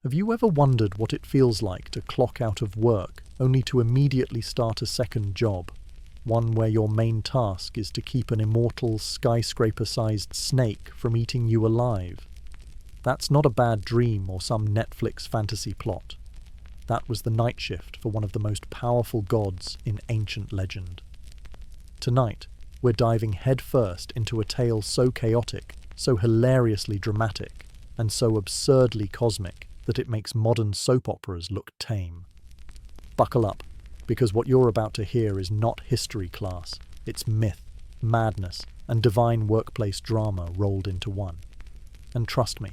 Have you ever wondered what it feels like to clock out of work only to immediately start a second job? One where your main task is to keep an immortal skyscraper-sized snake from eating you alive. That's not a bad dream or some Netflix fantasy plot. That was the night shift for one of the most powerful gods in ancient legend. Tonight, we're diving headfirst into a tale so chaotic, so hilariously dramatic, and so absurdly cosmic that it makes modern soap operas look tame. Buckle up, because what you're about to hear is not history class. It's myth, madness, and divine workplace drama rolled into one. And trust me,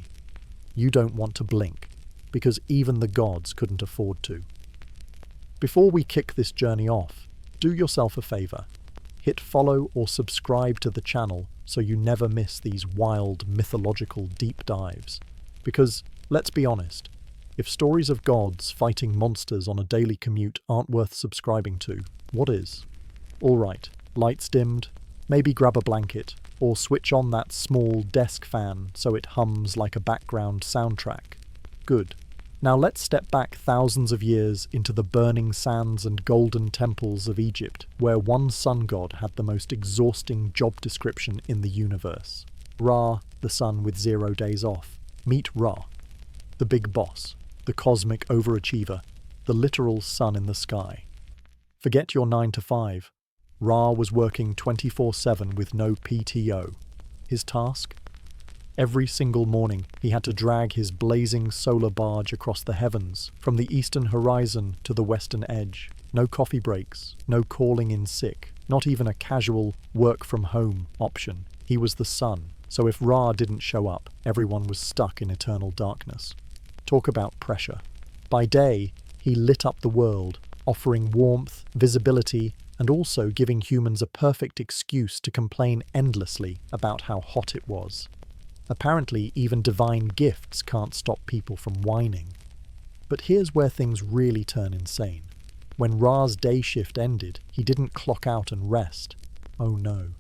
you don't want to blink, because even the gods couldn't afford to. Before we kick this journey off, do yourself a favor. Hit follow or subscribe to the channel so you never miss these wild, mythological deep dives. Because, let's be honest, if stories of gods fighting monsters on a daily commute aren't worth subscribing to, what is? Alright, lights dimmed, maybe grab a blanket, or switch on that small desk fan so it hums like a background soundtrack. Good. Now let's step back thousands of years into the burning sands and golden temples of Egypt, where one sun god had the most exhausting job description in the universe. Ra, the sun with 0 days off. Meet Ra, the big boss, the cosmic overachiever, the literal sun in the sky. Forget your 9 to 5. Ra was working 24/7 with no PTO. His task? Every single morning, he had to drag his blazing solar barge across the heavens, from the eastern horizon to the western edge. No coffee breaks, no calling in sick, not even a casual work-from-home option. He was the sun, so if Ra didn't show up, everyone was stuck in eternal darkness. Talk about pressure. By day, he lit up the world, offering warmth, visibility, and also giving humans a perfect excuse to complain endlessly about how hot it was. Apparently, even divine gifts can't stop people from whining. But here's where things really turn insane. When Ra's day shift ended, he didn't clock out and rest. Oh no.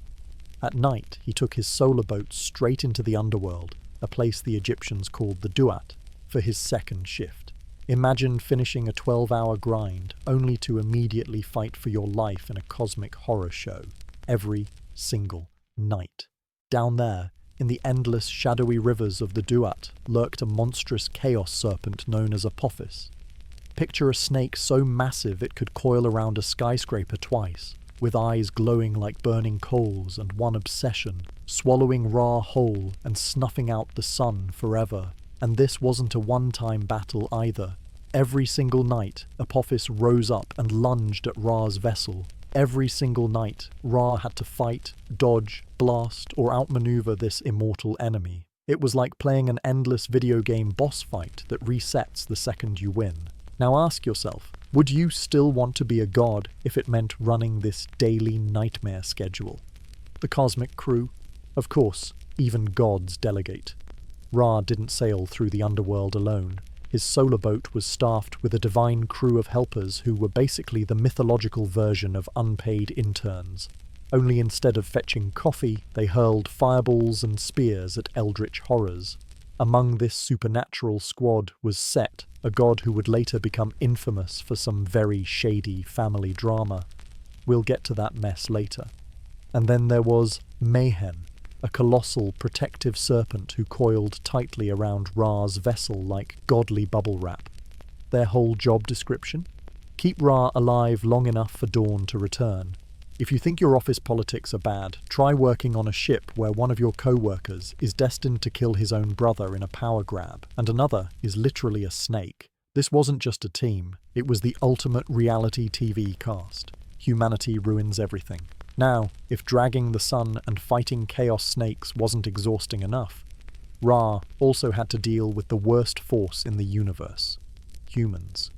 At night, he took his solar boat straight into the underworld, a place the Egyptians called the Duat, for his second shift. Imagine finishing a 12-hour grind only to immediately fight for your life in a cosmic horror show, every single night. Down there, in the endless shadowy rivers of the Duat, lurked a monstrous chaos serpent known as Apophis. Picture a snake so massive it could coil around a skyscraper twice, with eyes glowing like burning coals and one obsession, swallowing Ra whole and snuffing out the sun forever. And this wasn't a one-time battle either. Every single night, Apophis rose up and lunged at Ra's vessel. Every single night, Ra had to fight, dodge, blast, or outmaneuver this immortal enemy. It was like playing an endless video game boss fight that resets the second you win. Now ask yourself, would you still want to be a god if it meant running this daily nightmare schedule? The cosmic crew? Of course, even gods delegate. Ra didn't sail through the underworld alone. His solar boat was staffed with a divine crew of helpers who were basically the mythological version of unpaid interns. Only instead of fetching coffee, they hurled fireballs and spears at eldritch horrors. Among this supernatural squad was Set, a god who would later become infamous for some very shady family drama. We'll get to that mess later. And then there was Mayhem, a colossal protective serpent who coiled tightly around Ra's vessel like godly bubble wrap. Their whole job description? Keep Ra alive long enough for dawn to return. If you think your office politics are bad, try working on a ship where one of your co-workers is destined to kill his own brother in a power grab, and another is literally a snake. This wasn't just a team, it was the ultimate reality TV cast. Humanity ruins everything. Now, if dragging the sun and fighting chaos snakes wasn't exhausting enough, Ra also had to deal with the worst force in the universe: humans.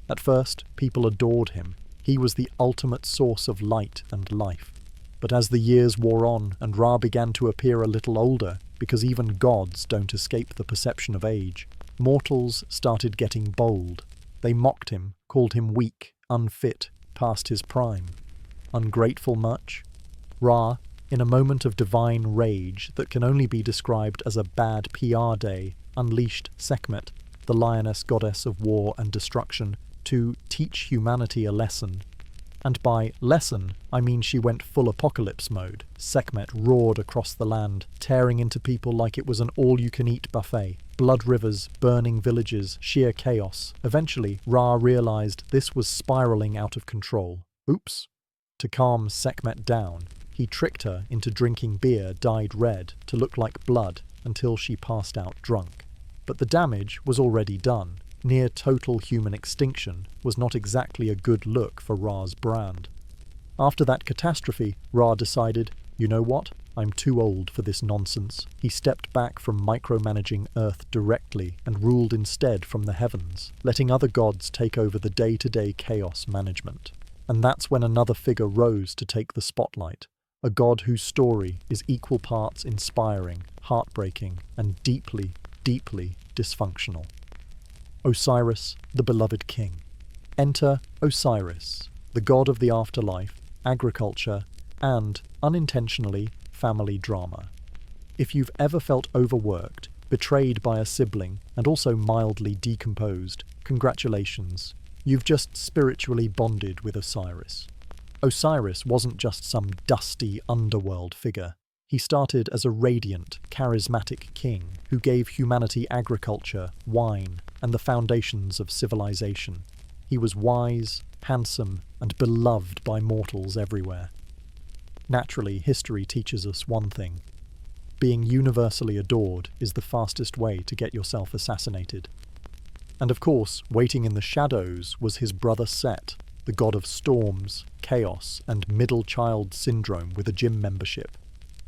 At first, people adored him. He was the ultimate source of light and life. But as the years wore on and Ra began to appear a little older, because even gods don't escape the perception of age, mortals started getting bold. They mocked him, called him weak, unfit, past his prime. Ungrateful much? Ra, in a moment of divine rage that can only be described as a bad PR day, unleashed Sekhmet, the lioness goddess of war and destruction, to teach humanity a lesson. And by lesson, I mean she went full apocalypse mode. Sekhmet roared across the land, tearing into people like it was an all-you-can-eat buffet. Blood rivers, burning villages, sheer chaos. Eventually, Ra realized this was spiraling out of control. Oops. To calm Sekhmet down, he tricked her into drinking beer dyed red to look like blood until she passed out drunk. But the damage was already done. Near total human extinction was not exactly a good look for Ra's brand. After that catastrophe, Ra decided, you know what? I'm too old for this nonsense. He stepped back from micromanaging Earth directly and ruled instead from the heavens, letting other gods take over the day-to-day chaos management. And that's when another figure rose to take the spotlight, a god whose story is equal parts inspiring, heartbreaking, and deeply, deeply dysfunctional. Osiris, the beloved king. Enter Osiris, the god of the afterlife, agriculture, and, unintentionally, family drama. If you've ever felt overworked, betrayed by a sibling, and also mildly decomposed, congratulations. You've just spiritually bonded with Osiris. Osiris wasn't just some dusty underworld figure. He started as a radiant, charismatic king who gave humanity agriculture, wine, and the foundations of civilization. He was wise, handsome, and beloved by mortals everywhere. Naturally, history teaches us one thing. Being universally adored is the fastest way to get yourself assassinated. And of course, waiting in the shadows was his brother Set, the god of storms, chaos, and middle child syndrome with a gym membership.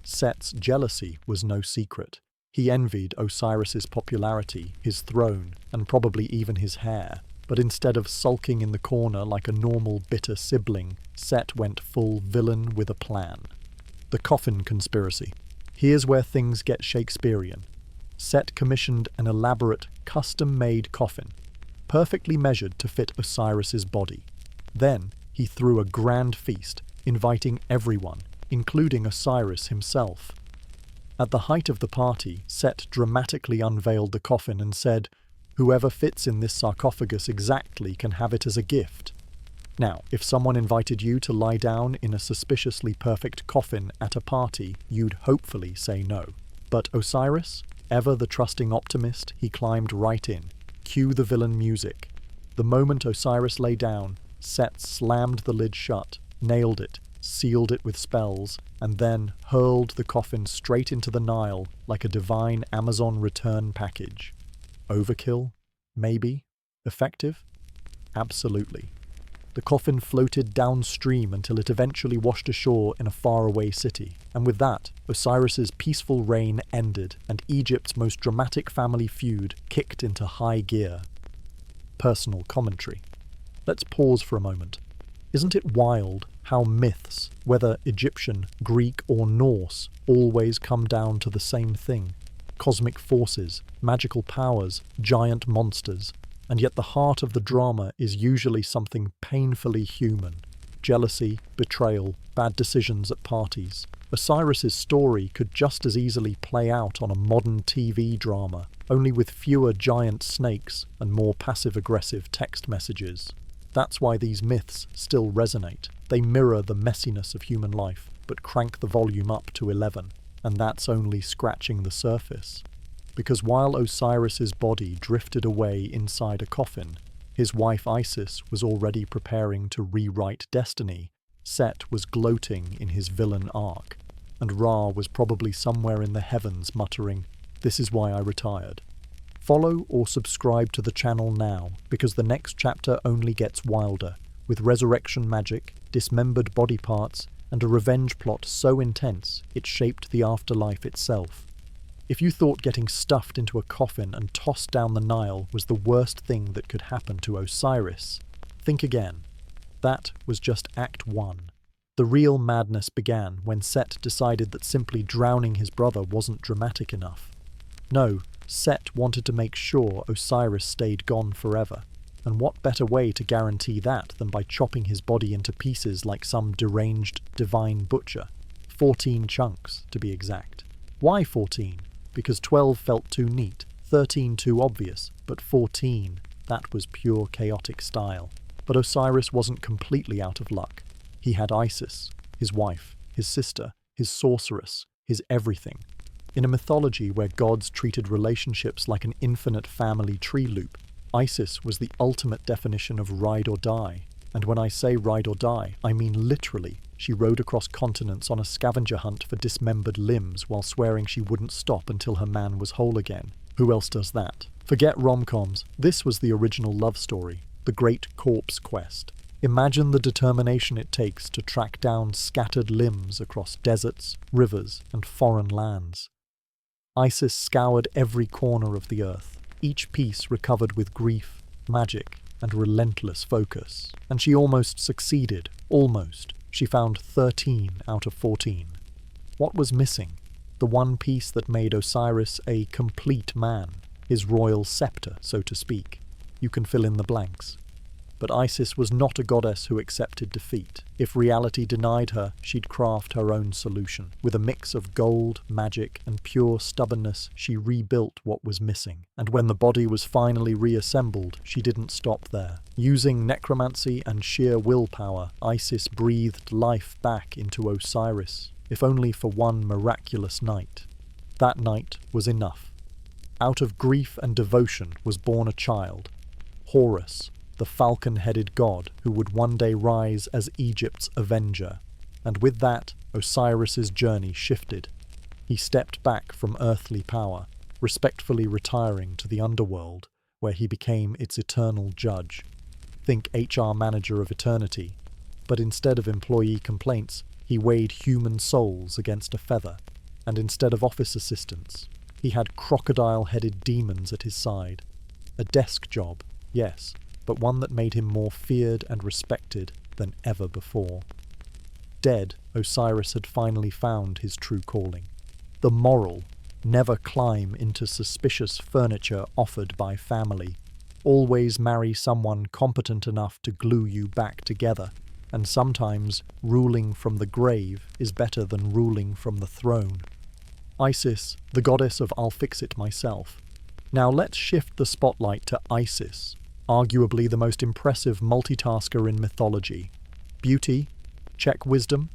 Set's jealousy was no secret. He envied Osiris's popularity, his throne, and probably even his hair. But instead of sulking in the corner like a normal bitter sibling, Set went full villain with a plan. The coffin conspiracy. Here's where things get Shakespearean. Set commissioned an elaborate, custom-made coffin, perfectly measured to fit Osiris's body. Then he threw a grand feast, inviting everyone, including Osiris himself. At the height of the party, Set dramatically unveiled the coffin and said, "Whoever fits in this sarcophagus exactly can have it as a gift." Now, if someone invited you to lie down in a suspiciously perfect coffin at a party, you'd hopefully say no. But Osiris, ever the trusting optimist, he climbed right in. Cue the villain music. The moment Osiris lay down, Set slammed the lid shut, nailed it, sealed it with spells, and then hurled the coffin straight into the Nile like a divine Amazon return package. Overkill? Maybe. Effective? Absolutely. The coffin floated downstream until it eventually washed ashore in a faraway city, and with that, Osiris's peaceful reign ended, and Egypt's most dramatic family feud kicked into high gear. Personal commentary. Let's pause for a moment. Isn't it wild how myths, whether Egyptian, Greek, or Norse, always come down to the same thing? Cosmic forces, magical powers, giant monsters, and yet the heart of the drama is usually something painfully human. Jealousy, betrayal, bad decisions at parties. Osiris's story could just as easily play out on a modern TV drama, only with fewer giant snakes and more passive-aggressive text messages. That's why these myths still resonate. They mirror the messiness of human life, but crank the volume up to 11, and that's only scratching the surface. Because while Osiris's body drifted away inside a coffin, his wife Isis was already preparing to rewrite destiny. Set was gloating in his villain arc, and Ra was probably somewhere in the heavens muttering, "This is why I retired." Follow or subscribe to the channel now, because the next chapter only gets wilder, with resurrection magic, dismembered body parts, and a revenge plot so intense it shaped the afterlife itself. If you thought getting stuffed into a coffin and tossed down the Nile was the worst thing that could happen to Osiris, think again. That was just Act 1. The real madness began when Set decided that simply drowning his brother wasn't dramatic enough. No, Set wanted to make sure Osiris stayed gone forever, and what better way to guarantee that than by chopping his body into pieces like some deranged divine butcher? 14 chunks, to be exact. Why 14? Because 12 felt too neat. 13 too obvious, but 14, that was pure chaotic style. But Osiris wasn't completely out of luck. He had Isis, his wife, his sister, his sorceress, his everything. In a mythology where gods treated relationships like an infinite family tree loop, Isis was the ultimate definition of ride or die. And when I say ride or die, I mean literally. She rode across continents on a scavenger hunt for dismembered limbs while swearing she wouldn't stop until her man was whole again. Who else does that? Forget rom-coms. This was the original love story, the great corpse quest. Imagine the determination it takes to track down scattered limbs across deserts, rivers, and foreign lands. Isis scoured every corner of the earth, each piece recovered with grief, magic, and relentless focus. And she almost succeeded. Almost. She found 13 out of 14. What was missing? The one piece that made Osiris a complete man. His royal scepter, so to speak. You can fill in the blanks. But Isis was not a goddess who accepted defeat. If reality denied her, she'd craft her own solution. With a mix of gold, magic, and pure stubbornness, she rebuilt what was missing. And when the body was finally reassembled, she didn't stop there. Using necromancy and sheer willpower, Isis breathed life back into Osiris, if only for one miraculous night. That night was enough. Out of grief and devotion was born a child, Horus, the falcon-headed god who would one day rise as Egypt's avenger. And with that, Osiris's journey shifted. He stepped back from earthly power, respectfully retiring to the underworld, where he became its eternal judge. Think HR manager of eternity. But instead of employee complaints, he weighed human souls against a feather. And instead of office assistants, he had crocodile-headed demons at his side. A desk job, yes, but one that made him more feared and respected than ever before. Dead, Osiris had finally found his true calling. The moral: never climb into suspicious furniture offered by family. Always marry someone competent enough to glue you back together. And sometimes, ruling from the grave is better than ruling from the throne. Isis, the goddess of I'll fix it myself. Now let's shift the spotlight to Isis, arguably the most impressive multitasker in mythology. Beauty? Check. Wisdom?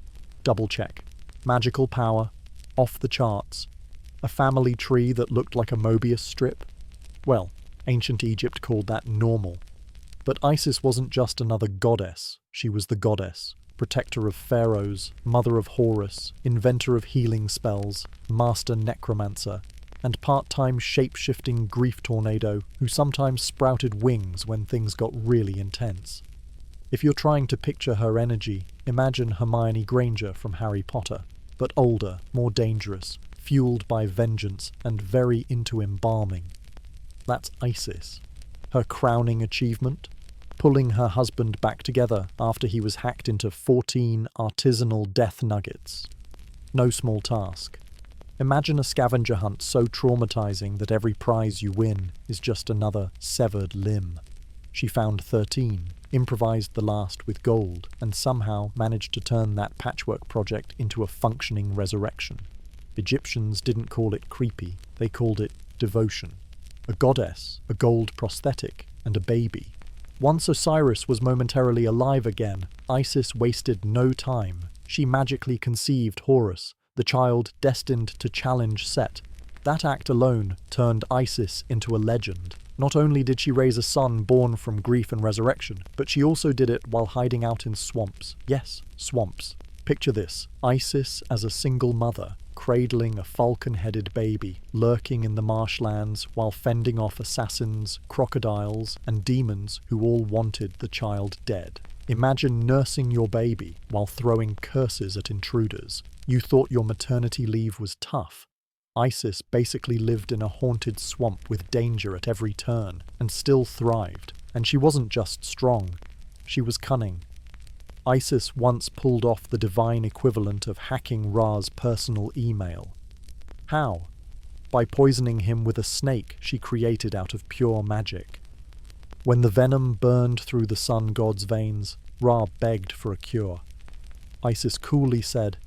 Double check. Magical power? Off the charts. A family tree that looked like a Mobius strip? Well, ancient Egypt called that normal. But Isis wasn't just another goddess. She was the goddess, protector of pharaohs, mother of Horus, inventor of healing spells, master necromancer, and part-time shape-shifting grief tornado who sometimes sprouted wings when things got really intense. If you're trying to picture her energy, imagine Hermione Granger from Harry Potter, but older, more dangerous, fueled by vengeance, and very into embalming. That's Isis. Her crowning achievement? Pulling her husband back together after he was hacked into 14 artisanal death nuggets. No small task. Imagine a scavenger hunt so traumatizing that every prize you win is just another severed limb. She found 13, improvised the last with gold, and somehow managed to turn that patchwork project into a functioning resurrection. Egyptians didn't call it creepy, they called it devotion. A goddess, a gold prosthetic, and a baby. Once Osiris was momentarily alive again, Isis wasted no time. She magically conceived Horus, the child destined to challenge Set. That act alone turned Isis into a legend. Not only did she raise a son born from grief and resurrection, but she also did it while hiding out in swamps. Yes, swamps. Picture this: Isis as a single mother, cradling a falcon-headed baby, lurking in the marshlands while fending off assassins, crocodiles, and demons who all wanted the child dead. Imagine nursing your baby while throwing curses at intruders. You thought your maternity leave was tough. Isis basically lived in a haunted swamp with danger at every turn, and still thrived. And she wasn't just strong, she was cunning. Isis once pulled off the divine equivalent of hacking Ra's personal email. How? By poisoning him with a snake she created out of pure magic. When the venom burned through the sun god's veins, Ra begged for a cure. Isis coolly said,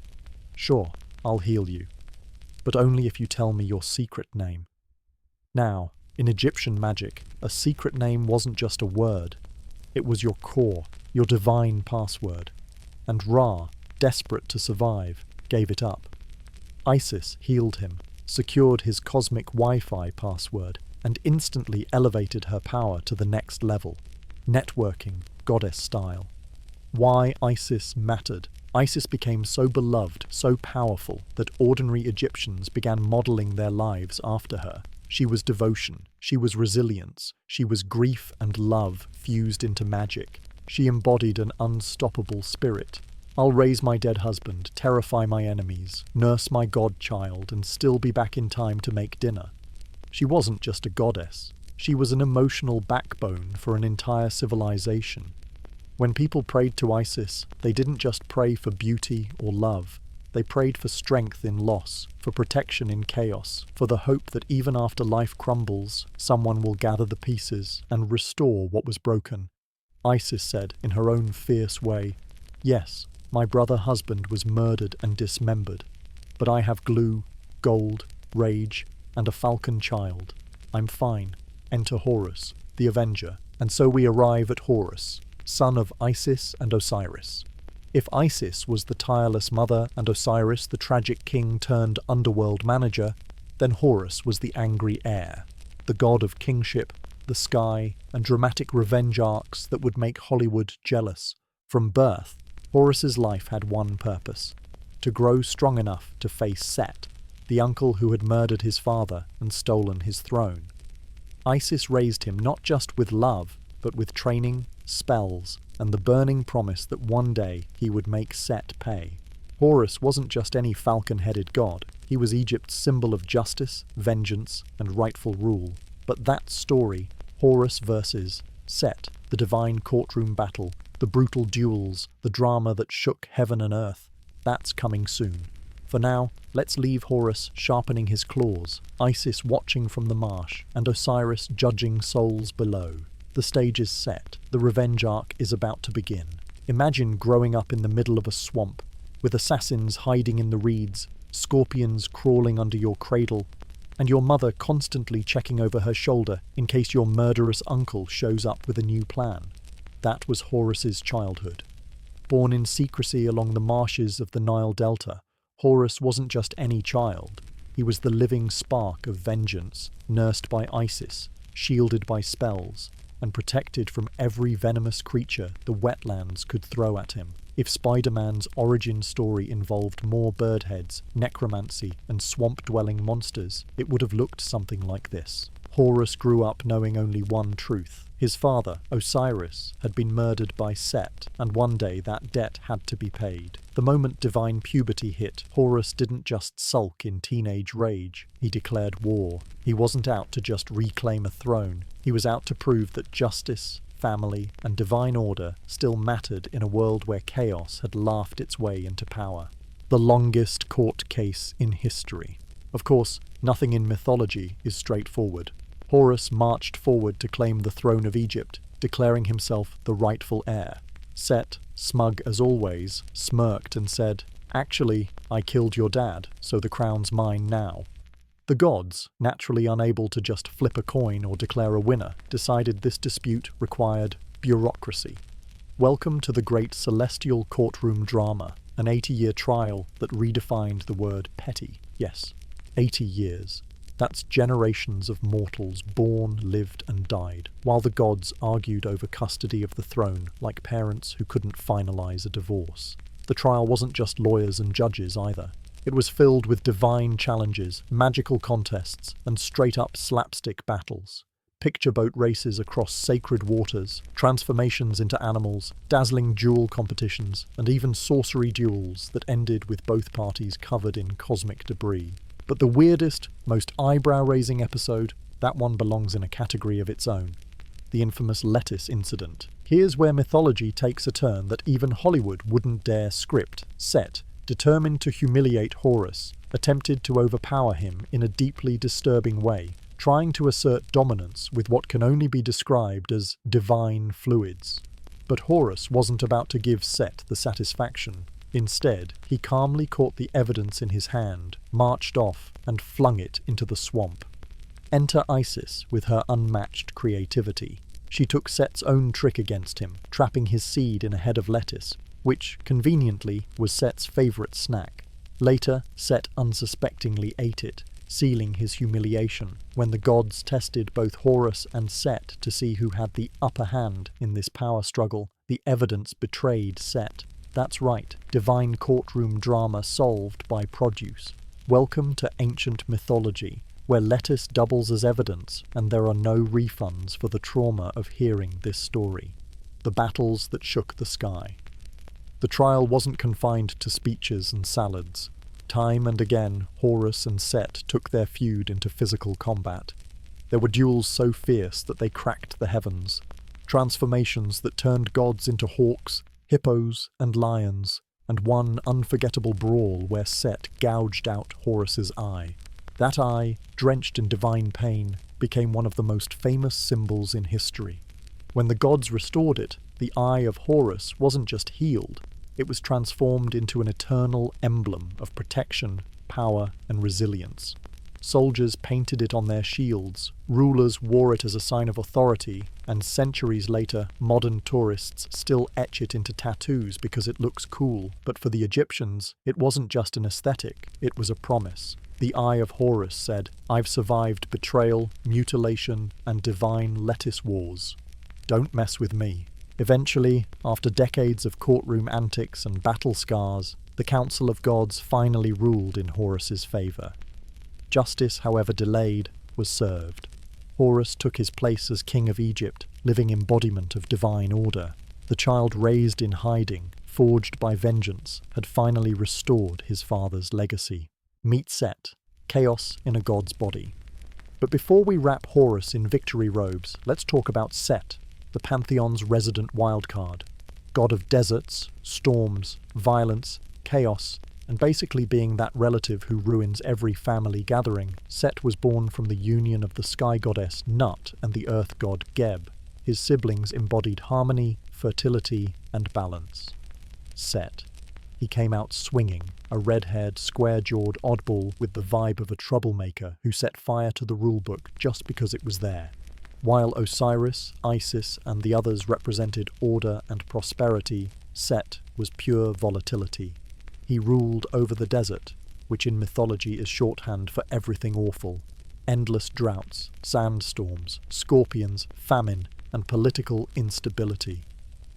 "Sure, I'll heal you, but only if you tell me your secret name." Now, in Egyptian magic, a secret name wasn't just a word. It was your core, your divine password. And Ra, desperate to survive, gave it up. Isis healed him, secured his cosmic Wi-Fi password, and instantly elevated her power to the next level. Networking, goddess style. Why Isis mattered. Isis became so beloved, so powerful, that ordinary Egyptians began modeling their lives after her. She was devotion, she was resilience, she was grief and love fused into magic. She embodied an unstoppable spirit. I'll raise my dead husband, terrify my enemies, nurse my godchild, and still be back in time to make dinner. She wasn't just a goddess. She was an emotional backbone for an entire civilization. When people prayed to Isis, they didn't just pray for beauty or love. They prayed for strength in loss, for protection in chaos, for the hope that even after life crumbles, someone will gather the pieces and restore what was broken. Isis said, in her own fierce way, "Yes, my brother husband was murdered and dismembered, but I have glue, gold, rage, and a falcon child. I'm fine. Enter Horus, the Avenger." And so we arrive at Horus, son of Isis and Osiris. If Isis was the tireless mother and Osiris the tragic king turned underworld manager, then Horus was the angry heir, the god of kingship, the sky, and dramatic revenge arcs that would make Hollywood jealous. From birth, Horus's life had one purpose: to grow strong enough to face Set, the uncle who had murdered his father and stolen his throne. Isis raised him not just with love, but with training, spells, and the burning promise that one day he would make Set pay. Horus wasn't just any falcon-headed god. He was Egypt's symbol of justice, vengeance, and rightful rule. But that story, Horus versus Set, the divine courtroom battle, the brutal duels, the drama that shook heaven and earth, that's coming soon. For now, let's leave Horus sharpening his claws, Isis watching from the marsh, and Osiris judging souls below. The stage is set. The revenge arc is about to begin. Imagine growing up in the middle of a swamp, with assassins hiding in the reeds, scorpions crawling under your cradle, and your mother constantly checking over her shoulder in case your murderous uncle shows up with a new plan. That was Horus's childhood. Born in secrecy along the marshes of the Nile Delta, Horus wasn't just any child. He was the living spark of vengeance, nursed by Isis, shielded by spells, and protected from every venomous creature the wetlands could throw at him. If Spider-Man's origin story involved more bird heads, necromancy, and swamp-dwelling monsters, it would have looked something like this. Horus grew up knowing only one truth. His father, Osiris, had been murdered by Set, and one day that debt had to be paid. The moment divine puberty hit, Horus didn't just sulk in teenage rage. He declared war. He wasn't out to just reclaim a throne. He was out to prove that justice, family, and divine order still mattered in a world where chaos had laughed its way into power. The longest court case in history. Of course, nothing in mythology is straightforward. Horus marched forward to claim the throne of Egypt, declaring himself the rightful heir. Set, smug as always, smirked and said, "Actually, I killed your dad, so the crown's mine now." The gods, naturally unable to just flip a coin or declare a winner, decided this dispute required bureaucracy. Welcome to the great celestial courtroom drama, an 80-year trial that redefined the word petty. Yes, 80 years. That's generations of mortals born, lived, and died, while the gods argued over custody of the throne like parents who couldn't finalize a divorce. The trial wasn't just lawyers and judges either. It was filled with divine challenges, magical contests, and straight-up slapstick battles. Picture boat races across sacred waters, transformations into animals, dazzling duel competitions, and even sorcery duels that ended with both parties covered in cosmic debris. But the weirdest, most eyebrow-raising episode, that one belongs in a category of its own. The infamous lettuce incident. Here's where mythology takes a turn that even Hollywood wouldn't dare script. Set, determined to humiliate Horus, attempted to overpower him in a deeply disturbing way, trying to assert dominance with what can only be described as divine fluids. But Horus wasn't about to give Set the satisfaction. Instead, he calmly caught the evidence in his hand, marched off, and flung it into the swamp. Enter Isis with her unmatched creativity. She took Set's own trick against him, trapping his seed in a head of lettuce, which, conveniently, was Set's favourite snack. Later, Set unsuspectingly ate it, sealing his humiliation, when the gods tested both Horus and Set to see who had the upper hand in this power struggle. The evidence betrayed Set. That's right, divine courtroom drama solved by produce. Welcome to ancient mythology, where lettuce doubles as evidence and there are no refunds for the trauma of hearing this story. The battles that shook the sky. The trial wasn't confined to speeches and salads. Time and again, Horus and Set took their feud into physical combat. There were duels so fierce that they cracked the heavens, transformations that turned gods into hawks, hippos, and lions, and one unforgettable brawl where Set gouged out Horus's eye. That eye, drenched in divine pain, became one of the most famous symbols in history. When the gods restored it, the eye of Horus wasn't just healed, it was transformed into an eternal emblem of protection, power, and resilience. Soldiers painted it on their shields, rulers wore it as a sign of authority, and centuries later, modern tourists still etch it into tattoos because it looks cool. But for the Egyptians, it wasn't just an aesthetic, it was a promise. The Eye of Horus said, "I've survived betrayal, mutilation, and divine lettuce wars. Don't mess with me." Eventually, after decades of courtroom antics and battle scars, the Council of Gods finally ruled in Horus's favour. Justice, however delayed, was served. Horus took his place as king of Egypt, living embodiment of divine order. The child raised in hiding, forged by vengeance, had finally restored his father's legacy. Meet Set, chaos in a god's body. But before we wrap Horus in victory robes, let's talk about Set, the pantheon's resident wildcard. God of deserts, storms, violence, chaos, and basically being that relative who ruins every family gathering, Set was born from the union of the sky goddess Nut and the earth god Geb. His siblings embodied harmony, fertility, and balance. Set. He came out swinging, a red-haired, square-jawed oddball with the vibe of a troublemaker who set fire to the rulebook just because it was there. While Osiris, Isis, and the others represented order and prosperity, Set was pure volatility. He ruled over the desert, which in mythology is shorthand for everything awful. Endless droughts, sandstorms, scorpions, famine, and political instability.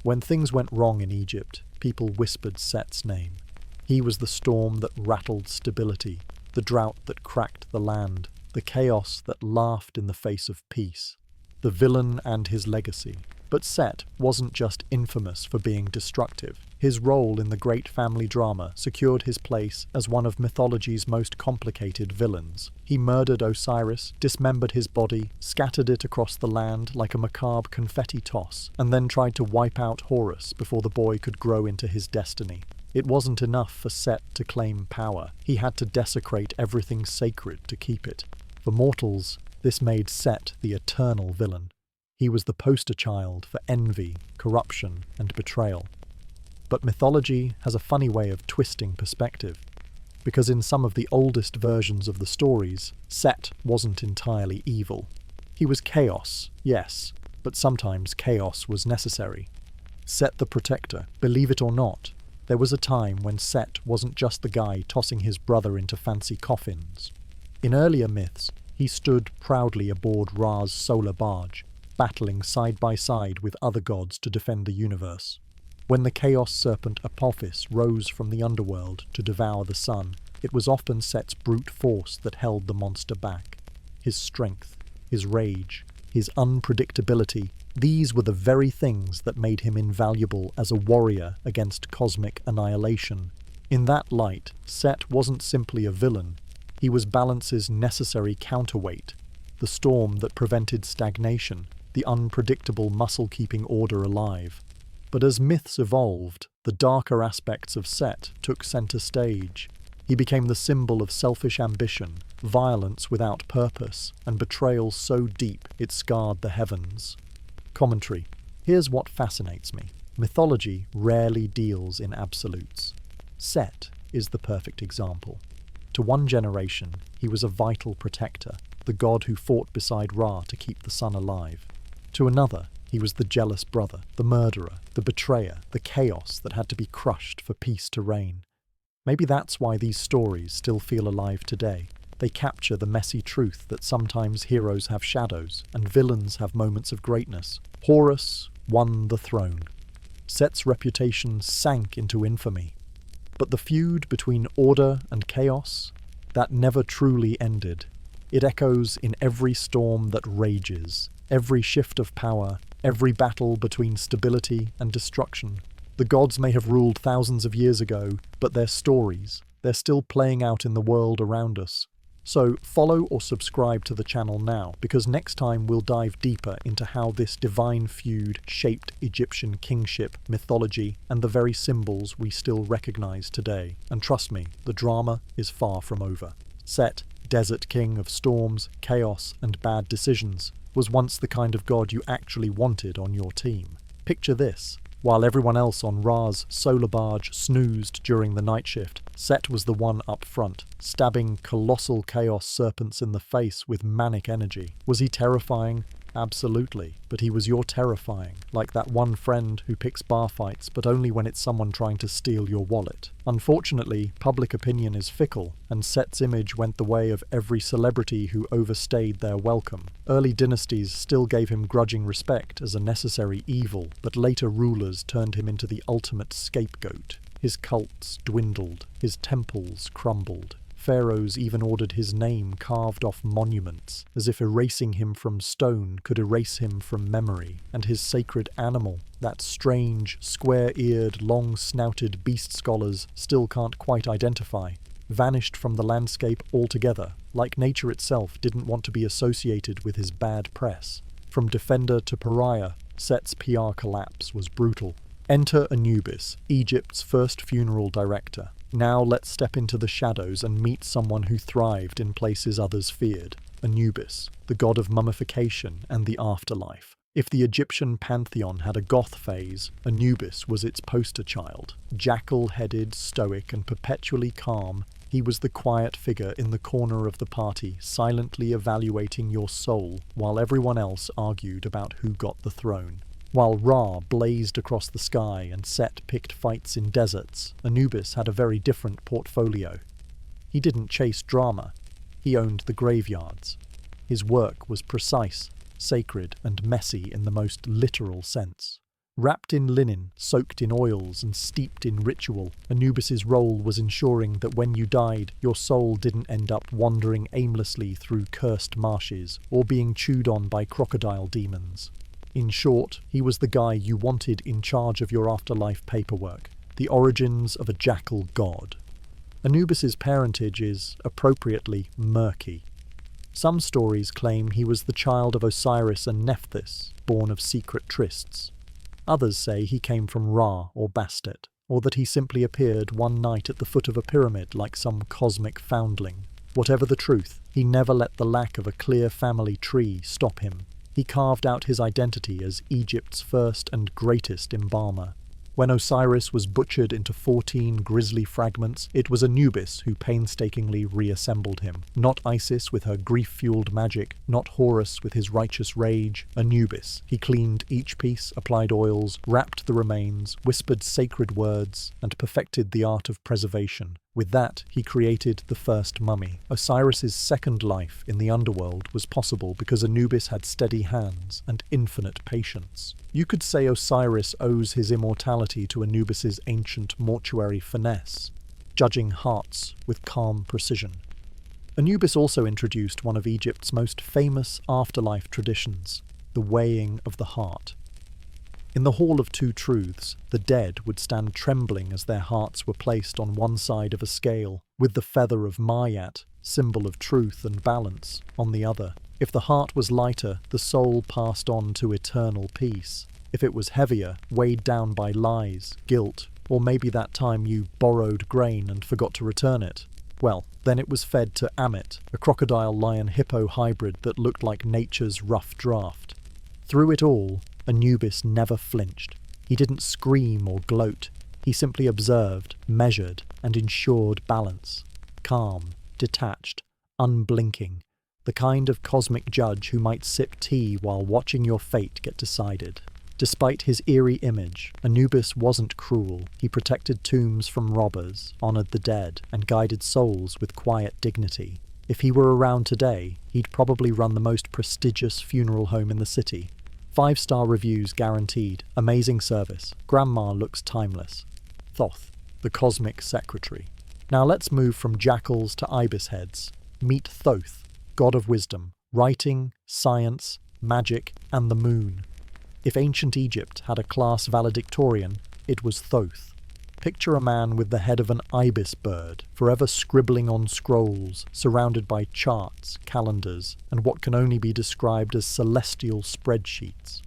When things went wrong in Egypt, people whispered Set's name. He was the storm that rattled stability, the drought that cracked the land, the chaos that laughed in the face of peace. The villain and his legacy. But Set wasn't just infamous for being destructive. His role in the great family drama secured his place as one of mythology's most complicated villains. He murdered Osiris, dismembered his body, scattered it across the land like a macabre confetti toss, and then tried to wipe out Horus before the boy could grow into his destiny. It wasn't enough for Set to claim power. He had to desecrate everything sacred to keep it. For mortals, this made Set the eternal villain. He was the poster child for envy, corruption, and betrayal. But mythology has a funny way of twisting perspective, because in some of the oldest versions of the stories, Set wasn't entirely evil. He was chaos, yes, but sometimes chaos was necessary. Set the Protector, believe it or not, there was a time when Set wasn't just the guy tossing his brother into fancy coffins. In earlier myths, he stood proudly aboard Ra's solar barge, battling side by side with other gods to defend the universe. When the chaos serpent Apophis rose from the underworld to devour the sun, it was often Set's brute force that held the monster back. His strength, his rage, his unpredictability, these were the very things that made him invaluable as a warrior against cosmic annihilation. In that light, Set wasn't simply a villain, he was balance's necessary counterweight, the storm that prevented stagnation, the unpredictable muscle keeping order alive. But as myths evolved, the darker aspects of Set took center stage. He became the symbol of selfish ambition, violence without purpose, and betrayal so deep it scarred the heavens. Commentary. Here's what fascinates me. Mythology rarely deals in absolutes. Set is the perfect example. To one generation, he was a vital protector, the god who fought beside Ra to keep the sun alive. To another, he was the jealous brother, the murderer, the betrayer, the chaos that had to be crushed for peace to reign. Maybe that's why these stories still feel alive today. They capture the messy truth that sometimes heroes have shadows and villains have moments of greatness. Horus won the throne. Set's reputation sank into infamy. But the feud between order and chaos, that never truly ended. It echoes in every storm that rages, every shift of power, every battle between stability and destruction. The gods may have ruled thousands of years ago, but their stories, they're still playing out in the world around us. So follow or subscribe to the channel now, because next time we'll dive deeper into how this divine feud shaped Egyptian kingship, mythology, and the very symbols we still recognize today. And trust me, the drama is far from over. Set, desert king of storms, chaos, and bad decisions, was once the kind of god you actually wanted on your team. Picture this. While everyone else on Ra's solar barge snoozed during the night shift, Set was the one up front, stabbing colossal chaos serpents in the face with manic energy. Was he terrifying? Absolutely. But he was your terrifying, like that one friend who picks bar fights, but only when it's someone trying to steal your wallet. Unfortunately, public opinion is fickle, and Set's image went the way of every celebrity who overstayed their welcome. Early dynasties still gave him grudging respect as a necessary evil, but later rulers turned him into the ultimate scapegoat. His cults dwindled, his temples crumbled. Pharaohs even ordered his name carved off monuments, as if erasing him from stone could erase him from memory, and his sacred animal, that strange, square-eared, long-snouted beast scholars still can't quite identify, vanished from the landscape altogether, like nature itself didn't want to be associated with his bad press. From defender to pariah, Set's PR collapse was brutal. Enter Anubis, Egypt's first funeral director. Now let's step into the shadows and meet someone who thrived in places others feared. Anubis, the god of mummification and the afterlife. If the Egyptian pantheon had a goth phase, Anubis was its poster child. Jackal-headed, stoic, and perpetually calm, he was the quiet figure in the corner of the party, silently evaluating your soul while everyone else argued about who got the throne. While Ra blazed across the sky and Set picked fights in deserts, Anubis had a very different portfolio. He didn't chase drama, he owned the graveyards. His work was precise, sacred, and messy in the most literal sense. Wrapped in linen, soaked in oils, and steeped in ritual, Anubis's role was ensuring that when you died, your soul didn't end up wandering aimlessly through cursed marshes or being chewed on by crocodile demons. In short, he was the guy you wanted in charge of your afterlife paperwork, the origins of a jackal god. Anubis's parentage is, appropriately, murky. Some stories claim he was the child of Osiris and Nephthys, born of secret trysts. Others say he came from Ra or Bastet, or that he simply appeared one night at the foot of a pyramid like some cosmic foundling. Whatever the truth, he never let the lack of a clear family tree stop him. He carved out his identity as Egypt's first and greatest embalmer. When Osiris was butchered into 14 grisly fragments, it was Anubis who painstakingly reassembled him. Not Isis with her grief-fueled magic, not Horus with his righteous rage. Anubis. He cleaned each piece, applied oils, wrapped the remains, whispered sacred words, and perfected the art of preservation. With that, he created the first mummy. Osiris's second life in the underworld was possible because Anubis had steady hands and infinite patience. You could say Osiris owes his immortality to Anubis's ancient mortuary finesse, judging hearts with calm precision. Anubis also introduced one of Egypt's most famous afterlife traditions, the weighing of the heart. In the Hall of Two Truths, the dead would stand trembling as their hearts were placed on one side of a scale, with the feather of Mayat, symbol of truth and balance, on the other. If the heart was lighter, the soul passed on to eternal peace. If it was heavier, weighed down by lies, guilt, or maybe that time you borrowed grain and forgot to return it, well, then it was fed to Ammit, a crocodile-lion-hippo hybrid that looked like nature's rough draft. Through it all, Anubis never flinched. He didn't scream or gloat. He simply observed, measured, and ensured balance. Calm, detached, unblinking. the kind of cosmic judge who might sip tea while watching your fate get decided. Despite his eerie image, Anubis wasn't cruel. He protected tombs from robbers, honored the dead, and guided souls with quiet dignity. If he were around today, he'd probably run the most prestigious funeral home in the city. 5-star reviews guaranteed, amazing service, grandma looks timeless. Thoth, the cosmic secretary. Now let's move from jackals to ibis heads. Meet Thoth, god of wisdom, writing, science, magic, and the moon. If ancient Egypt had a class valedictorian, it was Thoth. Picture a man with the head of an ibis bird, forever scribbling on scrolls, surrounded by charts, calendars, and what can only be described as celestial spreadsheets.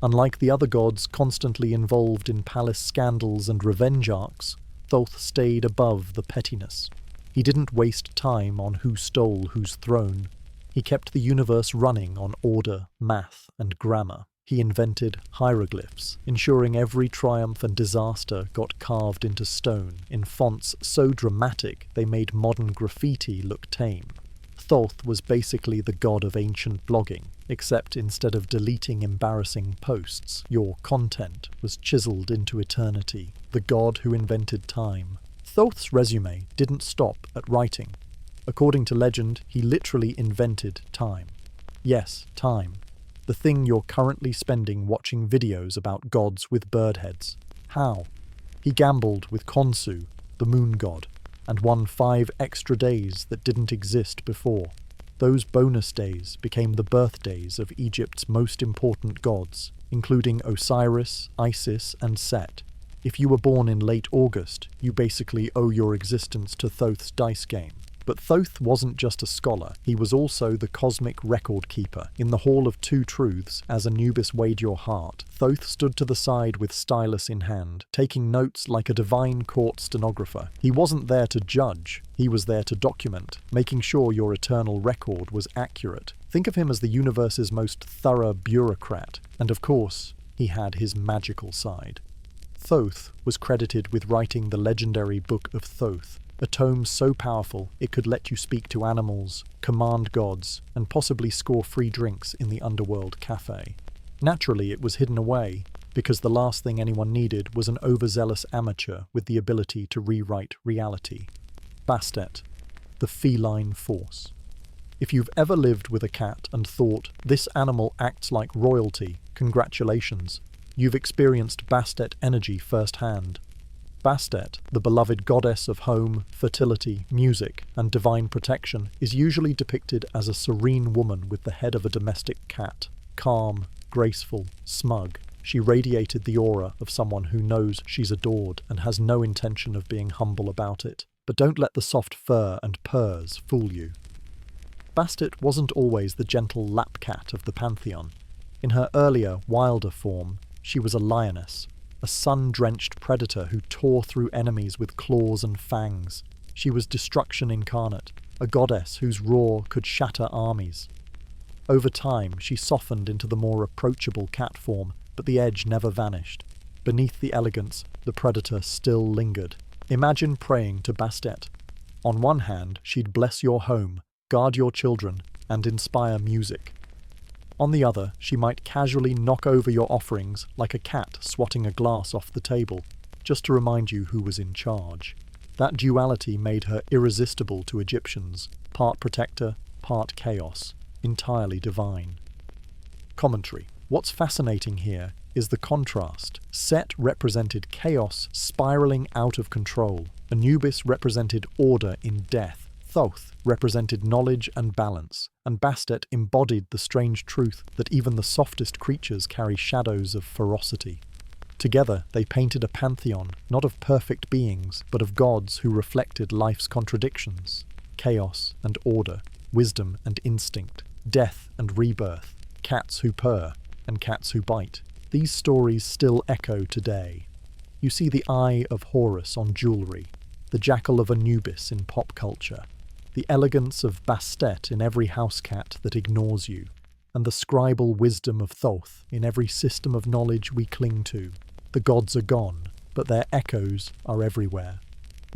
Unlike the other gods constantly involved in palace scandals and revenge arcs, Thoth stayed above the pettiness. He didn't waste time on who stole whose throne. He kept the universe running on order, math, and grammar. He invented hieroglyphs, ensuring every triumph and disaster got carved into stone in fonts so dramatic they made modern graffiti look tame. Thoth was basically the god of ancient blogging, except instead of deleting embarrassing posts, your content was chiseled into eternity. The god who invented time. Thoth's resume didn't stop at writing. According to legend, he literally invented time. Yes, time. The thing you're currently spending watching videos about gods with bird heads. How? He gambled with Khonsu, the moon god, and won 5 extra days that didn't exist before. Those bonus days became the birthdays of Egypt's most important gods, including Osiris, Isis, and Set. If you were born in late August, you basically owe your existence to Thoth's dice game. But Thoth wasn't just a scholar, he was also the cosmic record keeper. In the Hall of Two Truths, as Anubis weighed your heart, Thoth stood to the side with stylus in hand, taking notes like a divine court stenographer. He wasn't there to judge, he was there to document, making sure your eternal record was accurate. Think of him as the universe's most thorough bureaucrat, and of course, he had his magical side. Thoth was credited with writing the legendary Book of Thoth, a tome so powerful it could let you speak to animals, command gods, and possibly score free drinks in the underworld cafe. Naturally, it was hidden away, because the last thing anyone needed was an overzealous amateur with the ability to rewrite reality. Bastet, the feline force. If you've ever lived with a cat and thought, this animal acts like royalty, congratulations. You've experienced Bastet energy firsthand. Bastet, the beloved goddess of home, fertility, music, and divine protection, is usually depicted as a serene woman with the head of a domestic cat. Calm, graceful, smug, she radiated the aura of someone who knows she's adored and has no intention of being humble about it. But don't let the soft fur and purrs fool you. Bastet wasn't always the gentle lap cat of the pantheon. In her earlier, wilder form, she was a lioness, a sun-drenched predator who tore through enemies with claws and fangs. She was destruction incarnate, a goddess whose roar could shatter armies. Over time, she softened into the more approachable cat form, but the edge never vanished. Beneath the elegance, the predator still lingered. Imagine praying to Bastet. On one hand, she'd bless your home, guard your children, and inspire music. On the other, she might casually knock over your offerings like a cat swatting a glass off the table, just to remind you who was in charge. That duality made her irresistible to Egyptians, part protector, part chaos, entirely divine. Commentary. What's fascinating here is the contrast. Set represented chaos spiraling out of control. Anubis represented order in death. Thoth represented knowledge and balance, and Bastet embodied the strange truth that even the softest creatures carry shadows of ferocity. Together, they painted a pantheon, not of perfect beings, but of gods who reflected life's contradictions. Chaos and order, wisdom and instinct, death and rebirth, cats who purr and cats who bite. These stories still echo today. You see the eye of Horus on jewellery, the jackal of Anubis in pop culture, the elegance of Bastet in every house cat that ignores you, and the scribal wisdom of Thoth in every system of knowledge we cling to. The gods are gone, but their echoes are everywhere.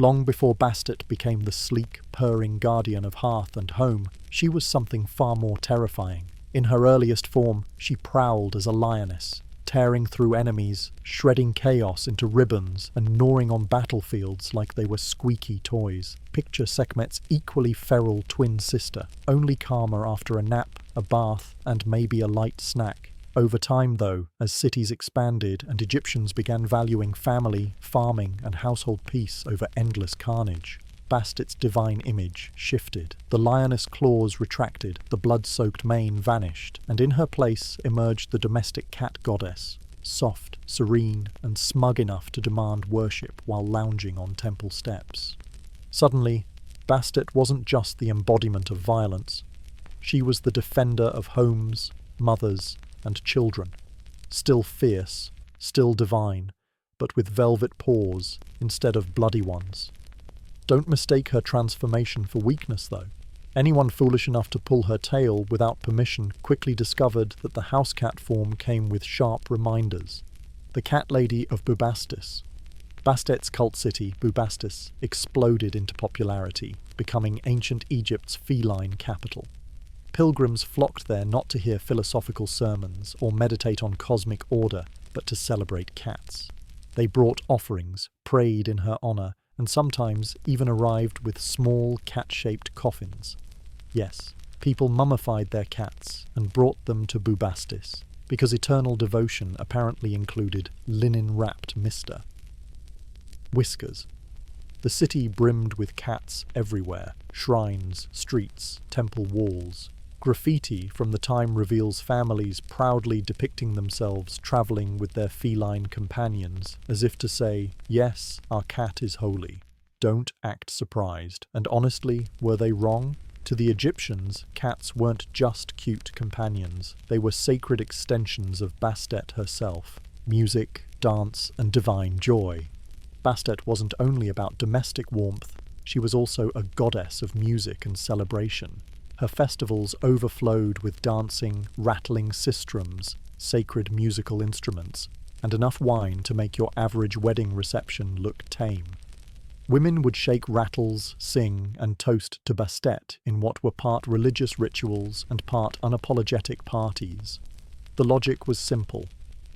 Long before Bastet became the sleek, purring guardian of hearth and home, she was something far more terrifying. In her earliest form, she prowled as a lioness, tearing through enemies, shredding chaos into ribbons, and gnawing on battlefields like they were squeaky toys. Picture Sekhmet's equally feral twin sister, only calmer after a nap, a bath, and maybe a light snack. Over time, though, as cities expanded and Egyptians began valuing family, farming, and household peace over endless carnage, Bastet's divine image shifted. The lioness claws retracted, the blood-soaked mane vanished, and in her place emerged the domestic cat goddess, soft, serene, and smug enough to demand worship while lounging on temple steps. Suddenly, Bastet wasn't just the embodiment of violence. She was the defender of homes, mothers, and children. Still fierce, still divine, but with velvet paws instead of bloody ones. Don't mistake her transformation for weakness, though. Anyone foolish enough to pull her tail without permission quickly discovered that the house cat form came with sharp reminders. The cat lady of Bubastis. Bastet's cult city, Bubastis, exploded into popularity, becoming ancient Egypt's feline capital. Pilgrims flocked there not to hear philosophical sermons or meditate on cosmic order, but to celebrate cats. They brought offerings, prayed in her honor, and sometimes even arrived with small cat-shaped coffins. Yes, people mummified their cats and brought them to Bubastis, because eternal devotion apparently included linen-wrapped mister. Whiskers. The city brimmed with cats everywhere, shrines, streets, temple walls. Graffiti from the time reveals families proudly depicting themselves travelling with their feline companions, as if to say, yes, our cat is holy. Don't act surprised. And honestly, were they wrong? To the Egyptians, cats weren't just cute companions. They were sacred extensions of Bastet herself. Music, dance, and divine joy. Bastet wasn't only about domestic warmth, she was also a goddess of music and celebration. Her festivals overflowed with dancing, rattling sistrums, sacred musical instruments, and enough wine to make your average wedding reception look tame. Women would shake rattles, sing, and toast to Bastet in what were part religious rituals and part unapologetic parties. The logic was simple.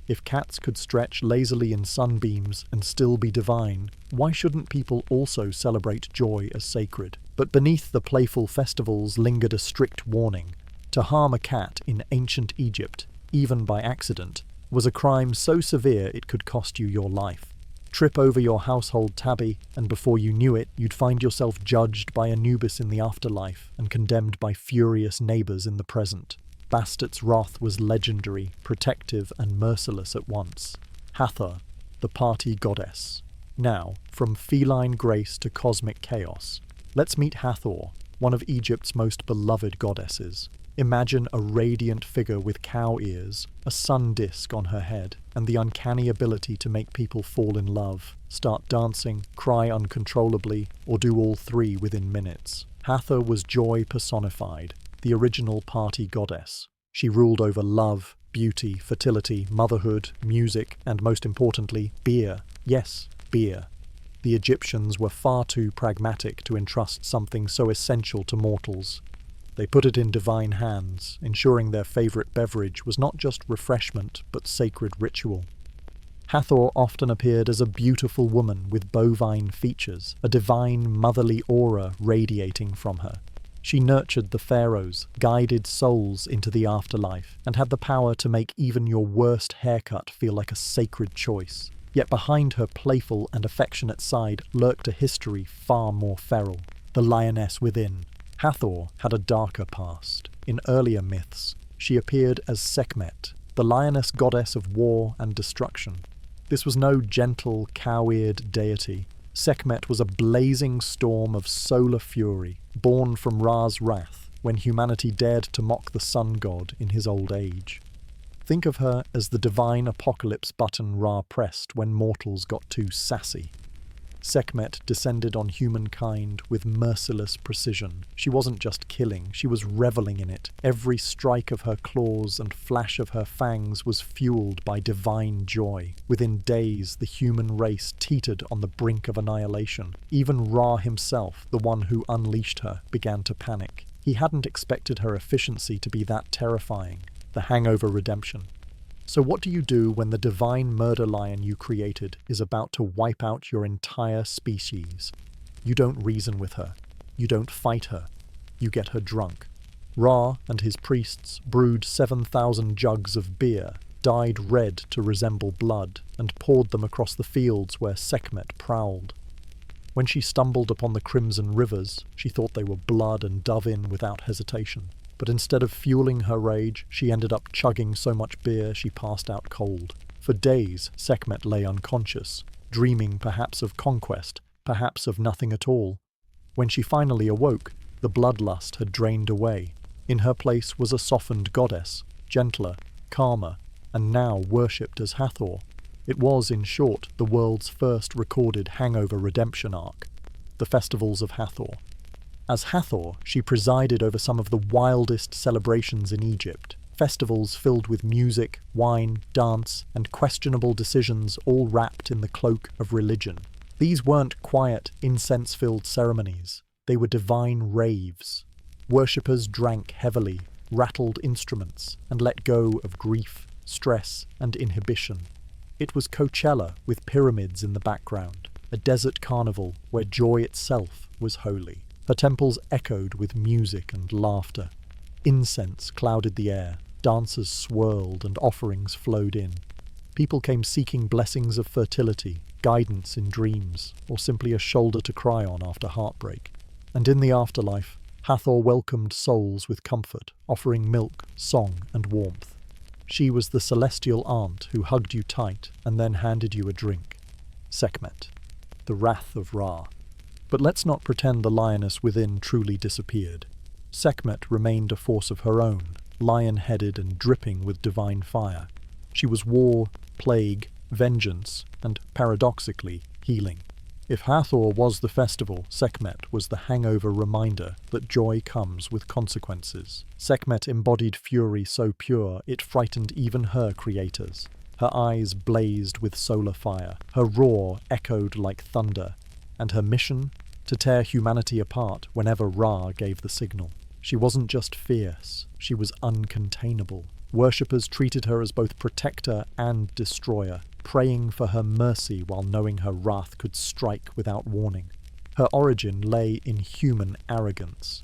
If cats could stretch lazily in sunbeams and still be divine, why shouldn't people also celebrate joy as sacred? But beneath the playful festivals lingered a strict warning. To harm a cat in ancient Egypt, even by accident, was a crime so severe it could cost you your life. Trip over your household tabby, and before you knew it, you'd find yourself judged by Anubis in the afterlife and condemned by furious neighbours in the present. Bastet's wrath was legendary, protective, and merciless at once. Hathor, the party goddess. Now, from feline grace to cosmic chaos, let's meet Hathor, one of Egypt's most beloved goddesses. Imagine a radiant figure with cow ears, a sun disk on her head, and the uncanny ability to make people fall in love, start dancing, cry uncontrollably, or do all three within minutes. Hathor was joy personified, the original party goddess. She ruled over love, beauty, fertility, motherhood, music, and most importantly, beer. Yes, beer. The Egyptians were far too pragmatic to entrust something so essential to mortals. They put it in divine hands, ensuring their favorite beverage was not just refreshment, but sacred ritual. Hathor often appeared as a beautiful woman with bovine features, a divine motherly aura radiating from her. She nurtured the pharaohs, guided souls into the afterlife, and had the power to make even your worst haircut feel like a sacred choice. Yet behind her playful and affectionate side lurked a history far more feral. The lioness within. Hathor had a darker past. In earlier myths, she appeared as Sekhmet, the lioness goddess of war and destruction. This was no gentle, cow-eared deity. Sekhmet was a blazing storm of solar fury, born from Ra's wrath, when humanity dared to mock the sun god in his old age. Think of her as the divine apocalypse button Ra pressed when mortals got too sassy. Sekhmet descended on humankind with merciless precision. She wasn't just killing, she was reveling in it. Every strike of her claws and flash of her fangs was fueled by divine joy. Within days, the human race teetered on the brink of annihilation. Even Ra himself, the one who unleashed her, began to panic. He hadn't expected her efficiency to be that terrifying. The hangover redemption. So what do you do when the divine murder lion you created is about to wipe out your entire species? You don't reason with her. You don't fight her. You get her drunk. Ra and his priests brewed 7,000 jugs of beer, dyed red to resemble blood, and poured them across the fields where Sekhmet prowled. When she stumbled upon the crimson rivers, she thought they were blood and dove in without hesitation. But instead of fueling her rage, she ended up chugging so much beer she passed out cold. For days, Sekhmet lay unconscious, dreaming perhaps of conquest, perhaps of nothing at all. When she finally awoke, the bloodlust had drained away. In her place was a softened goddess, gentler, calmer, and now worshipped as Hathor. It was, in short, the world's first recorded hangover redemption arc, the festivals of Hathor. As Hathor, she presided over some of the wildest celebrations in Egypt, festivals filled with music, wine, dance, and questionable decisions all wrapped in the cloak of religion. These weren't quiet, incense-filled ceremonies. They were divine raves. Worshippers drank heavily, rattled instruments, and let go of grief, stress, and inhibition. It was Coachella with pyramids in the background, a desert carnival where joy itself was holy. Her temples echoed with music and laughter. Incense clouded the air, dancers swirled and offerings flowed in. People came seeking blessings of fertility, guidance in dreams, or simply a shoulder to cry on after heartbreak. And in the afterlife, Hathor welcomed souls with comfort, offering milk, song, and warmth. She was the celestial aunt who hugged you tight and then handed you a drink. Sekhmet, the wrath of Ra. But let's not pretend the lioness within truly disappeared. Sekhmet remained a force of her own, lion-headed and dripping with divine fire. She was war, plague, vengeance, and, paradoxically, healing. If Hathor was the festival, Sekhmet was the hangover reminder that joy comes with consequences. Sekhmet embodied fury so pure it frightened even her creators. Her eyes blazed with solar fire, her roar echoed like thunder, and her mission? To tear humanity apart whenever Ra gave the signal. She wasn't just fierce, she was uncontainable. Worshippers treated her as both protector and destroyer, praying for her mercy while knowing her wrath could strike without warning. Her origin lay in human arrogance.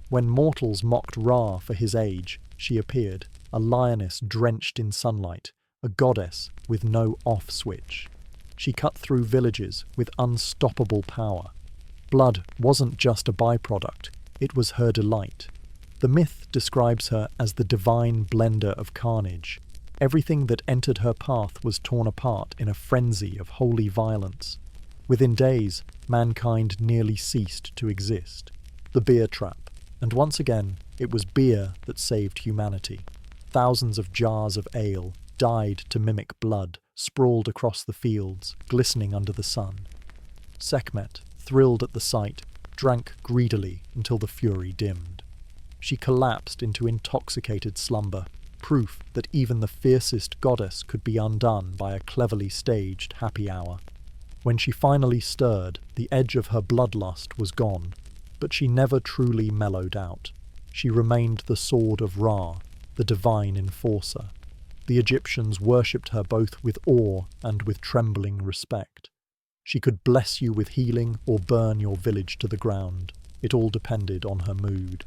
When mortals mocked Ra for his age, she appeared, a lioness drenched in sunlight, a goddess with no off switch. She cut through villages with unstoppable power. Blood wasn't just a byproduct, it was her delight. The myth describes her as the divine blender of carnage. Everything that entered her path was torn apart in a frenzy of holy violence. Within days, mankind nearly ceased to exist. The beer trap. And once again, it was beer that saved humanity. Thousands of jars of ale, dyed to mimic blood, sprawled across the fields, glistening under the sun. Sekhmet, thrilled at the sight, drank greedily until the fury dimmed. She collapsed into intoxicated slumber, proof that even the fiercest goddess could be undone by a cleverly staged happy hour. When she finally stirred, the edge of her bloodlust was gone, but she never truly mellowed out. She remained the sword of Ra, the divine enforcer. The Egyptians worshipped her both with awe and with trembling respect. She could bless you with healing or burn your village to the ground. It all depended on her mood.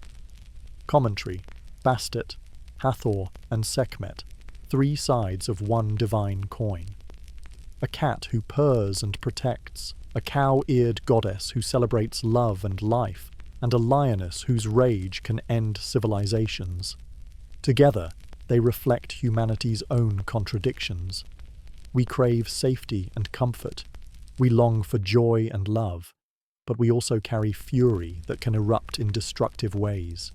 Commentary: Bastet, Hathor, and Sekhmet, three sides of one divine coin. A cat who purrs and protects, a cow-eared goddess who celebrates love and life, and a lioness whose rage can end civilizations. Together, they reflect humanity's own contradictions. We crave safety and comfort. We long for joy and love, but we also carry fury that can erupt in destructive ways.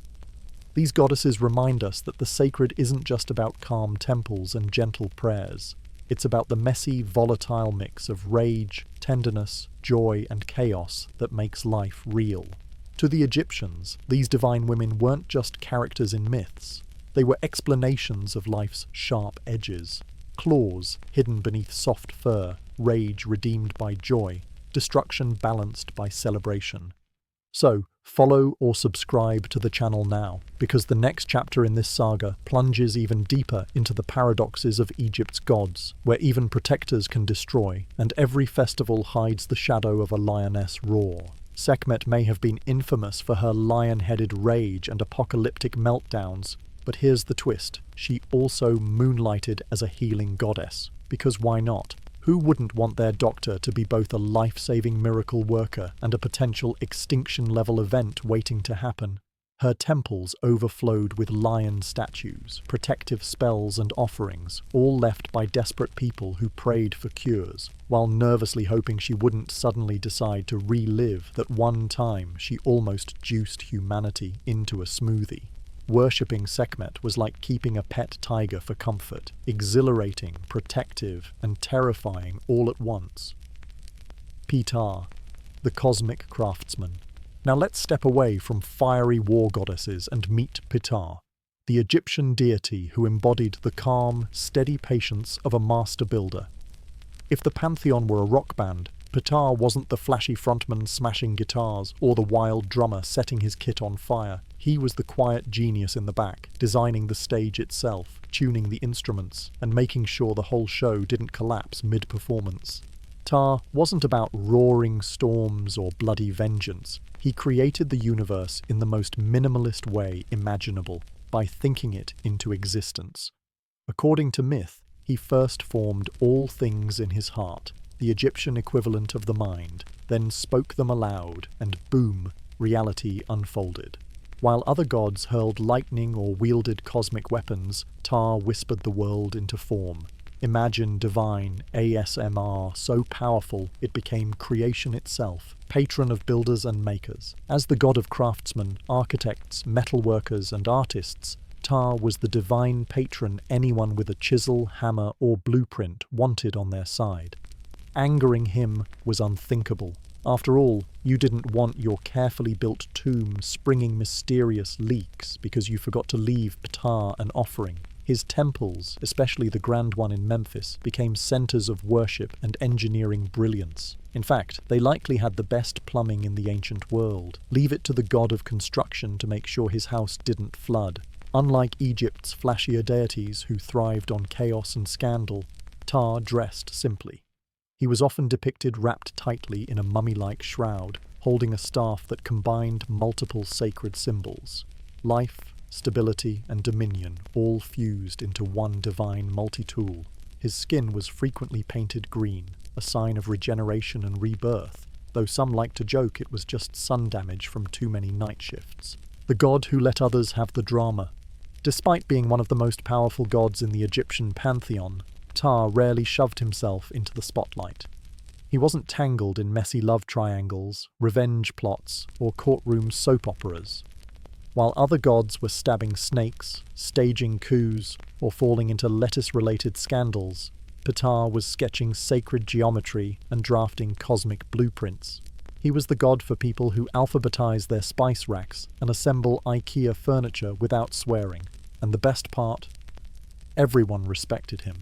These goddesses remind us that the sacred isn't just about calm temples and gentle prayers. It's about the messy, volatile mix of rage, tenderness, joy, and chaos that makes life real. To the Egyptians, these divine women weren't just characters in myths. They were explanations of life's sharp edges. Claws hidden beneath soft fur, rage redeemed by joy, destruction balanced by celebration. So, follow or subscribe to the channel now, because the next chapter in this saga plunges even deeper into the paradoxes of Egypt's gods, where even protectors can destroy, and every festival hides the shadow of a lioness roar. Sekhmet may have been infamous for her lion-headed rage and apocalyptic meltdowns, but here's the twist: she also moonlighted as a healing goddess. Because why not? Who wouldn't want their doctor to be both a life-saving miracle worker and a potential extinction-level event waiting to happen? Her temples overflowed with lion statues, protective spells and offerings, all left by desperate people who prayed for cures, while nervously hoping she wouldn't suddenly decide to relive that one time she almost juiced humanity into a smoothie. Worshipping Sekhmet was like keeping a pet tiger for comfort, exhilarating, protective, and terrifying all at once. Ptah, the cosmic craftsman. Now let's step away from fiery war goddesses and meet Ptah, the Egyptian deity who embodied the calm, steady patience of a master builder. If the pantheon were a rock band, Ptah wasn't the flashy frontman smashing guitars or the wild drummer setting his kit on fire. He was the quiet genius in the back, designing the stage itself, tuning the instruments, and making sure the whole show didn't collapse mid-performance. Ptah wasn't about roaring storms or bloody vengeance. He created the universe in the most minimalist way imaginable, by thinking it into existence. According to myth, he first formed all things in his heart, the Egyptian equivalent of the mind, then spoke them aloud, and boom, reality unfolded. While other gods hurled lightning or wielded cosmic weapons, Ptah whispered the world into form. Imagine divine ASMR so powerful it became creation itself, patron of builders and makers. As the god of craftsmen, architects, metalworkers, and artists, Ptah was the divine patron anyone with a chisel, hammer, or blueprint wanted on their side. Angering him was unthinkable. After all, you didn't want your carefully built tomb springing mysterious leaks because you forgot to leave Ptah an offering. His temples, especially the grand one in Memphis, became centers of worship and engineering brilliance. In fact, they likely had the best plumbing in the ancient world. Leave it to the god of construction to make sure his house didn't flood. Unlike Egypt's flashier deities who thrived on chaos and scandal, Ptah dressed simply. He was often depicted wrapped tightly in a mummy-like shroud, holding a staff that combined multiple sacred symbols. Life, stability, and dominion all fused into one divine multi-tool. His skin was frequently painted green, a sign of regeneration and rebirth, though some like to joke it was just sun damage from too many night shifts. The god who let others have the drama. Despite being one of the most powerful gods in the Egyptian pantheon, Ptah rarely shoved himself into the spotlight. He wasn't tangled in messy love triangles, revenge plots, or courtroom soap operas. While other gods were stabbing snakes, staging coups, or falling into lettuce-related scandals, Ptah was sketching sacred geometry and drafting cosmic blueprints. He was the god for people who alphabetize their spice racks and assemble IKEA furniture without swearing. And the best part? Everyone respected him.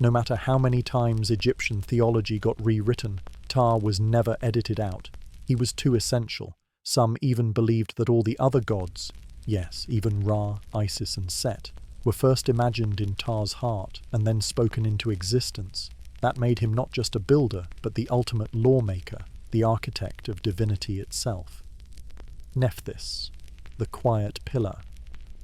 No matter how many times Egyptian theology got rewritten, Ptah was never edited out. He was too essential. Some even believed that all the other gods, yes, even Ra, Isis, and Set, were first imagined in Ptah's heart and then spoken into existence. That made him not just a builder, but the ultimate lawmaker, the architect of divinity itself. Nephthys, the quiet pillar.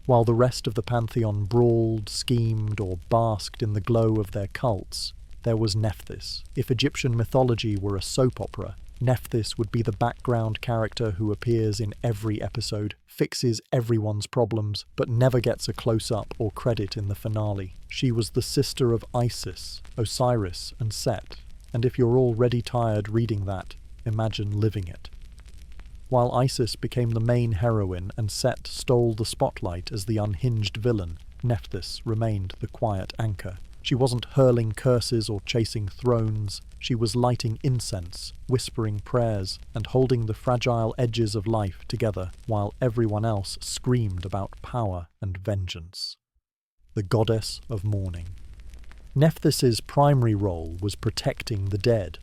While the rest of the pantheon brawled, schemed, or basked in the glow of their cults, there was Nephthys. If Egyptian mythology were a soap opera, Nephthys would be the background character who appears in every episode, fixes everyone's problems, but never gets a close-up or credit in the finale. She was the sister of Isis, Osiris, and Set, and if you're already tired reading that, imagine living it. While Isis became the main heroine and Set stole the spotlight as the unhinged villain, Nephthys remained the quiet anchor. She wasn't hurling curses or chasing thrones. She was lighting incense, whispering prayers, and holding the fragile edges of life together while everyone else screamed about power and vengeance. The goddess of mourning. Nephthis's primary role was protecting the dead.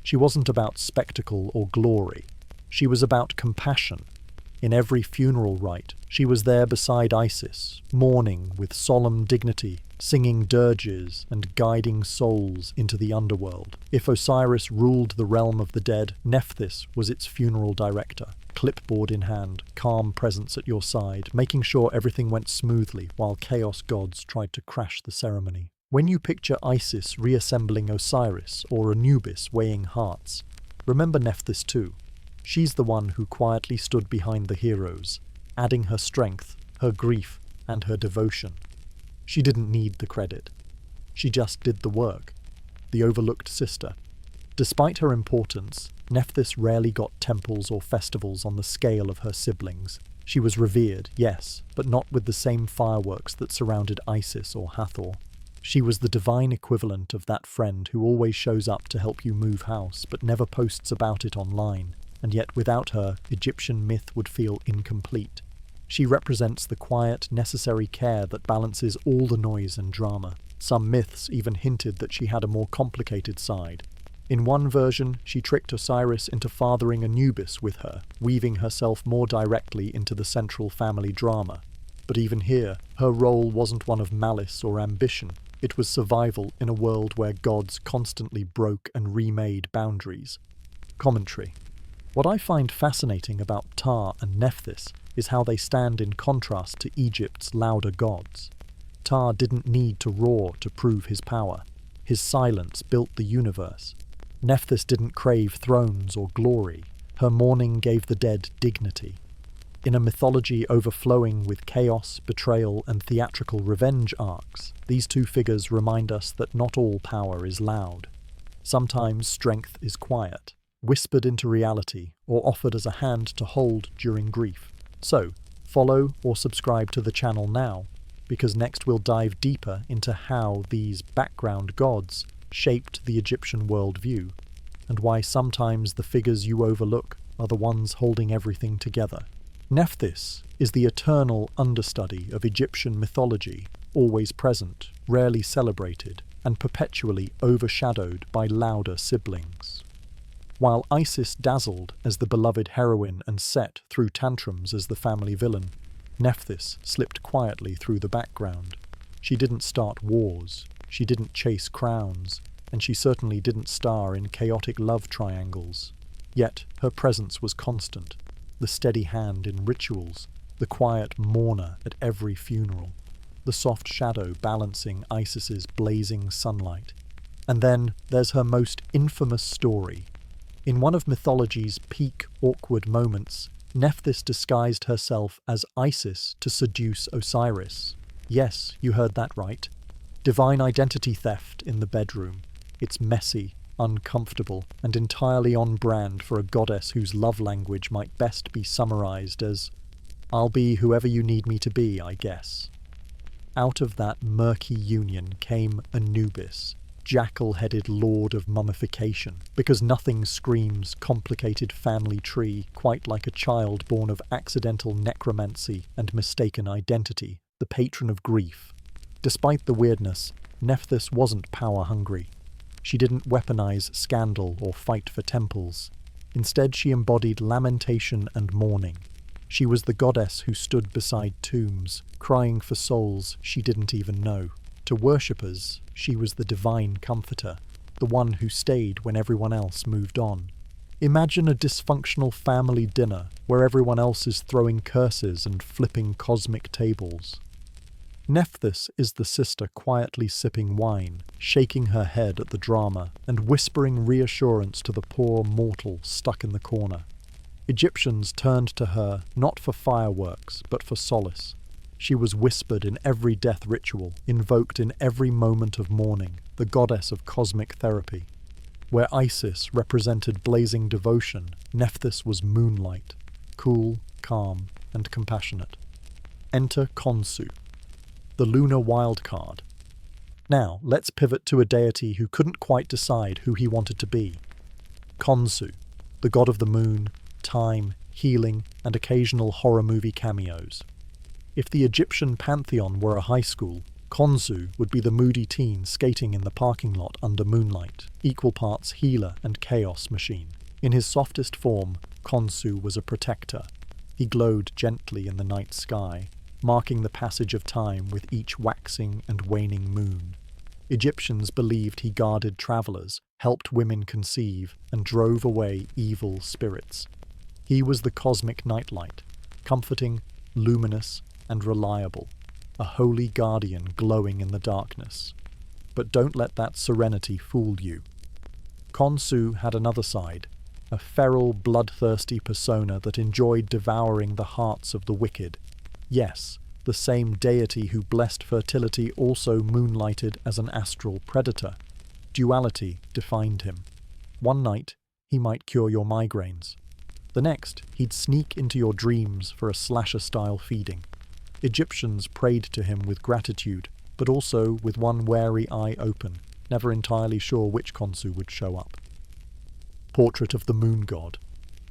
She wasn't about spectacle or glory. She was about compassion. In every funeral rite, she was there beside Isis, mourning with solemn dignity, singing dirges and guiding souls into the underworld. If Osiris ruled the realm of the dead, Nephthys was its funeral director, clipboard in hand, calm presence at your side, making sure everything went smoothly while chaos gods tried to crash the ceremony. When you picture Isis reassembling Osiris or Anubis weighing hearts, remember Nephthys too. She's the one who quietly stood behind the heroes, adding her strength, her grief, and her devotion. She didn't need the credit. She just did the work. The overlooked sister. Despite her importance, Nephthys rarely got temples or festivals on the scale of her siblings. She was revered, yes, but not with the same fireworks that surrounded Isis or Hathor. She was the divine equivalent of that friend who always shows up to help you move house but never posts about it online. And yet without her, Egyptian myth would feel incomplete. She represents the quiet, necessary care that balances all the noise and drama. Some myths even hinted that she had a more complicated side. In one version, she tricked Osiris into fathering Anubis with her, weaving herself more directly into the central family drama. But even here, her role wasn't one of malice or ambition. It was survival in a world where gods constantly broke and remade boundaries. Commentary. What I find fascinating about Ptah and Nephthys is how they stand in contrast to Egypt's louder gods. Ptah didn't need to roar to prove his power. His silence built the universe. Nephthys didn't crave thrones or glory. Her mourning gave the dead dignity. In a mythology overflowing with chaos, betrayal, and theatrical revenge arcs, these two figures remind us that not all power is loud. Sometimes strength is quiet, whispered into reality, or offered as a hand to hold during grief. So, follow or subscribe to the channel now, because next we'll dive deeper into how these background gods shaped the Egyptian worldview, and why sometimes the figures you overlook are the ones holding everything together. Nephthys is the eternal understudy of Egyptian mythology, always present, rarely celebrated, and perpetually overshadowed by louder siblings. While Isis dazzled as the beloved heroine and Set threw tantrums as the family villain, Nephthys slipped quietly through the background. She didn't start wars, she didn't chase crowns, and she certainly didn't star in chaotic love triangles. Yet her presence was constant, the steady hand in rituals, the quiet mourner at every funeral, the soft shadow balancing Isis's blazing sunlight. And then there's her most infamous story. In one of mythology's peak awkward moments, Nephthys disguised herself as Isis to seduce Osiris. Yes, you heard that right. Divine identity theft in the bedroom. It's messy, uncomfortable, and entirely on brand for a goddess whose love language might best be summarized as, "I'll be whoever you need me to be, I guess." Out of that murky union came Anubis, jackal-headed lord of mummification, because nothing screams complicated family tree quite like a child born of accidental necromancy and mistaken identity, the patron of grief. Despite the weirdness, Nephthys wasn't power-hungry. She didn't weaponize scandal or fight for temples. Instead, she embodied lamentation and mourning. She was the goddess who stood beside tombs, crying for souls she didn't even know. To worshippers, she was the divine comforter, the one who stayed when everyone else moved on. Imagine a dysfunctional family dinner where everyone else is throwing curses and flipping cosmic tables. Nephthys is the sister quietly sipping wine, shaking her head at the drama, and whispering reassurance to the poor mortal stuck in the corner. Egyptians turned to her not for fireworks, but for solace. She was whispered in every death ritual, invoked in every moment of mourning, the goddess of cosmic therapy. Where Isis represented blazing devotion, Nephthys was moonlight, cool, calm, and compassionate. Enter Khonsu, the lunar wildcard. Now, let's pivot to a deity who couldn't quite decide who he wanted to be. Khonsu, the god of the moon, time, healing, and occasional horror movie cameos. If the Egyptian pantheon were a high school, Khonsu would be the moody teen skating in the parking lot under moonlight, equal parts healer and chaos machine. In his softest form, Khonsu was a protector. He glowed gently in the night sky, marking the passage of time with each waxing and waning moon. Egyptians believed he guarded travelers, helped women conceive, and drove away evil spirits. He was the cosmic nightlight, comforting, luminous, and reliable, a holy guardian glowing in the darkness. But don't let that serenity fool you. Khonsu had another side, a feral, bloodthirsty persona that enjoyed devouring the hearts of the wicked. Yes, the same deity who blessed fertility also moonlighted as an astral predator. Duality defined him. One night, he might cure your migraines. The next, he'd sneak into your dreams for a slasher-style feeding. Egyptians prayed to him with gratitude, but also with one wary eye open, never entirely sure which Khonsu would show up. Portrait of the Moon God.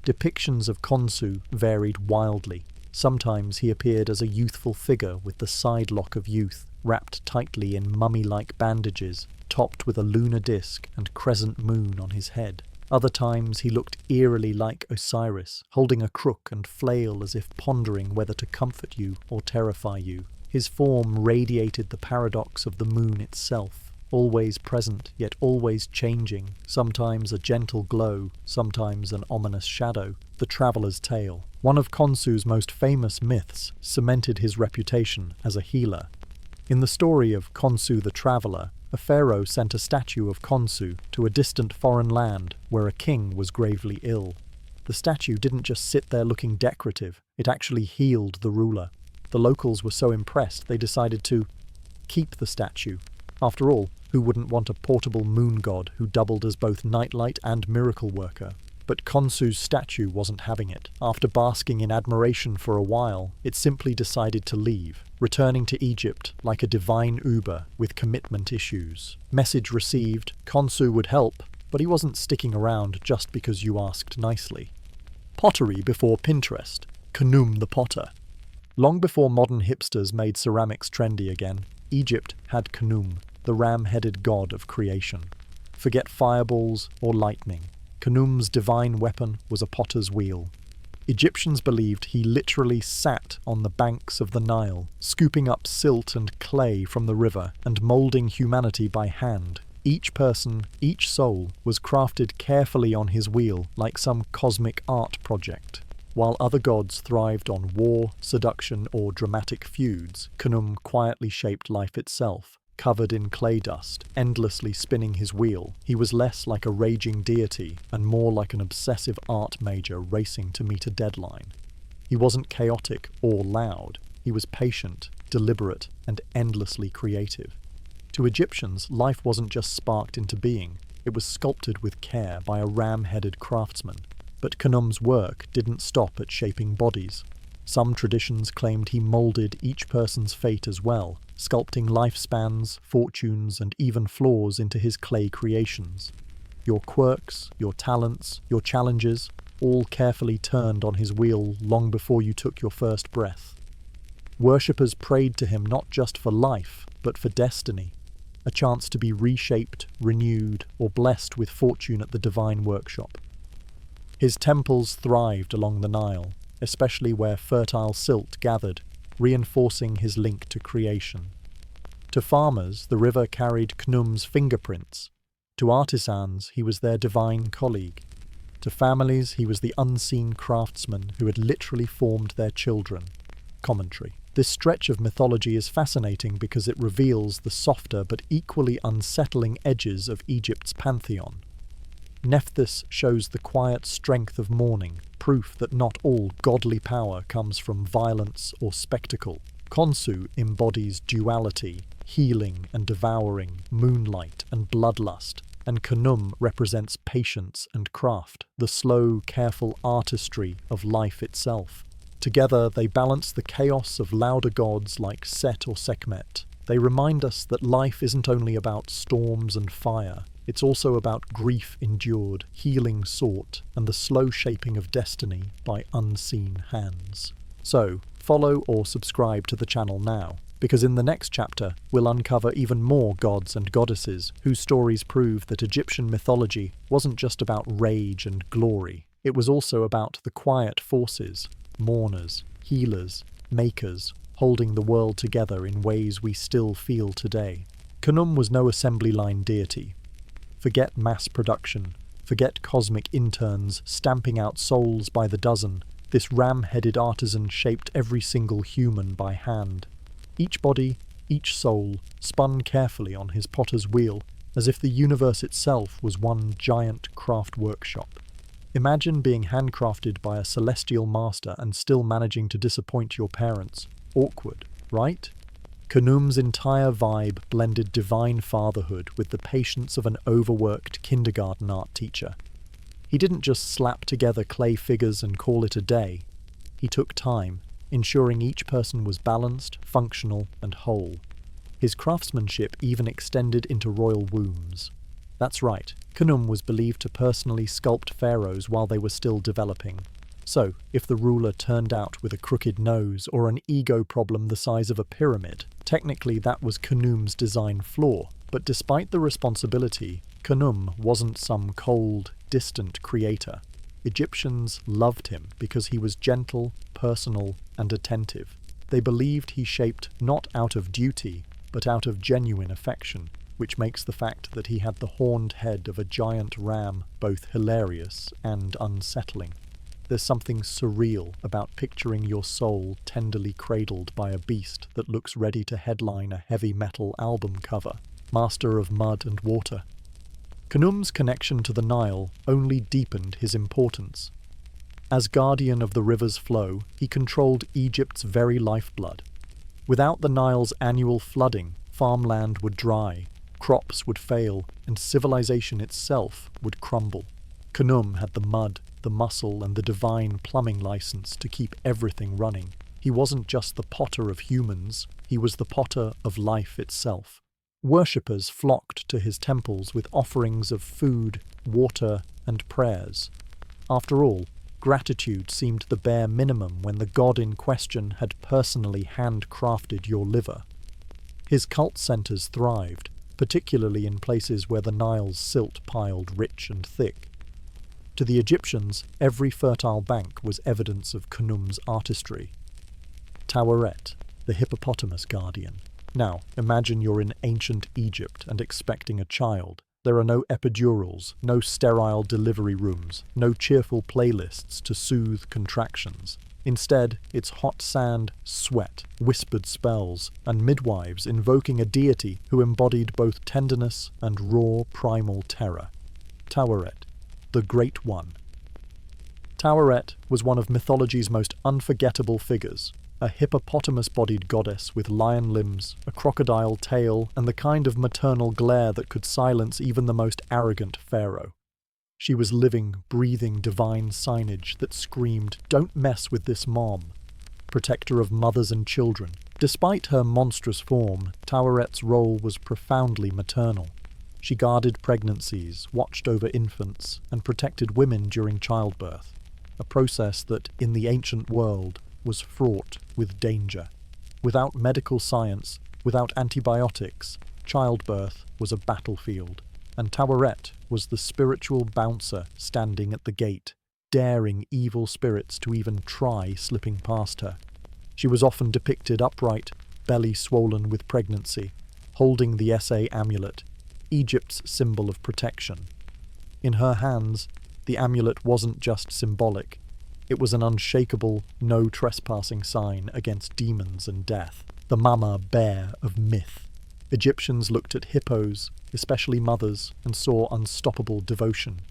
Depictions of Khonsu varied wildly. Sometimes he appeared as a youthful figure with the side lock of youth, wrapped tightly in mummy-like bandages, topped with a lunar disk and crescent moon on his head. Other times he looked eerily like Osiris, holding a crook and flail as if pondering whether to comfort you or terrify you. His form radiated the paradox of the moon itself, always present yet always changing, sometimes a gentle glow, sometimes an ominous shadow, the traveller's tale. One of Khonsu's most famous myths cemented his reputation as a healer. In the story of Khonsu the Traveller, a pharaoh sent a statue of Khonsu to a distant foreign land where a king was gravely ill. The statue didn't just sit there looking decorative, it actually healed the ruler. The locals were so impressed they decided to keep the statue. After all, who wouldn't want a portable moon god who doubled as both nightlight and miracle worker? But Khonsu's statue wasn't having it. After basking in admiration for a while, it simply decided to leave, returning to Egypt like a divine Uber with commitment issues. Message received, Khonsu would help, but he wasn't sticking around just because you asked nicely. Pottery before Pinterest. Khnum the Potter. Long before modern hipsters made ceramics trendy again, Egypt had Khnum, the ram-headed god of creation. Forget fireballs or lightning. Khnum's divine weapon was a potter's wheel. Egyptians believed he literally sat on the banks of the Nile, scooping up silt and clay from the river and moulding humanity by hand. Each person, each soul, was crafted carefully on his wheel like some cosmic art project. While other gods thrived on war, seduction, or dramatic feuds, Khnum quietly shaped life itself. Covered in clay dust, endlessly spinning his wheel, he was less like a raging deity and more like an obsessive art major racing to meet a deadline. He wasn't chaotic or loud. He was patient, deliberate, and endlessly creative. To Egyptians, life wasn't just sparked into being, it was sculpted with care by a ram-headed craftsman. But Khnum's work didn't stop at shaping bodies. Some traditions claimed he moulded each person's fate as well, sculpting lifespans, fortunes, and even flaws into his clay creations. Your quirks, your talents, your challenges, all carefully turned on his wheel long before you took your first breath. Worshippers prayed to him not just for life, but for destiny, a chance to be reshaped, renewed, or blessed with fortune at the divine workshop. His temples thrived along the Nile, especially where fertile silt gathered, reinforcing his link to creation. To farmers, the river carried Khnum's fingerprints. To artisans, he was their divine colleague. To families, he was the unseen craftsman who had literally formed their children. Commentary. This stretch of mythology is fascinating because it reveals the softer but equally unsettling edges of Egypt's pantheon. Nephthys shows the quiet strength of mourning, proof that not all godly power comes from violence or spectacle. Khonsu embodies duality, healing and devouring, moonlight and bloodlust, and Khnum represents patience and craft, the slow, careful artistry of life itself. Together they balance the chaos of louder gods like Set or Sekhmet, They remind us that life isn't only about storms and fire, it's also about grief endured, healing sought, and the slow shaping of destiny by unseen hands. So, follow or subscribe to the channel now, because in the next chapter we'll uncover even more gods and goddesses whose stories prove that Egyptian mythology wasn't just about rage and glory, it was also about the quiet forces, mourners, healers, makers, holding the world together in ways we still feel today. Khnum was no assembly line deity. Forget mass production, forget cosmic interns stamping out souls by the dozen, this ram-headed artisan shaped every single human by hand. Each body, each soul, spun carefully on his potter's wheel, as if the universe itself was one giant craft workshop. Imagine being handcrafted by a celestial master and still managing to disappoint your parents. Awkward, right? Khnum's entire vibe blended divine fatherhood with the patience of an overworked kindergarten art teacher. He didn't just slap together clay figures and call it a day. He took time, ensuring each person was balanced, functional, and whole. His craftsmanship even extended into royal wombs. That's right, Khnum was believed to personally sculpt pharaohs while they were still developing. So, if the ruler turned out with a crooked nose or an ego problem the size of a pyramid, technically that was Khnum's design flaw. But despite the responsibility, Khnum wasn't some cold, distant creator. Egyptians loved him because he was gentle, personal, and attentive. They believed he shaped not out of duty, but out of genuine affection, which makes the fact that he had the horned head of a giant ram both hilarious and unsettling. There's something surreal about picturing your soul tenderly cradled by a beast that looks ready to headline a heavy metal album cover, master of mud and water. Khnum's connection to the Nile only deepened his importance. As guardian of the river's flow, he controlled Egypt's very lifeblood. Without the Nile's annual flooding, farmland would dry, crops would fail, and civilization itself would crumble. Khnum had the mud, the muscle, and the divine plumbing license to keep everything running. He wasn't just the potter of humans, he was the potter of life itself. Worshippers flocked to his temples with offerings of food, water, and prayers. After all, gratitude seemed the bare minimum when the god in question had personally handcrafted your liver. His cult centers thrived, particularly in places where the Nile's silt piled rich and thick. To the Egyptians, every fertile bank was evidence of Khnum's artistry. Taweret, the hippopotamus guardian. Now, imagine you're in ancient Egypt and expecting a child. There are no epidurals, no sterile delivery rooms, no cheerful playlists to soothe contractions. Instead, it's hot sand, sweat, whispered spells, and midwives invoking a deity who embodied both tenderness and raw primal terror. Taweret, the Great One. Taweret was one of mythology's most unforgettable figures, a hippopotamus-bodied goddess with lion limbs, a crocodile tail, and the kind of maternal glare that could silence even the most arrogant pharaoh. She was living, breathing divine signage that screamed, "Don't mess with this mom," protector of mothers and children. Despite her monstrous form, Taweret's role was profoundly maternal. She guarded pregnancies, watched over infants, and protected women during childbirth, a process that, in the ancient world, was fraught with danger. Without medical science, without antibiotics, childbirth was a battlefield, and Taweret was the spiritual bouncer standing at the gate, daring evil spirits to even try slipping past her. She was often depicted upright, belly swollen with pregnancy, holding the SA amulet, Egypt's symbol of protection. In her hands, the amulet wasn't just symbolic, it was an unshakable, no trespassing sign against demons and death, the mama bear of myth. Egyptians looked at hippos, especially mothers, and saw unstoppable devotion.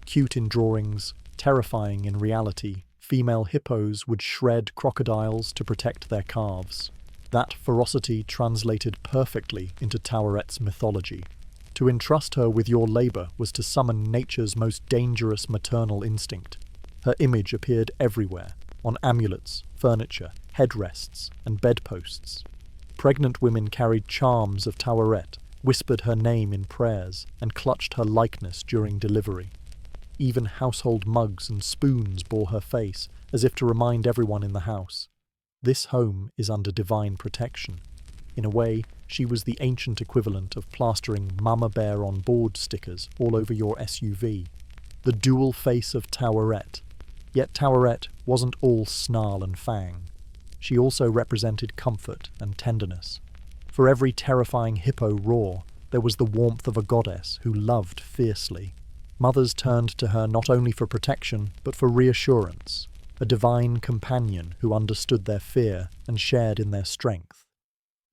Cute in drawings, terrifying in reality, female hippos would shred crocodiles to protect their calves. That ferocity translated perfectly into Taweret's mythology. To entrust her with your labor was to summon nature's most dangerous maternal instinct. Her image appeared everywhere, on amulets, furniture, headrests, and bedposts. Pregnant women carried charms of Taweret, whispered her name in prayers, and clutched her likeness during delivery. Even household mugs and spoons bore her face, as if to remind everyone in the house. This home is under divine protection. In a way, she was the ancient equivalent of plastering Mama Bear on board stickers all over your SUV. The dual face of Taweret. Yet Taweret wasn't all snarl and fang. She also represented comfort and tenderness. For every terrifying hippo roar, there was the warmth of a goddess who loved fiercely. Mothers turned to her not only for protection, but for reassurance, a divine companion who understood their fear and shared in their strength.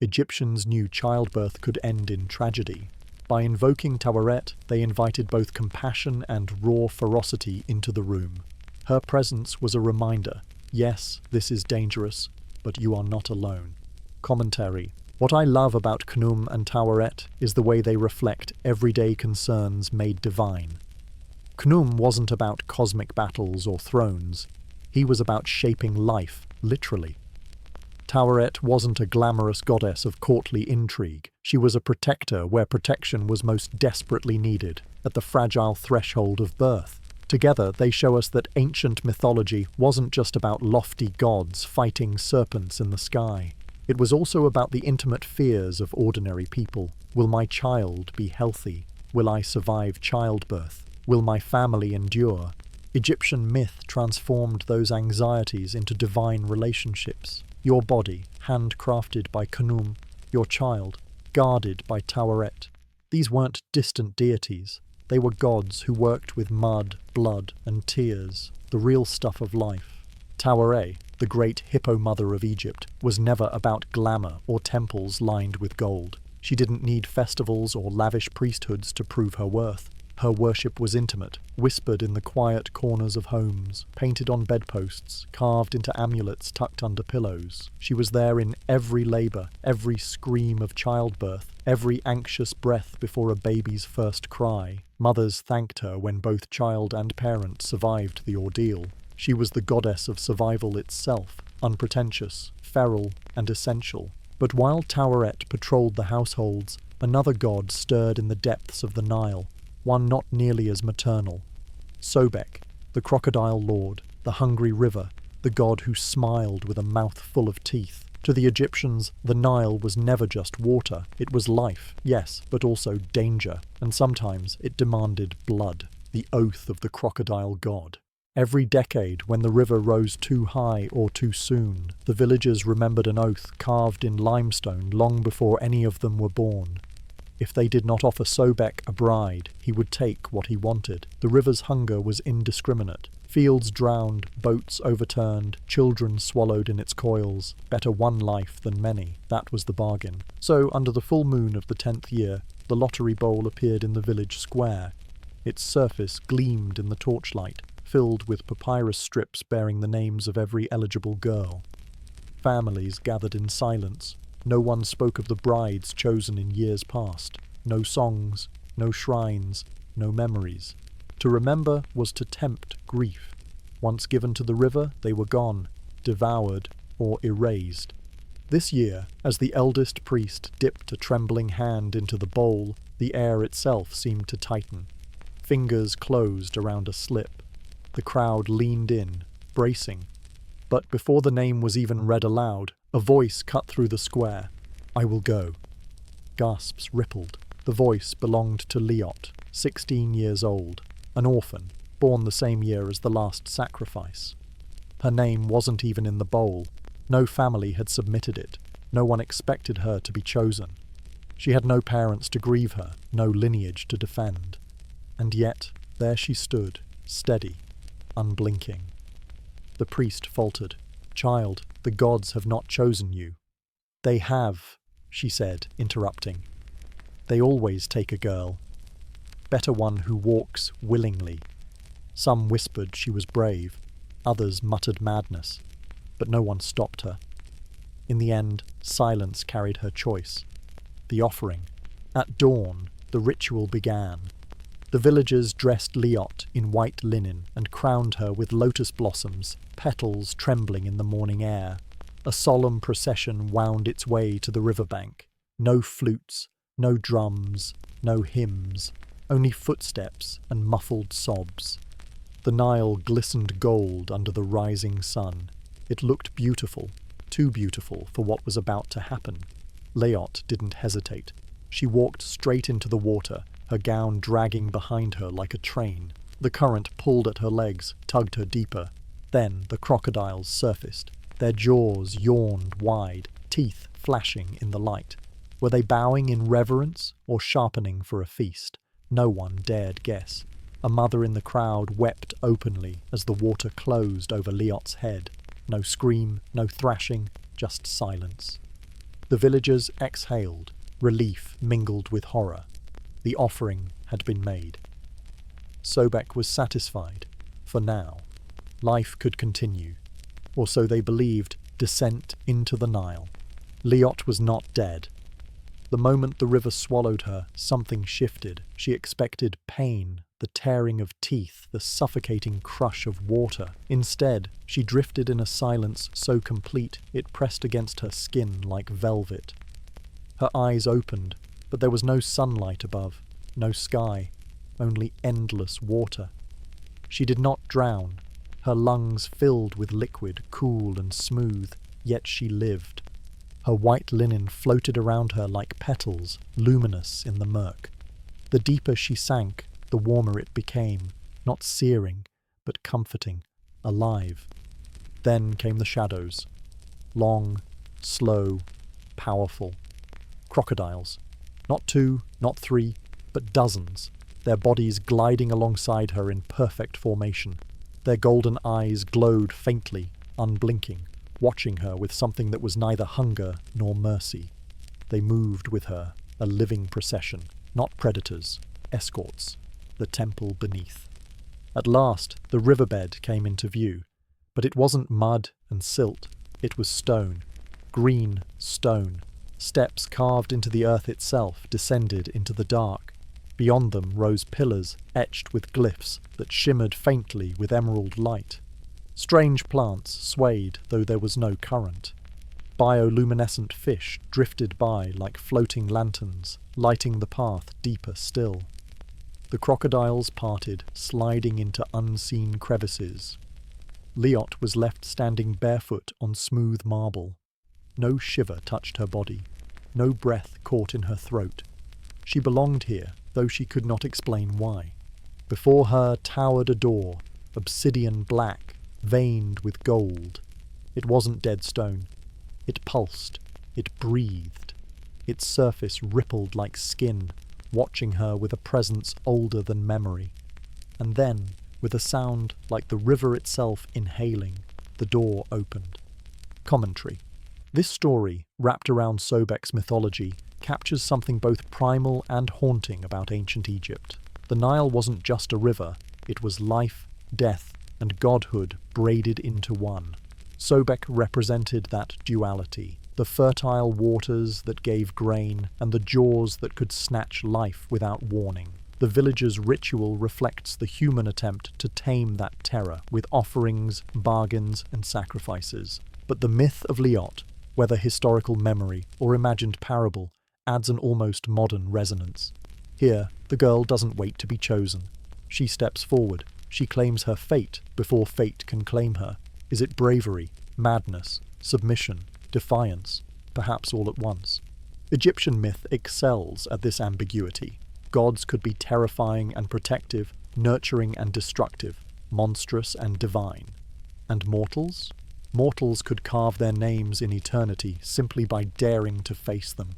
Egyptians knew childbirth could end in tragedy. By invoking Taweret, they invited both compassion and raw ferocity into the room. Her presence was a reminder, yes, this is dangerous, but you are not alone. Commentary. What I love about Khnum and Taweret is the way they reflect everyday concerns made divine. Khnum wasn't about cosmic battles or thrones. He was about shaping life, literally. Taweret wasn't a glamorous goddess of courtly intrigue. She was a protector where protection was most desperately needed, at the fragile threshold of birth. Together, they show us that ancient mythology wasn't just about lofty gods fighting serpents in the sky. It was also about the intimate fears of ordinary people. Will my child be healthy? Will I survive childbirth? Will my family endure? Egyptian myth transformed those anxieties into divine relationships. Your body, handcrafted by Khnum, your child, guarded by Taweret. These weren't distant deities. They were gods who worked with mud, blood, and tears, the real stuff of life. Taweret, the great hippo mother of Egypt, was never about glamour or temples lined with gold. She didn't need festivals or lavish priesthoods to prove her worth. Her worship was intimate, whispered in the quiet corners of homes, painted on bedposts, carved into amulets tucked under pillows. She was there in every labor, every scream of childbirth, every anxious breath before a baby's first cry. Mothers thanked her when both child and parent survived the ordeal. She was the goddess of survival itself, unpretentious, feral, and essential. But while Taweret patrolled the households, another god stirred in the depths of the Nile, one not nearly as maternal. Sobek, the crocodile lord, the hungry river, the god who smiled with a mouth full of teeth. To the Egyptians, the Nile was never just water. It was life, yes, but also danger, and sometimes it demanded blood, the oath of the crocodile god. Every decade, when the river rose too high or too soon, the villagers remembered an oath carved in limestone long before any of them were born. If they did not offer Sobek a bride, he would take what he wanted. The river's hunger was indiscriminate. Fields drowned, boats overturned, children swallowed in its coils. Better one life than many. That was the bargain. So, under the full moon of the 10th year, the lottery bowl appeared in the village square. Its surface gleamed in the torchlight, filled with papyrus strips bearing the names of every eligible girl. Families gathered in silence. No one spoke of the brides chosen in years past. No songs, no shrines, no memories. To remember was to tempt grief. Once given to the river, they were gone, devoured, or erased. This year, as the eldest priest dipped a trembling hand into the bowl, the air itself seemed to tighten. Fingers closed around a slip. The crowd leaned in, bracing. But before the name was even read aloud, a voice cut through the square. "I will go." Gasps rippled. The voice belonged to Liot, 16 years old, an orphan, born the same year as the last sacrifice. Her name wasn't even in the bowl. No family had submitted it. No one expected her to be chosen. She had no parents to grieve her, no lineage to defend. And yet, there she stood, steady, unblinking. The priest faltered. "Child, the gods have not chosen you." "They have," she said, interrupting. "They always take a girl. Better one who walks willingly." Some whispered she was brave, others muttered madness, but no one stopped her. In the end, silence carried her choice. The offering. At dawn, the ritual began. The villagers dressed Liot in white linen and crowned her with lotus blossoms, petals trembling in the morning air. A solemn procession wound its way to the riverbank. No flutes, no drums, no hymns, only footsteps and muffled sobs. The Nile glistened gold under the rising sun. It looked beautiful, too beautiful for what was about to happen. Leot didn't hesitate. She walked straight into the water, her gown dragging behind her like a train. The current pulled at her legs, tugged her deeper. Then the crocodiles surfaced. Their jaws yawned wide, teeth flashing in the light. Were they bowing in reverence or sharpening for a feast? No one dared guess. A mother in the crowd wept openly as the water closed over Leot's head. No scream, no thrashing, just silence. The villagers exhaled, relief mingled with horror. The offering had been made. Sobek was satisfied, for now. Life could continue, or so they believed, descent into the Nile. Leot was not dead. The moment the river swallowed her, something shifted. She expected pain, the tearing of teeth, the suffocating crush of water. Instead, she drifted in a silence so complete it pressed against her skin like velvet. Her eyes opened, but there was no sunlight above, no sky, only endless water. She did not drown, her lungs filled with liquid, cool and smooth, yet she lived. Her white linen floated around her like petals, luminous in the murk. The deeper she sank, the warmer it became, not searing, but comforting, alive. Then came the shadows. Long, slow, powerful. Crocodiles. Not 2, not 3, but dozens, their bodies gliding alongside her in perfect formation. Their golden eyes glowed faintly, unblinking, watching her with something that was neither hunger nor mercy. They moved with her, a living procession, not predators, escorts, the temple beneath. At last, the riverbed came into view, but it wasn't mud and silt, it was stone, green stone. Steps carved into the earth itself descended into the dark. Beyond them rose pillars etched with glyphs that shimmered faintly with emerald light. Strange plants swayed, though there was no current. Bioluminescent fish drifted by like floating lanterns, lighting the path deeper still. The crocodiles parted, sliding into unseen crevices. Leot was left standing barefoot on smooth marble. No shiver touched her body. No breath caught in her throat. She belonged here, though she could not explain why. Before her towered a door, obsidian black, veined with gold. It wasn't dead stone. It pulsed. It breathed. Its surface rippled like skin, watching her with a presence older than memory. And then, with a sound like the river itself inhaling, the door opened. Commentary. This story, wrapped around Sobek's mythology, captures something both primal and haunting about ancient Egypt. The Nile wasn't just a river, it was life, death, and godhood braided into one. Sobek represented that duality, the fertile waters that gave grain, and the jaws that could snatch life without warning. The villagers' ritual reflects the human attempt to tame that terror with offerings, bargains, and sacrifices. But the myth of Leot, whether historical memory or imagined parable, adds an almost modern resonance. Here, the girl doesn't wait to be chosen. She steps forward. She claims her fate before fate can claim her. Is it bravery, madness, submission, defiance, perhaps all at once? Egyptian myth excels at this ambiguity. Gods could be terrifying and protective, nurturing and destructive, monstrous and divine. And mortals? Mortals could carve their names in eternity simply by daring to face them.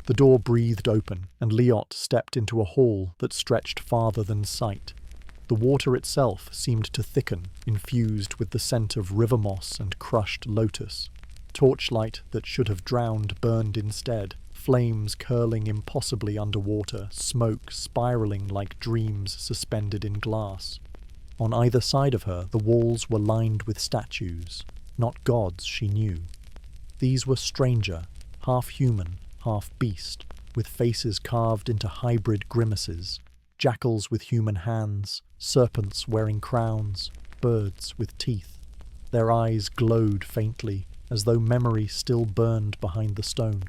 The door breathed open, and Leot stepped into a hall that stretched farther than sight. The water itself seemed to thicken, infused with the scent of river moss and crushed lotus. Torchlight that should have drowned burned instead, flames curling impossibly underwater, smoke spiraling like dreams suspended in glass. On either side of her, the walls were lined with statues, not gods she knew. These were stranger, half human, half beast, with faces carved into hybrid grimaces, jackals with human hands, serpents wearing crowns, birds with teeth. Their eyes glowed faintly, as though memory still burned behind the stone.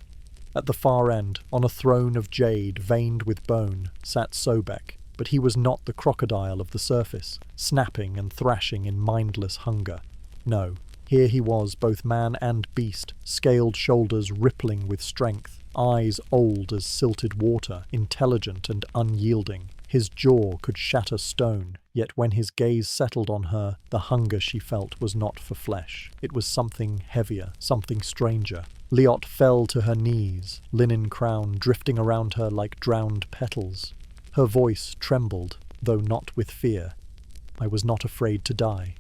At the far end, on a throne of jade veined with bone, sat Sobek, but he was not the crocodile of the surface, snapping and thrashing in mindless hunger. No, here he was, both man and beast, scaled shoulders rippling with strength, eyes old as silted water, intelligent and unyielding. His jaw could shatter stone, yet when his gaze settled on her, the hunger she felt was not for flesh. It was something heavier, something stranger. Liot fell to her knees, linen crown drifting around her like drowned petals. Her voice trembled, though not with fear. I was not afraid to die.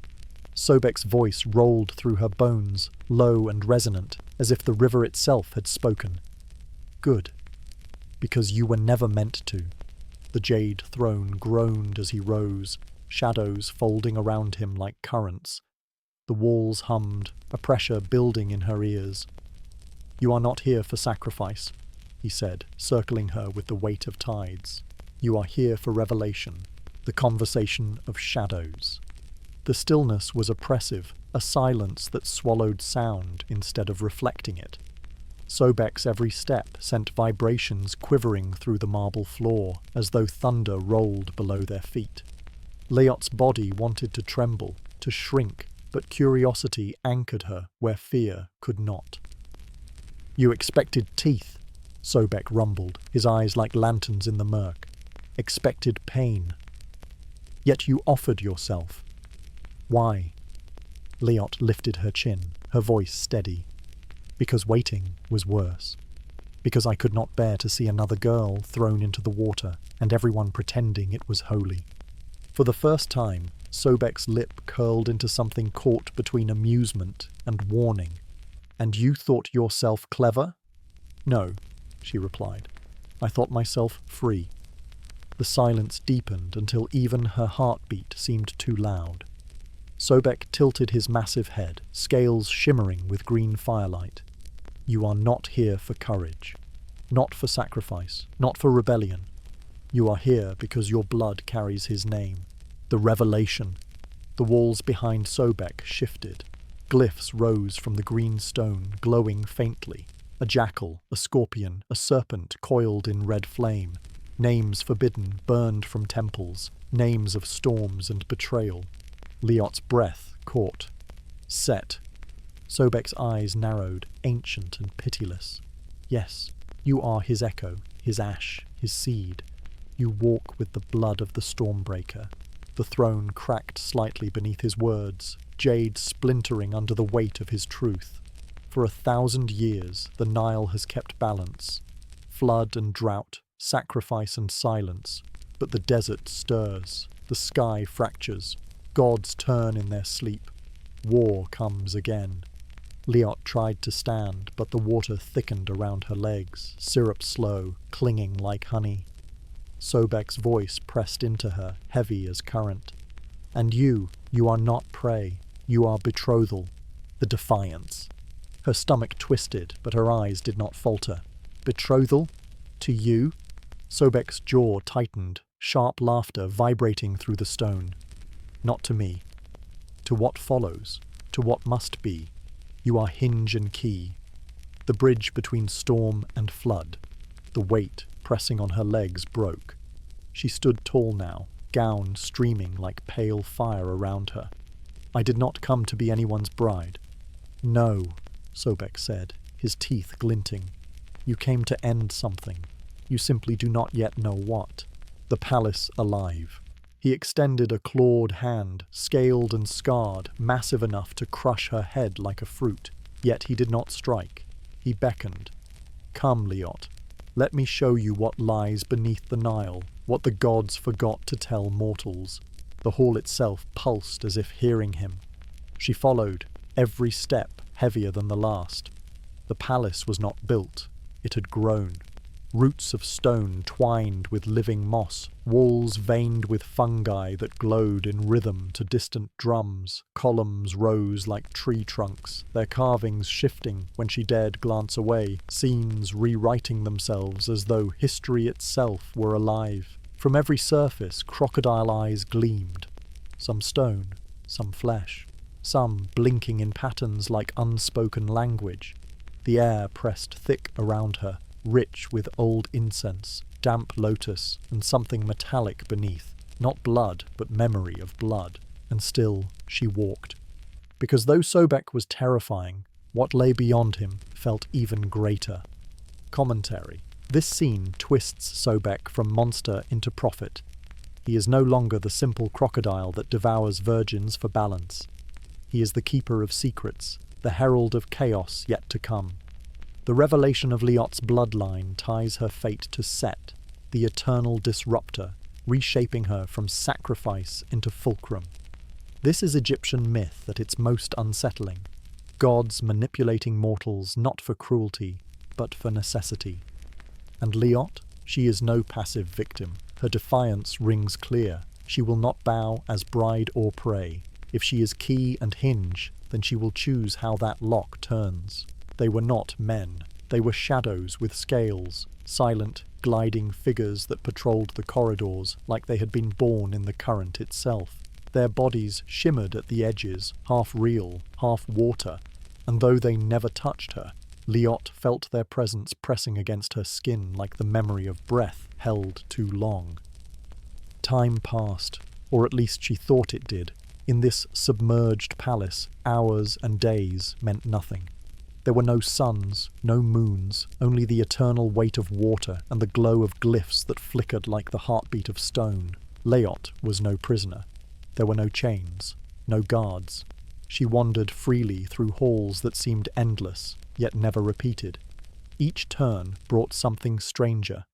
Sobek's voice rolled through her bones, low and resonant, as if the river itself had spoken. Good. Because you were never meant to. The jade throne groaned as he rose, shadows folding around him like currents. The walls hummed, a pressure building in her ears. You are not here for sacrifice, he said, circling her with the weight of tides. You are here for revelation, the conversation of shadows. The stillness was oppressive, a silence that swallowed sound instead of reflecting it. Sobek's every step sent vibrations quivering through the marble floor, as though thunder rolled below their feet. Liot's body wanted to tremble, to shrink, but curiosity anchored her where fear could not. You expected teeth, Sobek rumbled, his eyes like lanterns in the murk. Expected pain. Yet you offered yourself. Why? Liot lifted her chin, her voice steady. Because waiting was worse. Because I could not bear to see another girl thrown into the water, and everyone pretending it was holy. For the first time, Sobek's lip curled into something caught between amusement and warning. And you thought yourself clever? No, she replied. I thought myself free. The silence deepened until even her heartbeat seemed too loud. Sobek tilted his massive head, scales shimmering with green firelight. You are not here for courage. Not for sacrifice. Not for rebellion. You are here because your blood carries his name. The revelation. The walls behind Sobek shifted. Glyphs rose from the green stone, glowing faintly. A jackal, a scorpion, a serpent coiled in red flame. Names forbidden burned from temples. Names of storms and betrayal. Liot's breath caught. Set. Sobek's eyes narrowed, ancient and pitiless. Yes, you are his echo, his ash, his seed. You walk with the blood of the Stormbreaker. The throne cracked slightly beneath his words, jade splintering under the weight of his truth. For 1,000 years, the Nile has kept balance. Flood and drought, sacrifice and silence. But the desert stirs, the sky fractures. Gods turn in their sleep. War comes again. Liot tried to stand, but the water thickened around her legs, syrup slow, clinging like honey. Sobek's voice pressed into her, heavy as current. And you are not prey. You are betrothal. The defiance. Her stomach twisted, but her eyes did not falter. Betrothal? To you? Sobek's jaw tightened, sharp laughter vibrating through the stone. Not to me. To what follows. To what must be. You are hinge and key. The bridge between storm and flood. The weight pressing on her legs broke. She stood tall now, gown streaming like pale fire around her. I did not come to be anyone's bride. No, Sobek said, his teeth glinting. You came to end something. You simply do not yet know what. The palace alive. He extended a clawed hand, scaled and scarred, massive enough to crush her head like a fruit. Yet he did not strike. He beckoned. Come, Liot. Let me show you what lies beneath the Nile, what the gods forgot to tell mortals. The hall itself pulsed as if hearing him. She followed, every step heavier than the last. The palace was not built. It had grown. Roots of stone twined with living moss, walls veined with fungi that glowed in rhythm to distant drums, columns rose like tree trunks, their carvings shifting when she dared glance away, scenes rewriting themselves as though history itself were alive. From every surface, crocodile eyes gleamed. Some stone, some flesh. some blinking in patterns like unspoken language. The air pressed thick around her, rich with old incense, damp lotus, and something metallic beneath. Not blood, but memory of blood. And still she walked. Because though Sobek was terrifying, what lay beyond him felt even greater. Commentary. This scene twists Sobek from monster into prophet. He is no longer the simple crocodile that devours virgins for balance. He is the keeper of secrets, the herald of chaos yet to come. The revelation of Liot's bloodline ties her fate to Set, the eternal disruptor, reshaping her from sacrifice into fulcrum. This is Egyptian myth at its most unsettling. Gods manipulating mortals not for cruelty, but for necessity. And Liot? She is no passive victim. Her defiance rings clear. She will not bow as bride or prey. If she is key and hinge, then she will choose how that lock turns. They were not men. They were shadows with scales, silent, gliding figures that patrolled the corridors like they had been born in the current itself. Their bodies shimmered at the edges, half real, half water, and though they never touched her, Liot felt their presence pressing against her skin like the memory of breath held too long. Time passed, or at least she thought it did. In this submerged palace, hours and days meant nothing. There were no suns, no moons, only the eternal weight of water and the glow of glyphs that flickered like the heartbeat of stone. Liot was no prisoner. There were no chains, no guards. She wandered freely through halls that seemed endless, yet never repeated. Each turn brought something stranger.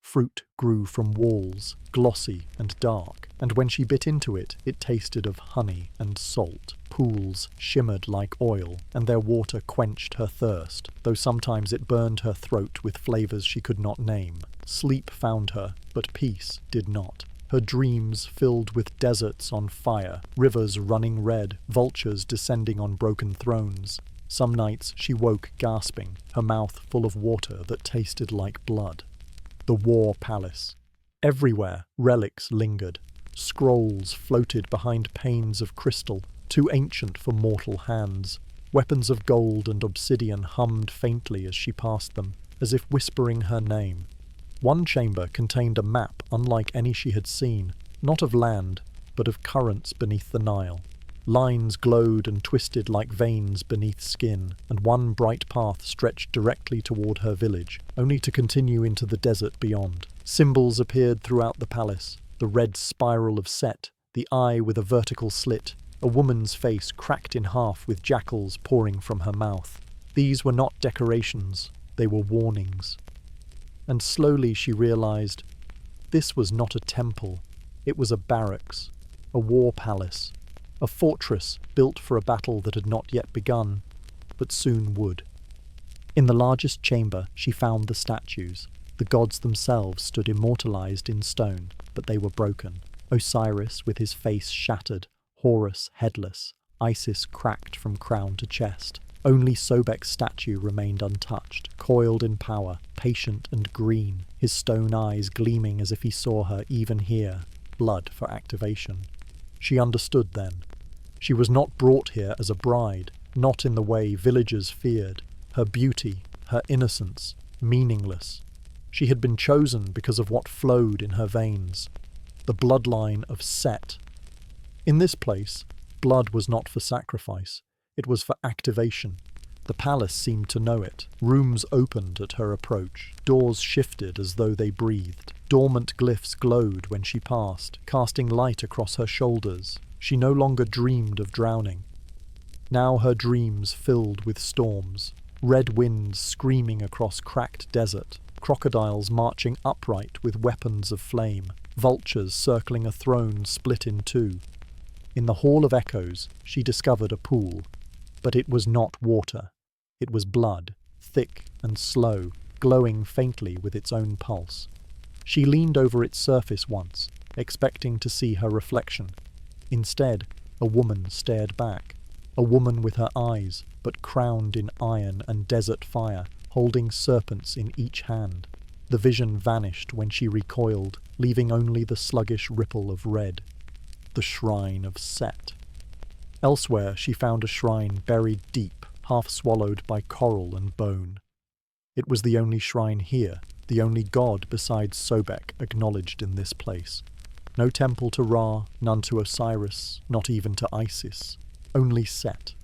Fruit grew from walls, glossy and dark, and when she bit into it, it tasted of honey and salt. Pools shimmered like oil, and their water quenched her thirst, though sometimes it burned her throat with flavors she could not name. Sleep found her, but peace did not. Her dreams filled with deserts on fire, rivers running red, vultures descending on broken thrones. Some nights she woke gasping, her mouth full of water that tasted like blood. The War Palace. Everywhere relics lingered. Scrolls floated behind panes of crystal, too ancient for mortal hands. Weapons of gold and obsidian hummed faintly as she passed them, as if whispering her name. One chamber contained a map unlike any she had seen, not of land, but of currents beneath the Nile. Lines glowed and twisted like veins beneath skin, and one bright path stretched directly toward her village, only to continue into the desert beyond. Symbols appeared throughout the palace, the red spiral of Set, the eye with a vertical slit, a woman's face cracked in half with jackals pouring from her mouth. These were not decorations, they were warnings. And slowly she realized, this was not a temple, it was a barracks, a war palace, a fortress built for a battle that had not yet begun, but soon would. In the largest chamber she found the statues. The gods themselves stood immortalized in stone, but they were broken. Osiris with his face shattered, Horus headless, Isis cracked from crown to chest. Only Sobek's statue remained untouched, coiled in power, patient and green, his stone eyes gleaming as if he saw her even here, blood for activation. She understood then. She was not brought here as a bride, not in the way villagers feared. Her beauty, her innocence, meaningless. She had been chosen because of what flowed in her veins. The bloodline of Set. In this place, blood was not for sacrifice. It was for activation. The palace seemed to know it. Rooms opened at her approach. Doors shifted as though they breathed. Dormant glyphs glowed when she passed, casting light across her shoulders. She no longer dreamed of drowning. Now her dreams filled with storms. Red winds screaming across cracked desert. Crocodiles marching upright with weapons of flame. Vultures circling a throne split in two. In the Hall of Echoes, she discovered a pool. But it was not water. It was blood, thick and slow, glowing faintly with its own pulse. She leaned over its surface once, expecting to see her reflection. Instead, a woman stared back. A woman with her eyes, but crowned in iron and desert fire, holding serpents in each hand. The vision vanished when she recoiled, leaving only the sluggish ripple of red. The shrine of Set. Elsewhere, she found a shrine buried deep, half swallowed by coral and bone. It was the only shrine here, the only god besides Sobek acknowledged in this place. No temple to Ra, none to Osiris, not even to Isis. Only Set.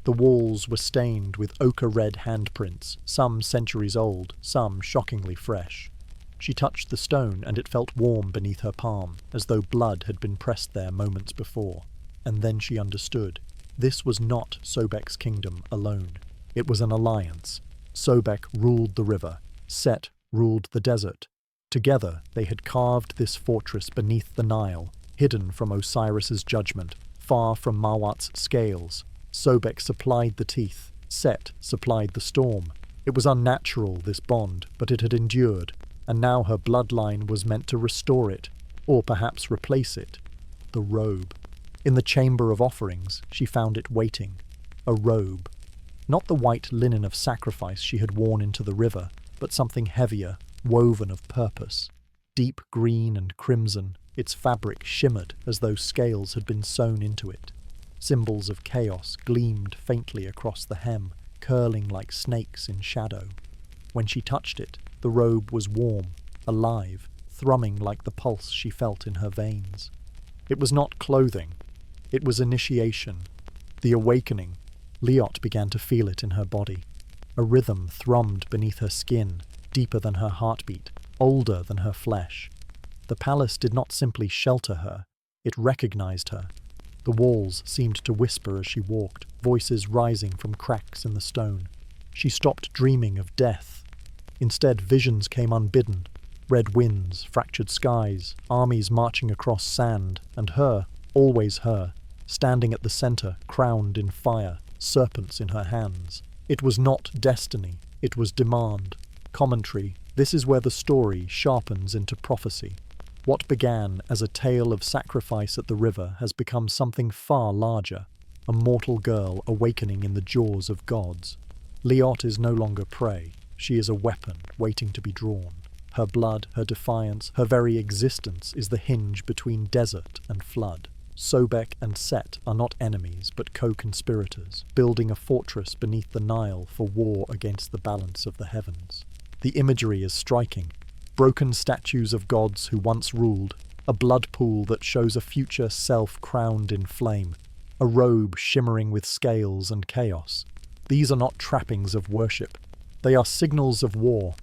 The walls were stained with ochre-red handprints, some centuries old, some shockingly fresh. She touched the stone and it felt warm beneath her palm, as though blood had been pressed there moments before. And then she understood. This was not Sobek's kingdom alone. It was an alliance. Sobek ruled the river. Set ruled the desert. Together they had carved this fortress beneath the Nile, hidden from Osiris's judgment, far from Mawat's scales. Sobek supplied the teeth. Set supplied the storm. It was unnatural, this bond, but it had endured, and now her bloodline was meant to restore it, or perhaps replace it. The robe. In the chamber of offerings, she found it waiting. A robe. Not the white linen of sacrifice she had worn into the river, but something heavier, woven of purpose. Deep green and crimson, its fabric shimmered as though scales had been sewn into it. Symbols of chaos gleamed faintly across the hem, curling like snakes in shadow. When she touched it, the robe was warm, alive, thrumming like the pulse she felt in her veins. It was not clothing. It was initiation. The awakening. Liot began to feel it in her body. A rhythm thrummed beneath her skin, deeper than her heartbeat, older than her flesh. The palace did not simply shelter her, it recognized her. The walls seemed to whisper as she walked, voices rising from cracks in the stone. She stopped dreaming of death. Instead, visions came unbidden. Red winds, fractured skies, armies marching across sand, and her, always her, standing at the center, crowned in fire, serpents in her hands. It was not destiny, it was demand. Commentary. This is where the story sharpens into prophecy. What began as a tale of sacrifice at the river has become something far larger, a mortal girl awakening in the jaws of gods. Liot is no longer prey. She is a weapon waiting to be drawn. Her blood, her defiance, her very existence is the hinge between desert and flood. Sobek and Set are not enemies but co-conspirators, building a fortress beneath the Nile for war against the balance of the heavens. The imagery is striking. Broken statues of gods who once ruled, a blood pool that shows a future self crowned in flame, a robe shimmering with scales and chaos. These are not trappings of worship. They are signals of war.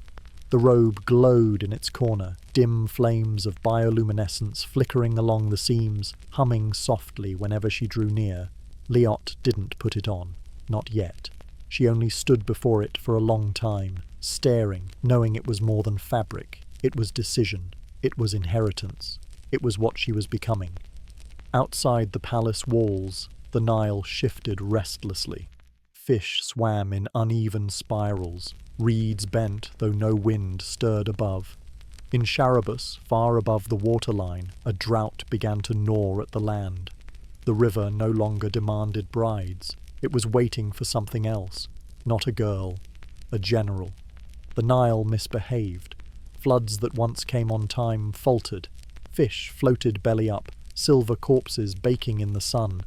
The robe glowed in its corner, dim flames of bioluminescence flickering along the seams, humming softly whenever she drew near. Liot didn't put it on. Not yet. She only stood before it for a long time, staring, knowing it was more than fabric. It was decision. It was inheritance. It was what she was becoming. Outside the palace walls, the Nile shifted restlessly. Fish swam in uneven spirals. Reeds bent, though no wind stirred above. In Sharabus, far above the waterline, a drought began to gnaw at the land. The river no longer demanded brides. It was waiting for something else. Not a girl. A general. The Nile misbehaved. Floods that once came on time faltered. Fish floated belly up, silver corpses baking in the sun.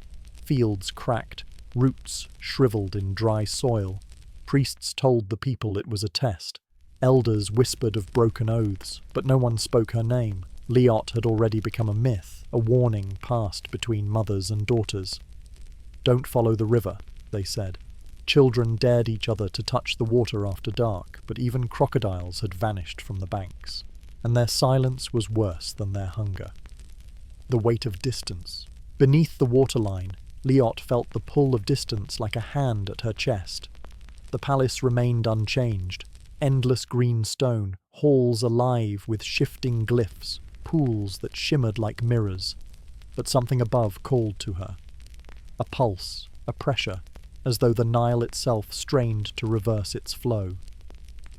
Fields cracked, roots shriveled in dry soil. Priests told the people it was a test. Elders whispered of broken oaths, but no one spoke her name. Liot had already become a myth, a warning passed between mothers and daughters. "Don't follow the river," they said. Children dared each other to touch the water after dark, but even crocodiles had vanished from the banks. And their silence was worse than their hunger. The weight of distance. Beneath the waterline, Liot felt the pull of distance like a hand at her chest. The palace remained unchanged. Endless green stone, halls alive with shifting glyphs, pools that shimmered like mirrors. But something above called to her. A pulse, a pressure, as though the Nile itself strained to reverse its flow.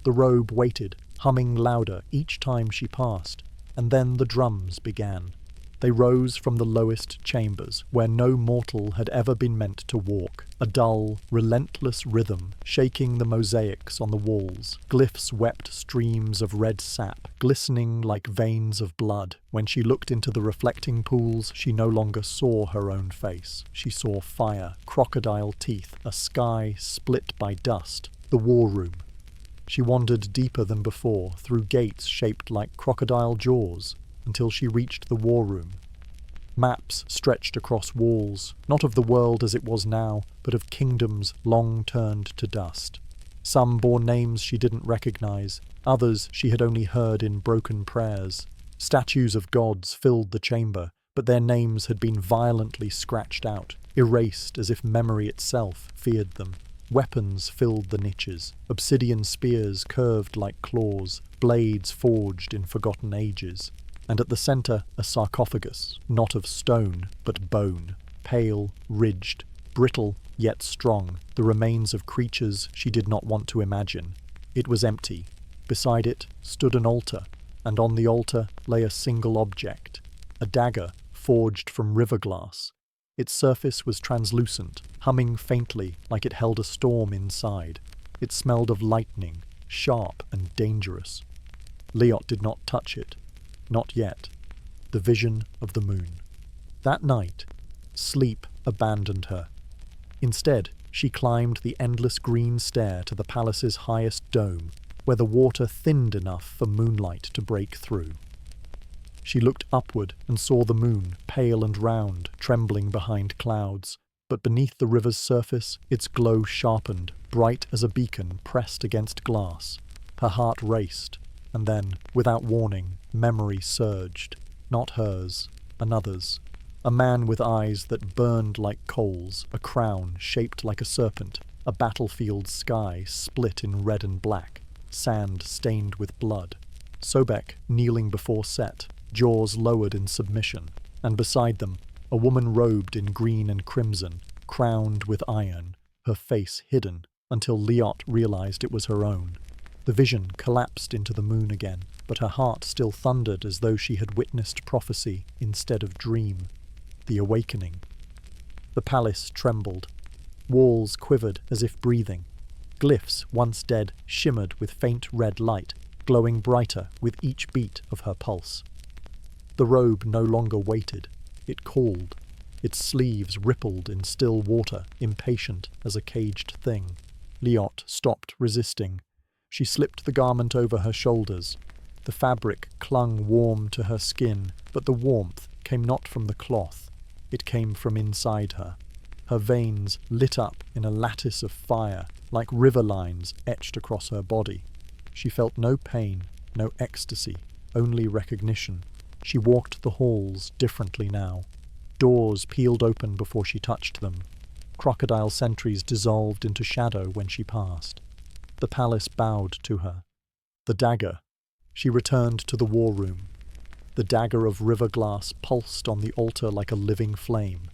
The robe waited, humming louder each time she passed, and then the drums began. They rose from the lowest chambers, where no mortal had ever been meant to walk. A dull, relentless rhythm, shaking the mosaics on the walls. Glyphs wept streams of red sap, glistening like veins of blood. When she looked into the reflecting pools, she no longer saw her own face. She saw fire, crocodile teeth, a sky split by dust. The war room. She wandered deeper than before, through gates shaped like crocodile jaws, until she reached the war room. Maps stretched across walls, not of the world as it was now, but of kingdoms long turned to dust. Some bore names she didn't recognize, others she had only heard in broken prayers. Statues of gods filled the chamber, but their names had been violently scratched out, erased as if memory itself feared them. Weapons filled the niches, obsidian spears curved like claws, blades forged in forgotten ages. And at the centre, a sarcophagus, not of stone, but bone, pale, ridged, brittle, yet strong, the remains of creatures she did not want to imagine. It was empty. Beside it stood an altar, and on the altar lay a single object, a dagger forged from river glass. Its surface was translucent, humming faintly like it held a storm inside. It smelled of lightning, sharp and dangerous. Liot did not touch it. Not yet. The vision of the moon. That night, sleep abandoned her. Instead, she climbed the endless green stair to the palace's highest dome, where the water thinned enough for moonlight to break through. She looked upward and saw the moon, pale and round, trembling behind clouds. But beneath the river's surface, its glow sharpened, bright as a beacon pressed against glass. Her heart raced. And then, without warning, memory surged. Not hers, another's. A man with eyes that burned like coals, a crown shaped like a serpent, a battlefield sky split in red and black, sand stained with blood. Sobek kneeling before Set, jaws lowered in submission, and beside them, a woman robed in green and crimson, crowned with iron, her face hidden, until Liot realized it was her own. The vision collapsed into the moon again, but her heart still thundered as though she had witnessed prophecy instead of dream. The awakening. The palace trembled. Walls quivered as if breathing. Glyphs, once dead, shimmered with faint red light, glowing brighter with each beat of her pulse. The robe no longer waited. It called. Its sleeves rippled in still water, impatient as a caged thing. Liot stopped resisting. She slipped the garment over her shoulders. The fabric clung warm to her skin, but the warmth came not from the cloth. It came from inside her. Her veins lit up in a lattice of fire, like river lines etched across her body. She felt no pain, no ecstasy, only recognition. She walked the halls differently now. Doors peeled open before she touched them. Crocodile sentries dissolved into shadow when she passed. The palace bowed to her. The dagger. She returned to the war room. The dagger of river glass pulsed on the altar like a living flame.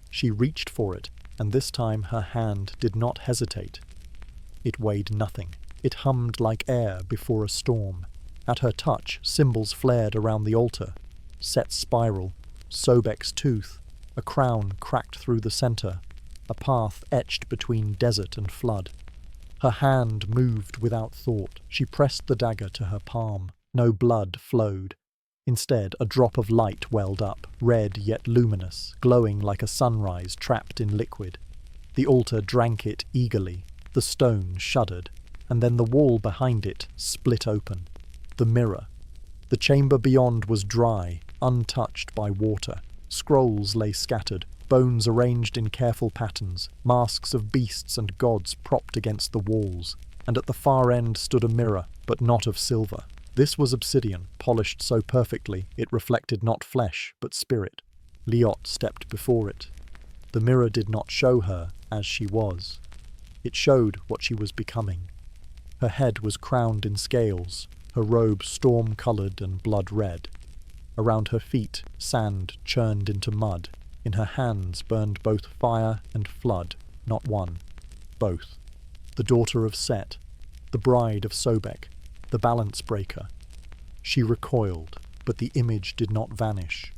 She reached for it, and this time her hand did not hesitate. It weighed nothing. It hummed like air before a storm. At her touch, symbols flared around the altar. Set's spiral, Sobek's tooth, a crown cracked through the center, a path etched between desert and flood. Her hand moved without thought. She pressed the dagger to her palm. No blood flowed. Instead, a drop of light welled up, red yet luminous, glowing like a sunrise trapped in liquid. The altar drank it eagerly. The stone shuddered, and then the wall behind it split open. The mirror. The chamber beyond was dry, untouched by water. Scrolls lay scattered, bones arranged in careful patterns, masks of beasts and gods propped against the walls, and at the far end stood a mirror, but not of silver. This was obsidian, polished so perfectly it reflected not flesh, but spirit. Liot stepped before it. The mirror did not show her as she was. It showed what she was becoming. Her head was crowned in scales, her robe storm-coloured and blood-red. Around her feet, sand churned into mud. In her hands burned both fire and flood, not one, both. The daughter of Set, the bride of Sobek, the balance breaker. She recoiled, but the image did not vanish.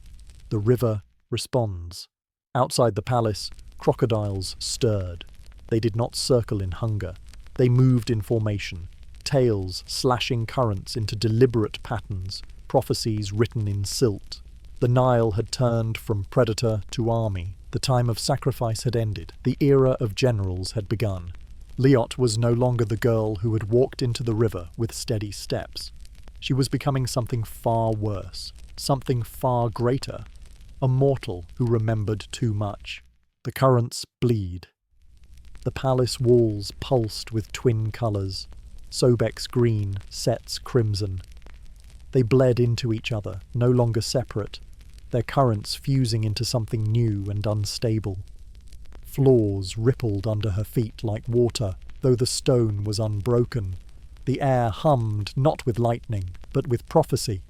The river responds. Outside the palace, crocodiles stirred. They did not circle in hunger. They moved in formation, tails slashing currents into deliberate patterns, prophecies written in silt. The Nile had turned from predator to army. The time of sacrifice had ended. The era of generals had begun. Liot was no longer the girl who had walked into the river with steady steps. She was becoming something far worse, something far greater, a mortal who remembered too much. The currents bleed. The palace walls pulsed with twin colours. Sobek's green, Set's crimson. They bled into each other, no longer separate, their currents fusing into something new and unstable. Floors rippled under her feet like water, though the stone was unbroken. The air hummed not with lightning, but with prophecy.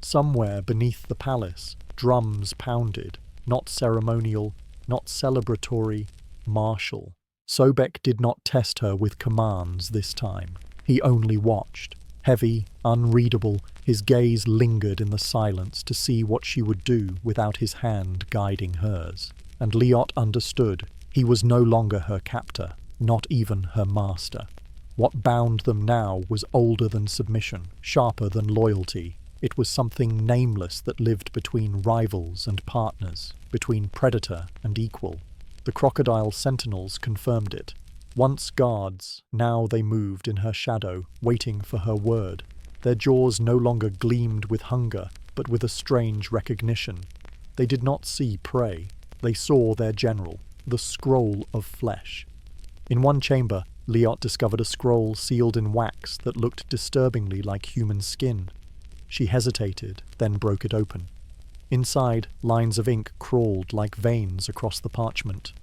Somewhere beneath the palace, drums pounded, not ceremonial, not celebratory, martial. Sobek did not test her with commands this time. He only watched. Heavy, unreadable, his gaze lingered in the silence to see what she would do without his hand guiding hers. And Liot understood. He was no longer her captor, not even her master. What bound them now was older than submission, sharper than loyalty. It was something nameless that lived between rivals and partners, between predator and equal. The crocodile sentinels confirmed it. Once guards, now they moved in her shadow, waiting for her word. Their jaws no longer gleamed with hunger, but with a strange recognition. They did not see prey. They saw their general, the scroll of flesh. In one chamber, Liot discovered a scroll sealed in wax that looked disturbingly like human skin. She hesitated, then broke it open. Inside, lines of ink crawled like veins across the parchment.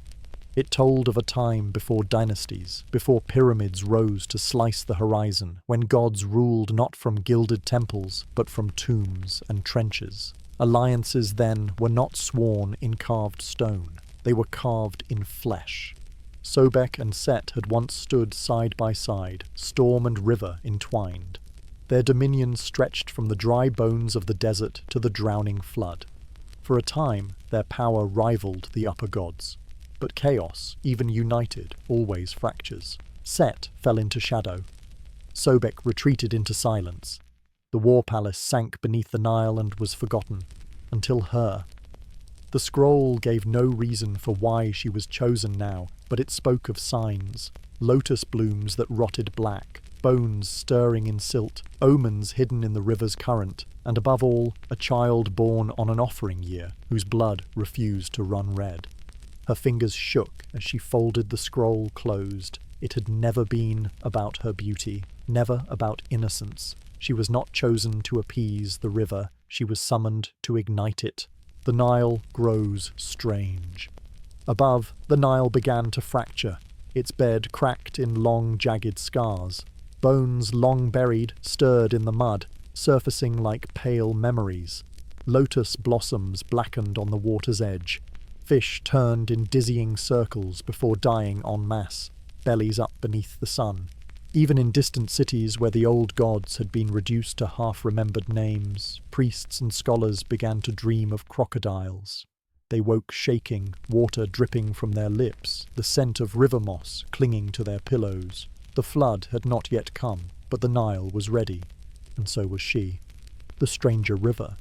It told of a time before dynasties, before pyramids rose to slice the horizon, when gods ruled not from gilded temples, but from tombs and trenches. Alliances then were not sworn in carved stone. They were carved in flesh. Sobek and Set had once stood side by side, storm and river entwined. Their dominion stretched from the dry bones of the desert to the drowning flood. For a time, their power rivaled the upper gods. But chaos, even united, always fractures. Set fell into shadow. Sobek retreated into silence. The war palace sank beneath the Nile and was forgotten. Until her. The scroll gave no reason for why she was chosen now, but it spoke of signs. Lotus blooms that rotted black, bones stirring in silt, omens hidden in the river's current, and above all, a child born on an offering year, whose blood refused to run red. Her fingers shook as she folded the scroll closed. It had never been about her beauty, never about innocence. She was not chosen to appease the river, she was summoned to ignite it. The Nile grows strange. Above, the Nile began to fracture. Its bed cracked in long, jagged scars. Bones long buried stirred in the mud, surfacing like pale memories. Lotus blossoms blackened on the water's edge. Fish turned in dizzying circles before dying en masse, bellies up beneath the sun. Even in distant cities where the old gods had been reduced to half-remembered names, priests and scholars began to dream of crocodiles. They woke shaking, water dripping from their lips, the scent of river moss clinging to their pillows. The flood had not yet come, but the Nile was ready, and so was she. The stranger river.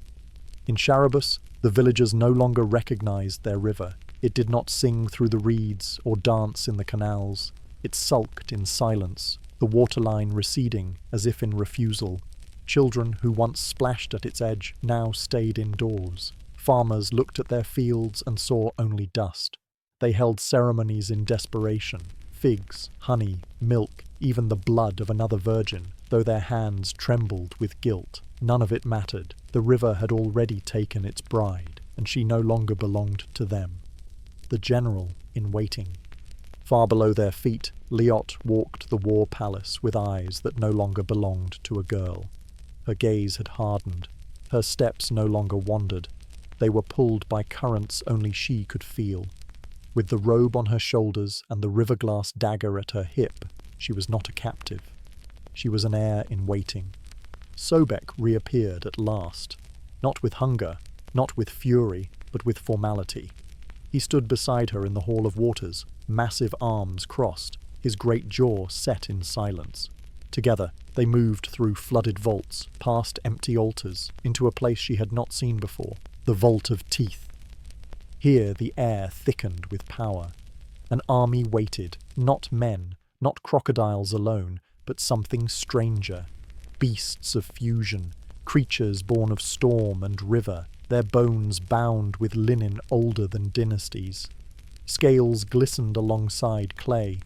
In Sharabus, the villagers no longer recognized their river. It did not sing through the reeds or dance in the canals. It sulked in silence, the waterline receding as if in refusal. Children who once splashed at its edge now stayed indoors. Farmers looked at their fields and saw only dust. They held ceremonies in desperation. Figs, honey, milk, even the blood of another virgin, though their hands trembled with guilt. None of it mattered. The river had already taken its bride, and she no longer belonged to them. The general in waiting. Far below their feet, Liot walked the war palace with eyes that no longer belonged to a girl. Her gaze had hardened. Her steps no longer wandered. They were pulled by currents only she could feel. With the robe on her shoulders and the river-glass dagger at her hip, she was not a captive. She was an heir in waiting. Sobek reappeared at last, not with hunger, not with fury, but with formality. He stood beside her in the Hall of Waters, massive arms crossed, his great jaw set in silence. Together, they moved through flooded vaults, past empty altars, into a place she had not seen before, the Vault of Teeth. Here the air thickened with power. An army waited, not men, not crocodiles alone, but something stranger. Beasts of fusion, creatures born of storm and river, their bones bound with linen older than dynasties. Scales glistened alongside clay.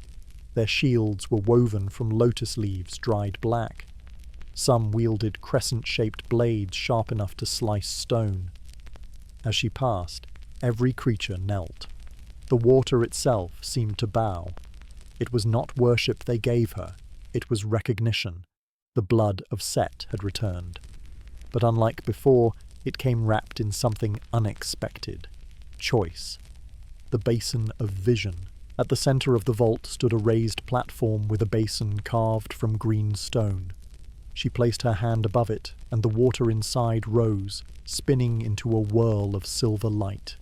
Their shields were woven from lotus leaves dried black. Some wielded crescent-shaped blades sharp enough to slice stone. As she passed, every creature knelt. The water itself seemed to bow. It was not worship they gave her, it was recognition. The blood of Set had returned. But unlike before, it came wrapped in something unexpected. Choice. The basin of vision. At the center of the vault stood a raised platform with a basin carved from green stone. She placed her hand above it, and the water inside rose, spinning into a whirl of silver light.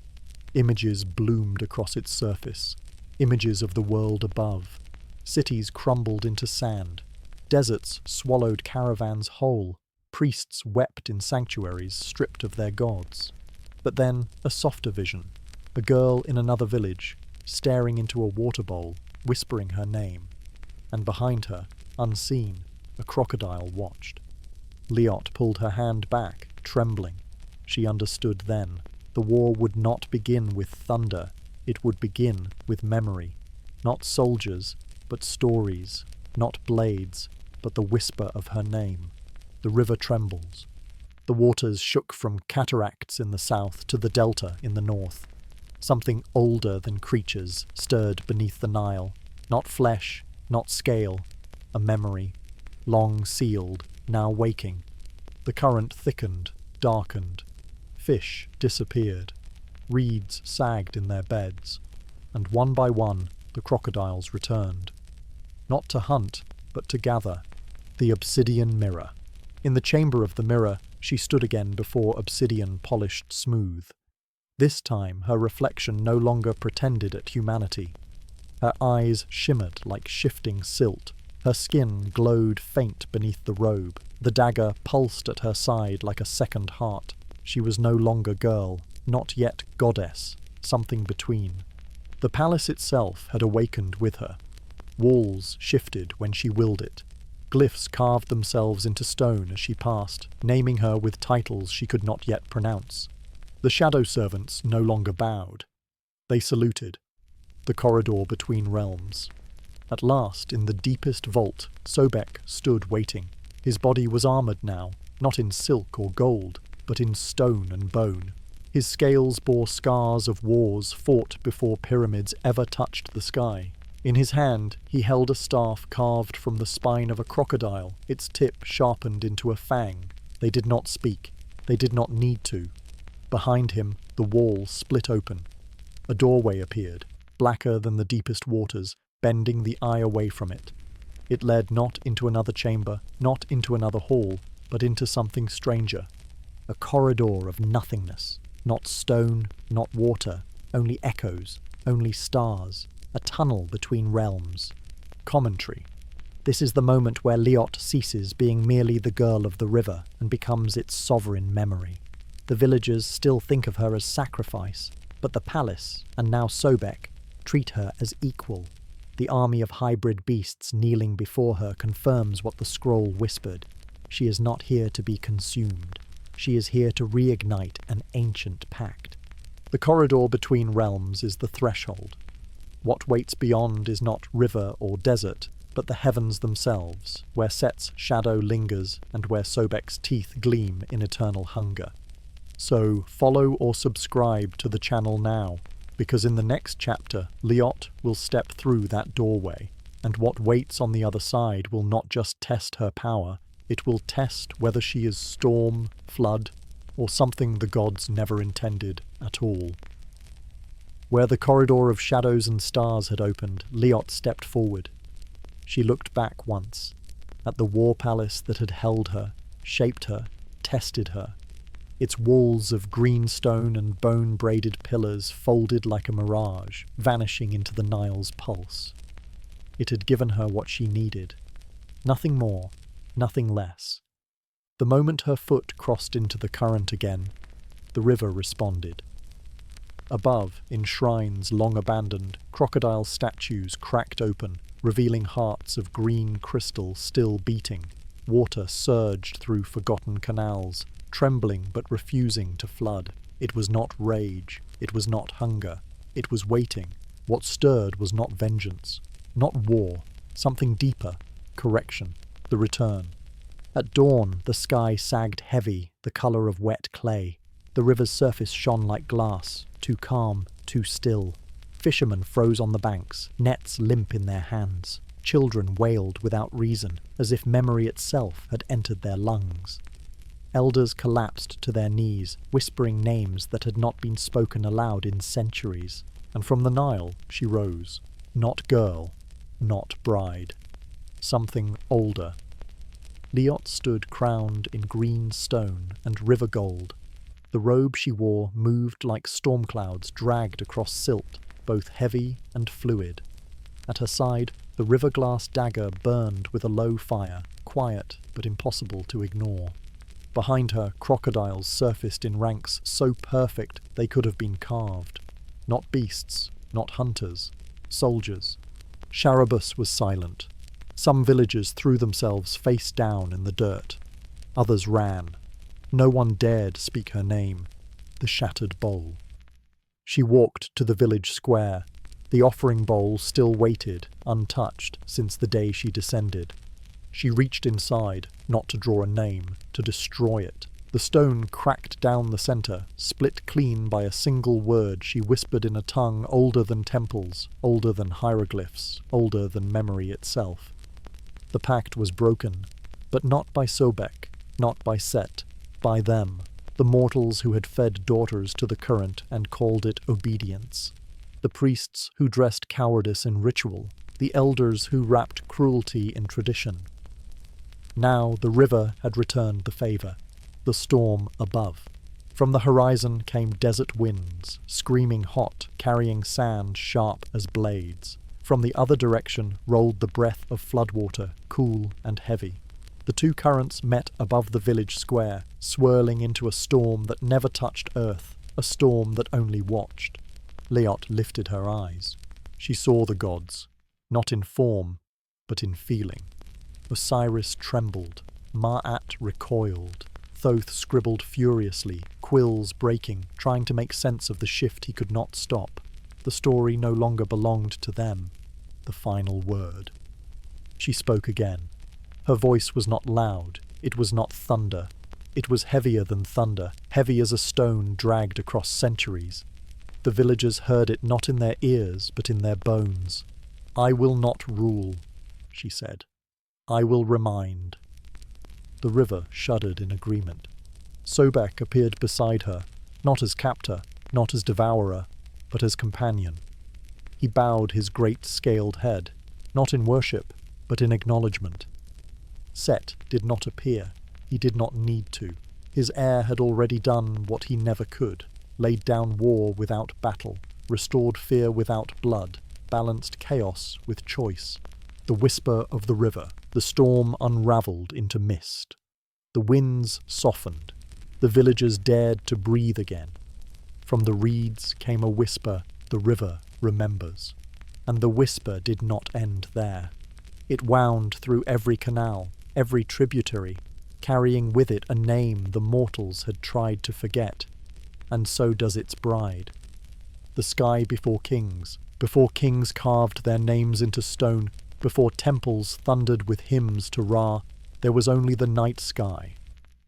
Images bloomed across its surface. Images of the world above. Cities crumbled into sand. Deserts swallowed caravans whole. Priests wept in sanctuaries stripped of their gods. But then a softer vision. A girl in another village, staring into a water bowl, whispering her name. And behind her, unseen, a crocodile watched. Liot pulled her hand back, trembling. She understood then. The war would not begin with thunder. It would begin with memory. Not soldiers, but stories. Not blades, but the whisper of her name. The river trembles. The waters shook from cataracts in the south to the delta in the north. Something older than creatures stirred beneath the Nile. Not flesh, not scale. A memory. Long sealed, now waking. The current thickened, darkened. Fish disappeared. Reeds sagged in their beds. And one by one, the crocodiles returned. Not to hunt, but to gather. The obsidian mirror. In the chamber of the mirror, she stood again before obsidian polished smooth. This time her reflection no longer pretended at humanity. Her eyes shimmered like shifting silt. Her skin glowed faint beneath the robe. The dagger pulsed at her side like a second heart. She was no longer girl, not yet goddess, something between. The palace itself had awakened with her. Walls shifted when she willed it. Glyphs carved themselves into stone as she passed, naming her with titles she could not yet pronounce. The shadow servants no longer bowed. They saluted. The corridor between realms. At last, in the deepest vault, Sobek stood waiting. His body was armoured now, not in silk or gold, but in stone and bone. His scales bore scars of wars fought before pyramids ever touched the sky. In his hand, he held a staff carved from the spine of a crocodile, its tip sharpened into a fang. They did not speak. They did not need to. Behind him, the wall split open. A doorway appeared, blacker than the deepest waters, bending the eye away from it. It led not into another chamber, not into another hall, but into something stranger. A corridor of nothingness. Not stone, not water, only echoes, only stars. A tunnel between realms. Commentary. This is the moment where Liot ceases being merely the girl of the river and becomes its sovereign memory. The villagers still think of her as sacrifice, but the palace, and now Sobek, treat her as equal. The army of hybrid beasts kneeling before her confirms what the scroll whispered. She is not here to be consumed. She is here to reignite an ancient pact. The corridor between realms is the threshold. What waits beyond is not river or desert, but the heavens themselves, where Set's shadow lingers and where Sobek's teeth gleam in eternal hunger. So follow or subscribe to the channel now, because in the next chapter, Liot will step through that doorway, and what waits on the other side will not just test her power, it will test whether she is storm, flood, or something the gods never intended at all. Where the corridor of shadows and stars had opened, Liot stepped forward. She looked back once, at the war palace that had held her, shaped her, tested her. its walls of green stone and bone-braided pillars folded like a mirage, vanishing into the Nile's pulse. It had given her what she needed. Nothing more, nothing less. The moment her foot crossed into the current again, the river responded. Above, in shrines long abandoned, crocodile statues cracked open, revealing hearts of green crystal still beating. Water surged through forgotten canals, trembling but refusing to flood. It was not rage, it was not hunger, it was waiting. What stirred was not vengeance, not war, something deeper, correction, the return. At dawn, the sky sagged heavy, the colour of wet clay. The river's surface shone like glass, too calm, too still. Fishermen froze on the banks, nets limp in their hands. Children wailed without reason, as if memory itself had entered their lungs. Elders collapsed to their knees, whispering names that had not been spoken aloud in centuries. And from the Nile she rose. Not girl, not bride. Something older. Liot stood crowned in green stone and river gold. The robe she wore moved like storm clouds dragged across silt, both heavy and fluid. At her side, the river-glass dagger burned with a low fire, quiet but impossible to ignore. Behind her, crocodiles surfaced in ranks so perfect they could have been carved. Not beasts, not hunters, soldiers. Sharabus was silent. Some villagers threw themselves face down in the dirt. Others ran. No one dared speak her name. The shattered bowl. She walked to the village square. The offering bowl still waited, untouched, since the day she descended. She reached inside, not to draw a name, to destroy it. The stone cracked down the centre, split clean by a single word she whispered in a tongue older than temples, older than hieroglyphs, older than memory itself. The pact was broken, but not by Sobek, not by Set, by them, the mortals who had fed daughters to the current and called it obedience. The priests who dressed cowardice in ritual, the elders who wrapped cruelty in tradition. Now the river had returned the favour, the storm above. From the horizon came desert winds, screaming hot, carrying sand sharp as blades. From the other direction rolled the breath of floodwater, cool and heavy. The two currents met above the village square, swirling into a storm that never touched earth, a storm that only watched. Liot lifted her eyes. She saw the gods, not in form, but in feeling. Osiris trembled, Ma'at recoiled, Thoth scribbled furiously, quills breaking, trying to make sense of the shift he could not stop. The story no longer belonged to them. The final word. She spoke again. Her voice was not loud, it was not thunder. It was heavier than thunder, heavy as a stone dragged across centuries. The villagers heard it not in their ears, but in their bones. "I will not rule," she said. "I will remind." The river shuddered in agreement. Sobek appeared beside her, not as captor, not as devourer, but as companion. He bowed his great scaled head, not in worship, but in acknowledgement. Set did not appear. He did not need to. His heir had already done what he never could, laid down war without battle, restored fear without blood, balanced chaos with choice. The whisper of the river, the storm unravelled into mist. The winds softened. The villagers dared to breathe again. From the reeds came a whisper, "The river remembers." And the whisper did not end there. It wound through every canal, every tributary, carrying with it a name the mortals had tried to forget. And so does its bride. The sky before kings carved their names into stone, before temples thundered with hymns to Ra, there was only the night sky,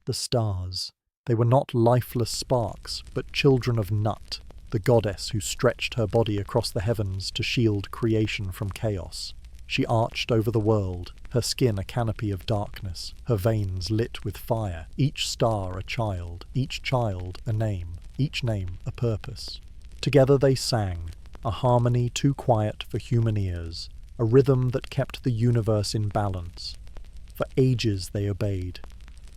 the stars. They were not lifeless sparks, but children of Nut, the goddess who stretched her body across the heavens to shield creation from chaos. She arched over the world, her skin a canopy of darkness, her veins lit with fire, each star a child a name, each name a purpose. Together they sang, a harmony too quiet for human ears, a rhythm that kept the universe in balance. For ages they obeyed.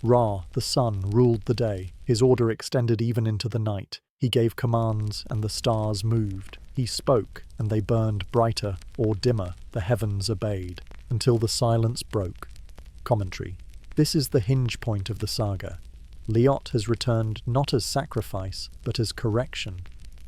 Ra, the sun, ruled the day, His order extended even into the night. He gave commands, and the stars moved. He spoke, and they burned brighter or dimmer. The heavens obeyed, until the silence broke. Commentary. This is the hinge point of the saga. Liot has returned not as sacrifice, but as correction.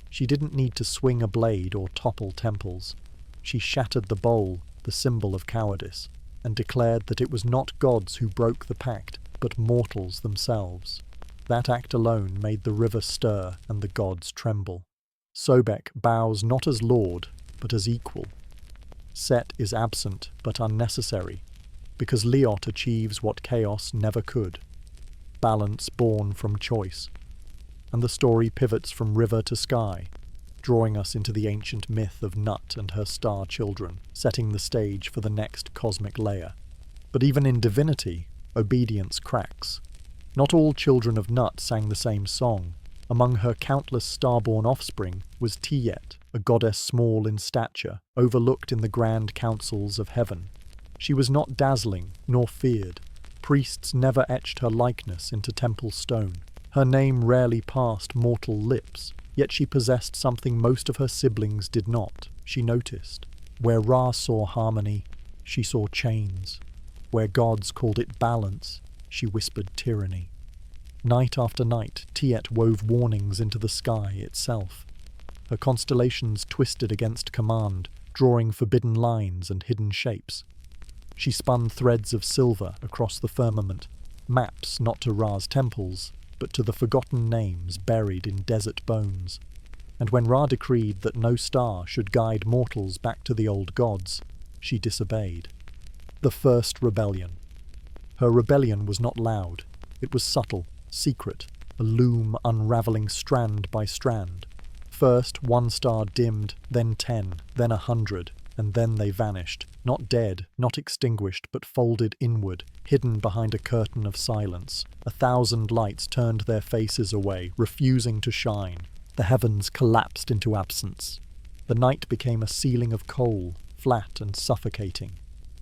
She didn't need to swing a blade or topple temples. She shattered the bowl, the symbol of cowardice, and declared that it was not gods who broke the pact, but mortals themselves. That act alone made the river stir and the gods tremble. Sobek bows not as lord, but as equal. Set is absent, but unnecessary, because Liot achieves what chaos never could. Balance born from choice. And the story pivots from river to sky, drawing us into the ancient myth of Nut and her star children, setting the stage for the next cosmic layer. But even in divinity, obedience cracks. Not all children of Nut sang the same song. Among her countless star-born offspring was Tiet, a goddess small in stature, overlooked in the grand councils of heaven. She was not dazzling, nor feared. Priests never etched her likeness into temple stone. Her name rarely passed mortal lips, yet she possessed something most of her siblings did not. She noticed. Where Ra saw harmony, she saw chains. Where gods called it balance, she whispered tyranny. Night after night, Tiet wove warnings into the sky itself. Her constellations twisted against command, drawing forbidden lines and hidden shapes. She spun threads of silver across the firmament, maps not to Ra's temples, but to the forgotten names buried in desert bones. And when Ra decreed that no star should guide mortals back to the old gods, she disobeyed. The first rebellion. Her rebellion was not loud. It was subtle, secret, a loom unravelling strand by strand. First 1 star dimmed, then 10, then 100, and then they vanished, not dead, not extinguished, but folded inward, hidden behind a curtain of silence. 1,000 lights turned their faces away, refusing to shine. The heavens collapsed into absence. The night became a ceiling of coal, flat and suffocating.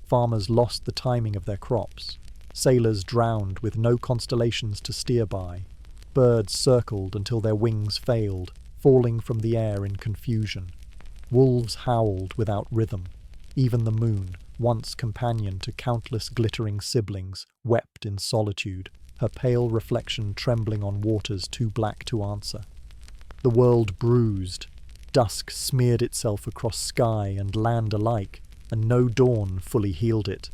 Farmers lost the timing of their crops. Sailors drowned with no constellations to steer by. Birds circled until their wings failed, falling from the air in confusion. Wolves howled without rhythm. Even the moon, once companion to countless glittering siblings, wept in solitude, her pale reflection trembling on waters too black to answer. The world bruised. Dusk smeared itself across sky and land alike, and no dawn fully healed it.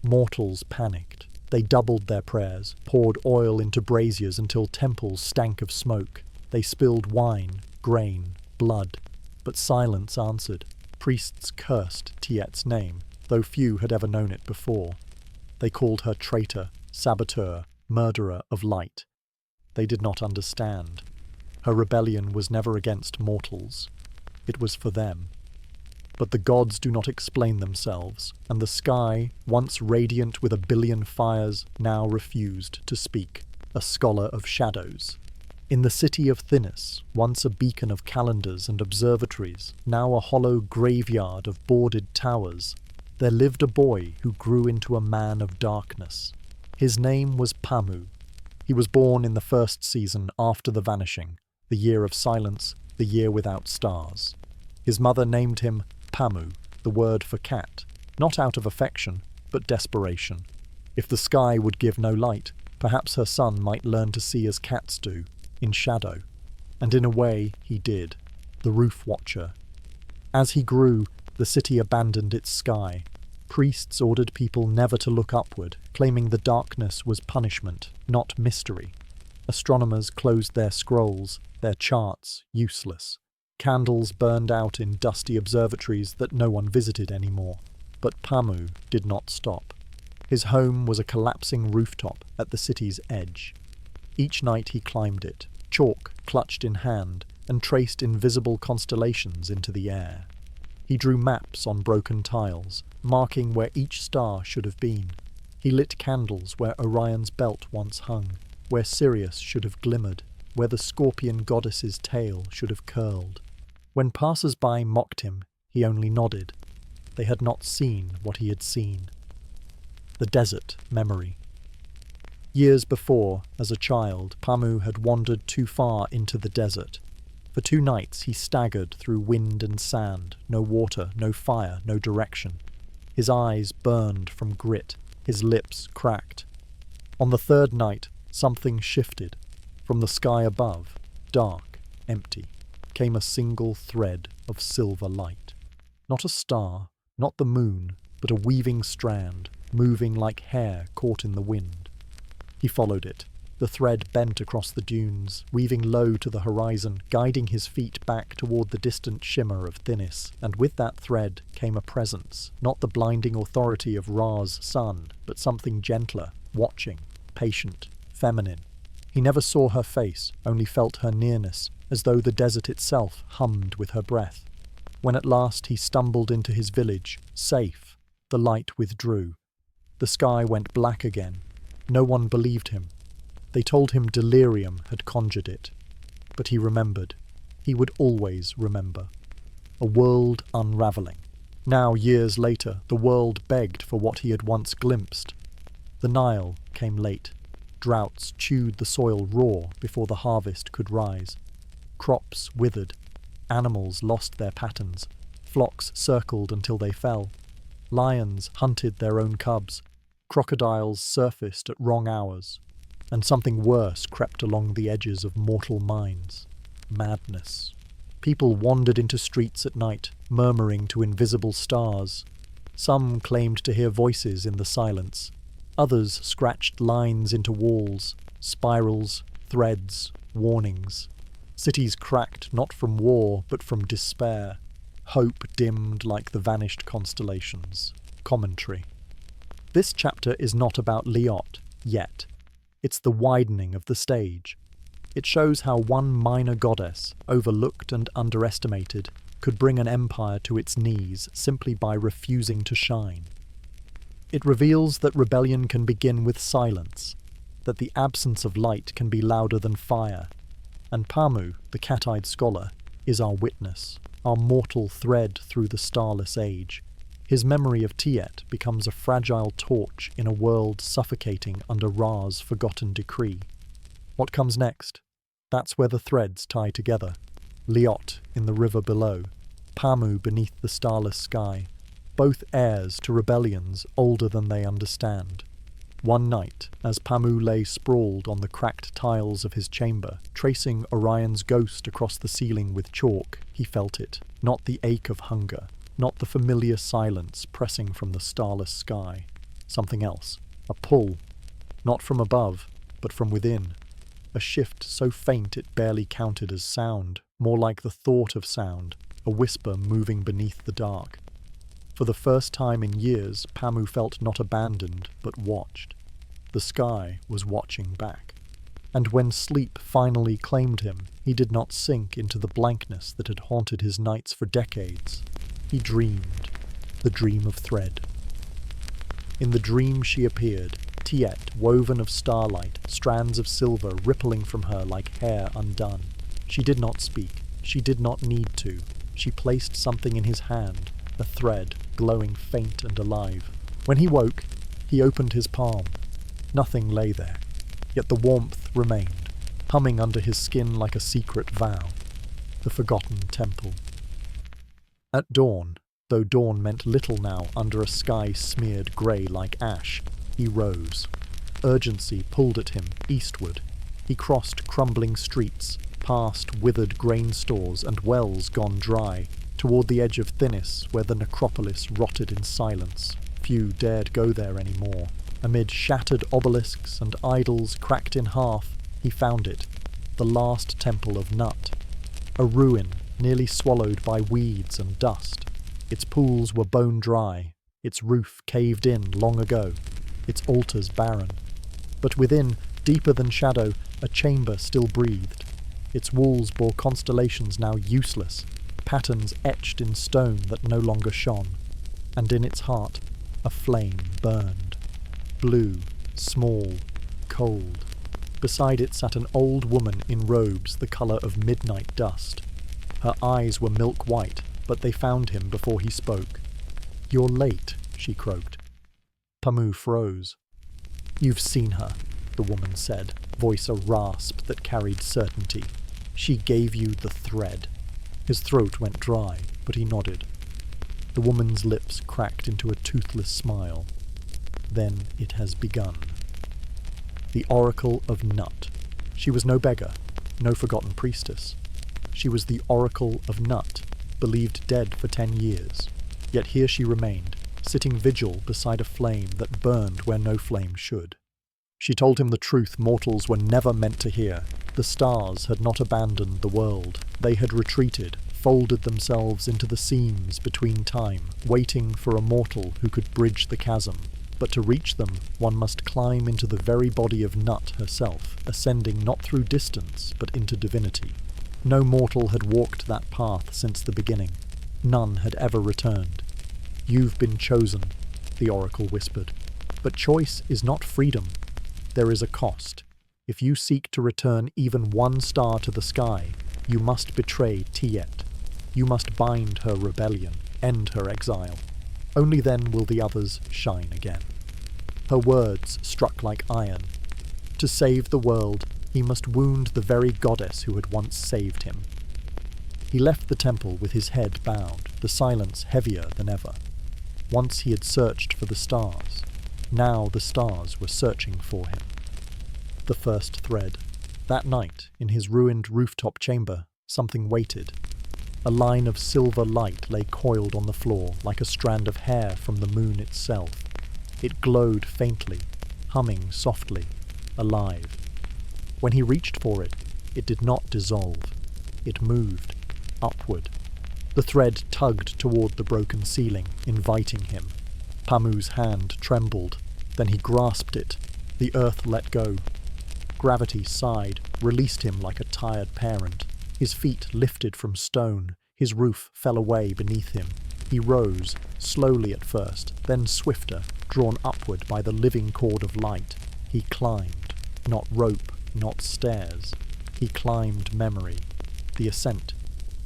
Mortals panicked. They doubled their prayers, poured oil into braziers until temples stank of smoke. They spilled wine, grain, blood. But silence answered. Priests cursed Tiet's name, though few had ever known it before. They called her traitor, saboteur, murderer of light. They did not understand. Her rebellion was never against mortals. It was for them. But the gods do not explain themselves, and the sky, once radiant with 1 billion fires, now refused to speak, a scholar of shadows. In the city of Thinis, once a beacon of calendars and observatories, now a hollow graveyard of boarded towers, there lived a boy who grew into a man of darkness. His name was Pamu. He was born in the first season after the vanishing, the year of silence, the year without stars. His mother named him Pamu, the word for cat, not out of affection, but desperation. If the sky would give no light, perhaps her son might learn to see as cats do, in shadow. And in a way, he did, the roof watcher. As he grew, the city abandoned its sky. Priests ordered people never to look upward, claiming the darkness was punishment, not mystery. Astronomers closed their scrolls, their charts useless. Candles burned out in dusty observatories that no one visited anymore. But Pamu did not stop. His home was a collapsing rooftop at the city's edge. Each night he climbed it, chalk clutched in hand, and traced invisible constellations into the air. He drew maps on broken tiles, marking where each star should have been. He lit candles where Orion's belt once hung, where Sirius should have glimmered, where the scorpion goddess's tail should have curled. When passers-by mocked him, he only nodded. They had not seen what he had seen. The desert memory. Years before, as a child, Pamu had wandered too far into the desert. For 2 nights he staggered through wind and sand, no water, no fire, no direction. His eyes burned from grit, his lips cracked. On the 3rd night, something shifted. From the sky above, dark, empty, came a single thread of silver light. Not a star, not the moon, but a weaving strand, moving like hair caught in the wind. He followed it. The thread bent across the dunes, weaving low to the horizon, guiding his feet back toward the distant shimmer of Thinis. And with that thread came a presence, not the blinding authority of Ra's sun, but something gentler, watching, patient, feminine. He never saw her face, only felt her nearness, as though the desert itself hummed with her breath. When at last he stumbled into his village, safe, the light withdrew. The sky went black again. No one believed him. They told him delirium had conjured it. But he remembered. He would always remember. A world unravelling. Now, years later, the world begged for what he had once glimpsed. The Nile came late. Droughts chewed the soil raw before the harvest could rise. Crops withered. Animals lost their patterns. Flocks circled until they fell. Lions hunted their own cubs. Crocodiles surfaced at wrong hours. And something worse crept along the edges of mortal minds. Madness. People wandered into streets at night, murmuring to invisible stars. Some claimed to hear voices in the silence. Others scratched lines into walls, spirals, threads, warnings. Cities cracked not from war, but from despair. Hope dimmed like the vanished constellations. Commentary. This chapter is not about Liot, yet. It's the widening of the stage. It shows how one minor goddess, overlooked and underestimated, could bring an empire to its knees simply by refusing to shine. It reveals that rebellion can begin with silence, that the absence of light can be louder than fire, and Pamu, the cat-eyed scholar, is our witness, our mortal thread through the starless age. His memory of Tiet becomes a fragile torch in a world suffocating under Ra's forgotten decree. What comes next? That's where the threads tie together. Liot in the river below, Pamu beneath the starless sky, both heirs to rebellions older than they understand. One night, as Pamu lay sprawled on the cracked tiles of his chamber, tracing Orion's ghost across the ceiling with chalk, he felt it, not the ache of hunger, not the familiar silence pressing from the starless sky. Something else, a pull, not from above, but from within. A shift so faint it barely counted as sound, more like the thought of sound, a whisper moving beneath the dark. For the first time in years, Pamu felt not abandoned, but watched. The sky was watching back. And when sleep finally claimed him, he did not sink into the blankness that had haunted his nights for decades. He dreamed, the dream of thread. In the dream she appeared, Tiet, woven of starlight, strands of silver rippling from her like hair undone. She did not speak. She did not need to. She placed something in his hand, a thread, glowing faint and alive. When he woke, he opened his palm. Nothing lay there, yet the warmth remained, humming under his skin like a secret vow. The forgotten temple. At dawn, though dawn meant little now under a sky smeared grey like ash, he rose. Urgency pulled at him, eastward. He crossed crumbling streets, past withered grain stores and wells gone dry, toward the edge of Thinis, where the necropolis rotted in silence. Few dared go there any more. Amid shattered obelisks and idols cracked in half, he found it, the last temple of Nut. A ruin, nearly swallowed by weeds and dust. Its pools were bone dry, its roof caved in long ago, its altars barren. But within, deeper than shadow, a chamber still breathed. Its walls bore constellations now useless, patterns etched in stone that no longer shone, and in its heart a flame burned. Blue, small, cold. Beside it sat an old woman in robes the colour of midnight dust. Her eyes were milk white, but they found him before he spoke. "You're late," she croaked. Pamu froze. "You've seen her. the woman said, voice a rasp that carried certainty. "She gave you the thread." His throat went dry, but he nodded. The woman's lips cracked into a toothless smile. "Then it has begun." The Oracle of Nut. She was no beggar, no forgotten priestess. She was the Oracle of Nut, believed dead for 10 years. Yet here she remained, sitting vigil beside a flame that burned where no flame should. She told him the truth mortals were never meant to hear. The stars had not abandoned the world. They had retreated, folded themselves into the seams between time, waiting for a mortal who could bridge the chasm. But to reach them, one must climb into the very body of Nut herself, ascending not through distance, but into divinity. No mortal had walked that path since the beginning. None had ever returned. "You've been chosen," the oracle whispered. "But choice is not freedom. There is a cost. If you seek to return even one star to the sky, you must betray Tiet. You must bind her rebellion, end her exile. Only then will the others shine again." Her words struck like iron. To save the world, he must wound the very goddess who had once saved him. He left the temple with his head bowed, the silence heavier than ever. Once he had searched for the stars. Now the stars were searching for him. The first thread. That night, in his ruined rooftop chamber, something waited. A line of silver light lay coiled on the floor like a strand of hair from the moon itself. It glowed faintly, humming softly, alive. When he reached for it, it did not dissolve. It moved, upward. The thread tugged toward the broken ceiling, inviting him. Pamu's hand trembled. Then he grasped it. The earth let go. Gravity sighed, released him like a tired parent. His feet lifted from stone. His roof fell away beneath him. He rose, slowly at first, then swifter, drawn upward by the living cord of light. He climbed. Not rope, not stairs. He climbed memory. The ascent.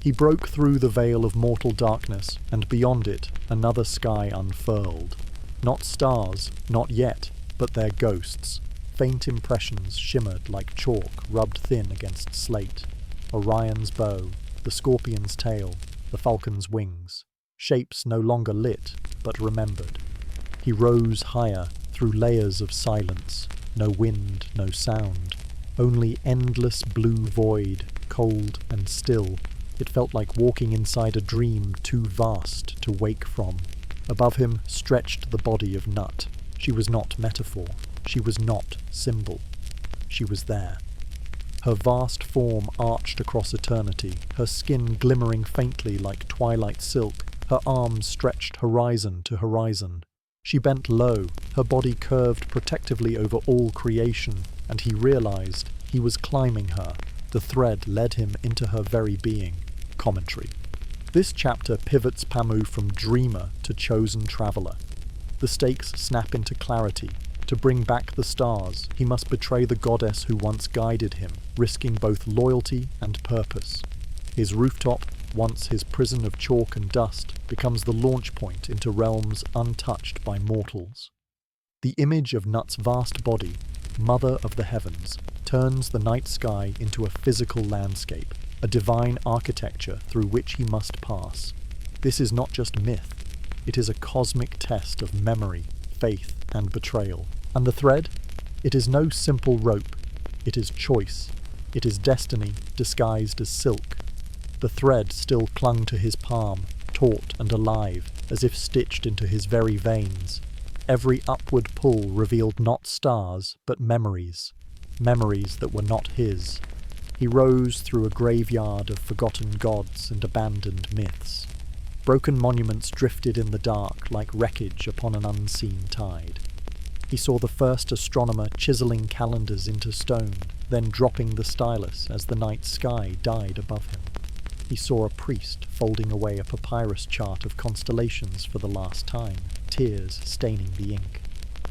He broke through the veil of mortal darkness, and beyond it, another sky unfurled. Not stars, not yet, but their ghosts. Faint impressions shimmered like chalk rubbed thin against slate. Orion's bow, the scorpion's tail, the falcon's wings. Shapes no longer lit, but remembered. He rose higher, through layers of silence. No wind, no sound. Only endless blue void, cold and still. It felt like walking inside a dream too vast to wake from. Above him stretched the body of Nut. She was not metaphor. She was not symbol. She was there. Her vast form arched across eternity, her skin glimmering faintly like twilight silk, her arms stretched horizon to horizon. She bent low, her body curved protectively over all creation, and he realized he was climbing her. The thread led him into her very being. Commentary. This chapter pivots Pamu from dreamer to chosen traveller. The stakes snap into clarity. To bring back the stars, he must betray the goddess who once guided him, risking both loyalty and purpose. His rooftop, once his prison of chalk and dust, becomes the launch point into realms untouched by mortals. The image of Nut's vast body, mother of the heavens, turns the night sky into a physical landscape, a divine architecture through which he must pass. This is not just myth. It is a cosmic test of memory, faith, and betrayal. And the thread? It is no simple rope. It is choice. It is destiny disguised as silk. The thread still clung to his palm, taut and alive, as if stitched into his very veins. Every upward pull revealed not stars, but memories. Memories that were not his. He rose through a graveyard of forgotten gods and abandoned myths. Broken monuments drifted in the dark like wreckage upon an unseen tide. He saw the first astronomer chiseling calendars into stone, then dropping the stylus as the night sky died above him. He saw a priest folding away a papyrus chart of constellations for the last time, tears staining the ink.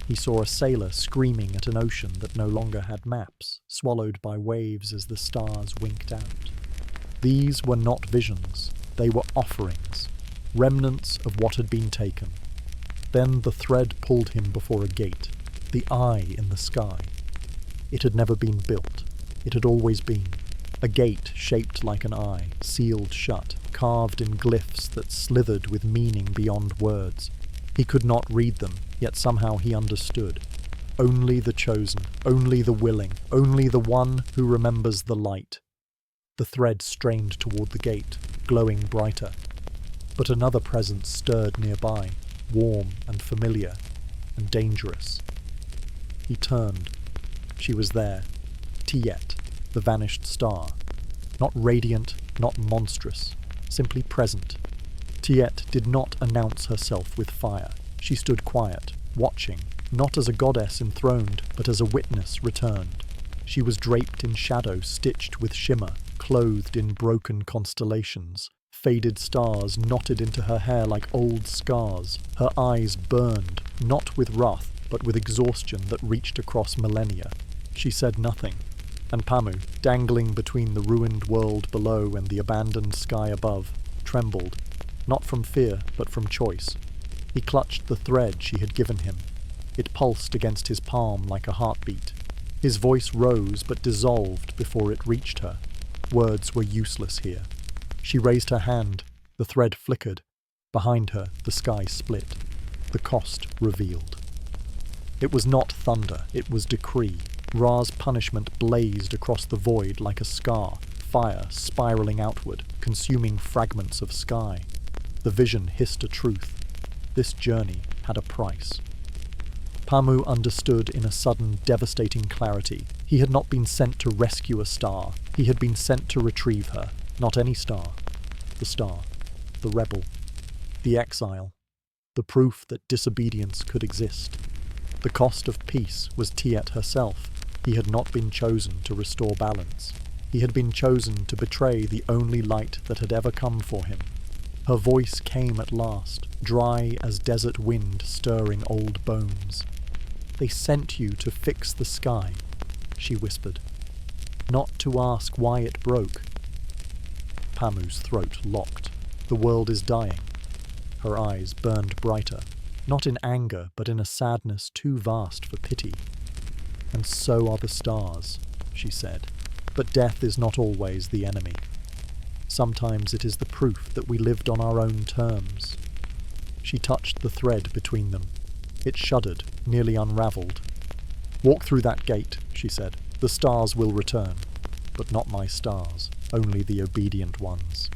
He saw a sailor screaming at an ocean that no longer had maps, swallowed by waves as the stars winked out. These were not visions, they were offerings, remnants of what had been taken. Then the thread pulled him before a gate, the eye in the sky. It had never been built. It had always been. A gate shaped like an eye, sealed shut, carved in glyphs that slithered with meaning beyond words. He could not read them, yet somehow he understood. Only the chosen, only the willing, only the one who remembers the light. The thread strained toward the gate, glowing brighter. But another presence stirred nearby, warm and familiar, and dangerous. He turned. She was there. Tiet, the vanished star. Not radiant, not monstrous, simply present. Tiet did not announce herself with fire. She stood quiet, watching, not as a goddess enthroned, but as a witness returned. She was draped in shadow stitched with shimmer, clothed in broken constellations. Faded stars knotted into her hair like old scars. Her eyes burned, not with wrath, but with exhaustion that reached across millennia. She said nothing, and Pamu, dangling between the ruined world below and the abandoned sky above, trembled, not from fear, but from choice. He clutched the thread she had given him. It pulsed against his palm like a heartbeat. His voice rose but dissolved before it reached her. Words were useless here. She raised her hand. The thread flickered. Behind her, the sky split. The cost revealed. It was not thunder, it was decree. Ra's punishment blazed across the void like a scar, fire spiraling outward, consuming fragments of sky. The vision hissed a truth. This journey had a price. Pamu understood in a sudden, devastating clarity. He had not been sent to rescue a star. He had been sent to retrieve her. Not any star. The star. The rebel. The exile. The proof that disobedience could exist. The cost of peace was Tiet herself. He had not been chosen to restore balance. He had been chosen to betray the only light that had ever come for him. Her voice came at last, dry as desert wind stirring old bones. "They sent you to fix the sky," she whispered. "Not to ask why it broke." Pamu's throat locked. The world is dying. Her eyes burned brighter, not in anger, but in a sadness too vast for pity. "And so are the stars," she said. "But death is not always the enemy. Sometimes it is the proof that we lived on our own terms." She touched the thread between them. It shuddered, nearly unravelled. "Walk through that gate," she said. "The stars will return. But not my stars, only the obedient ones."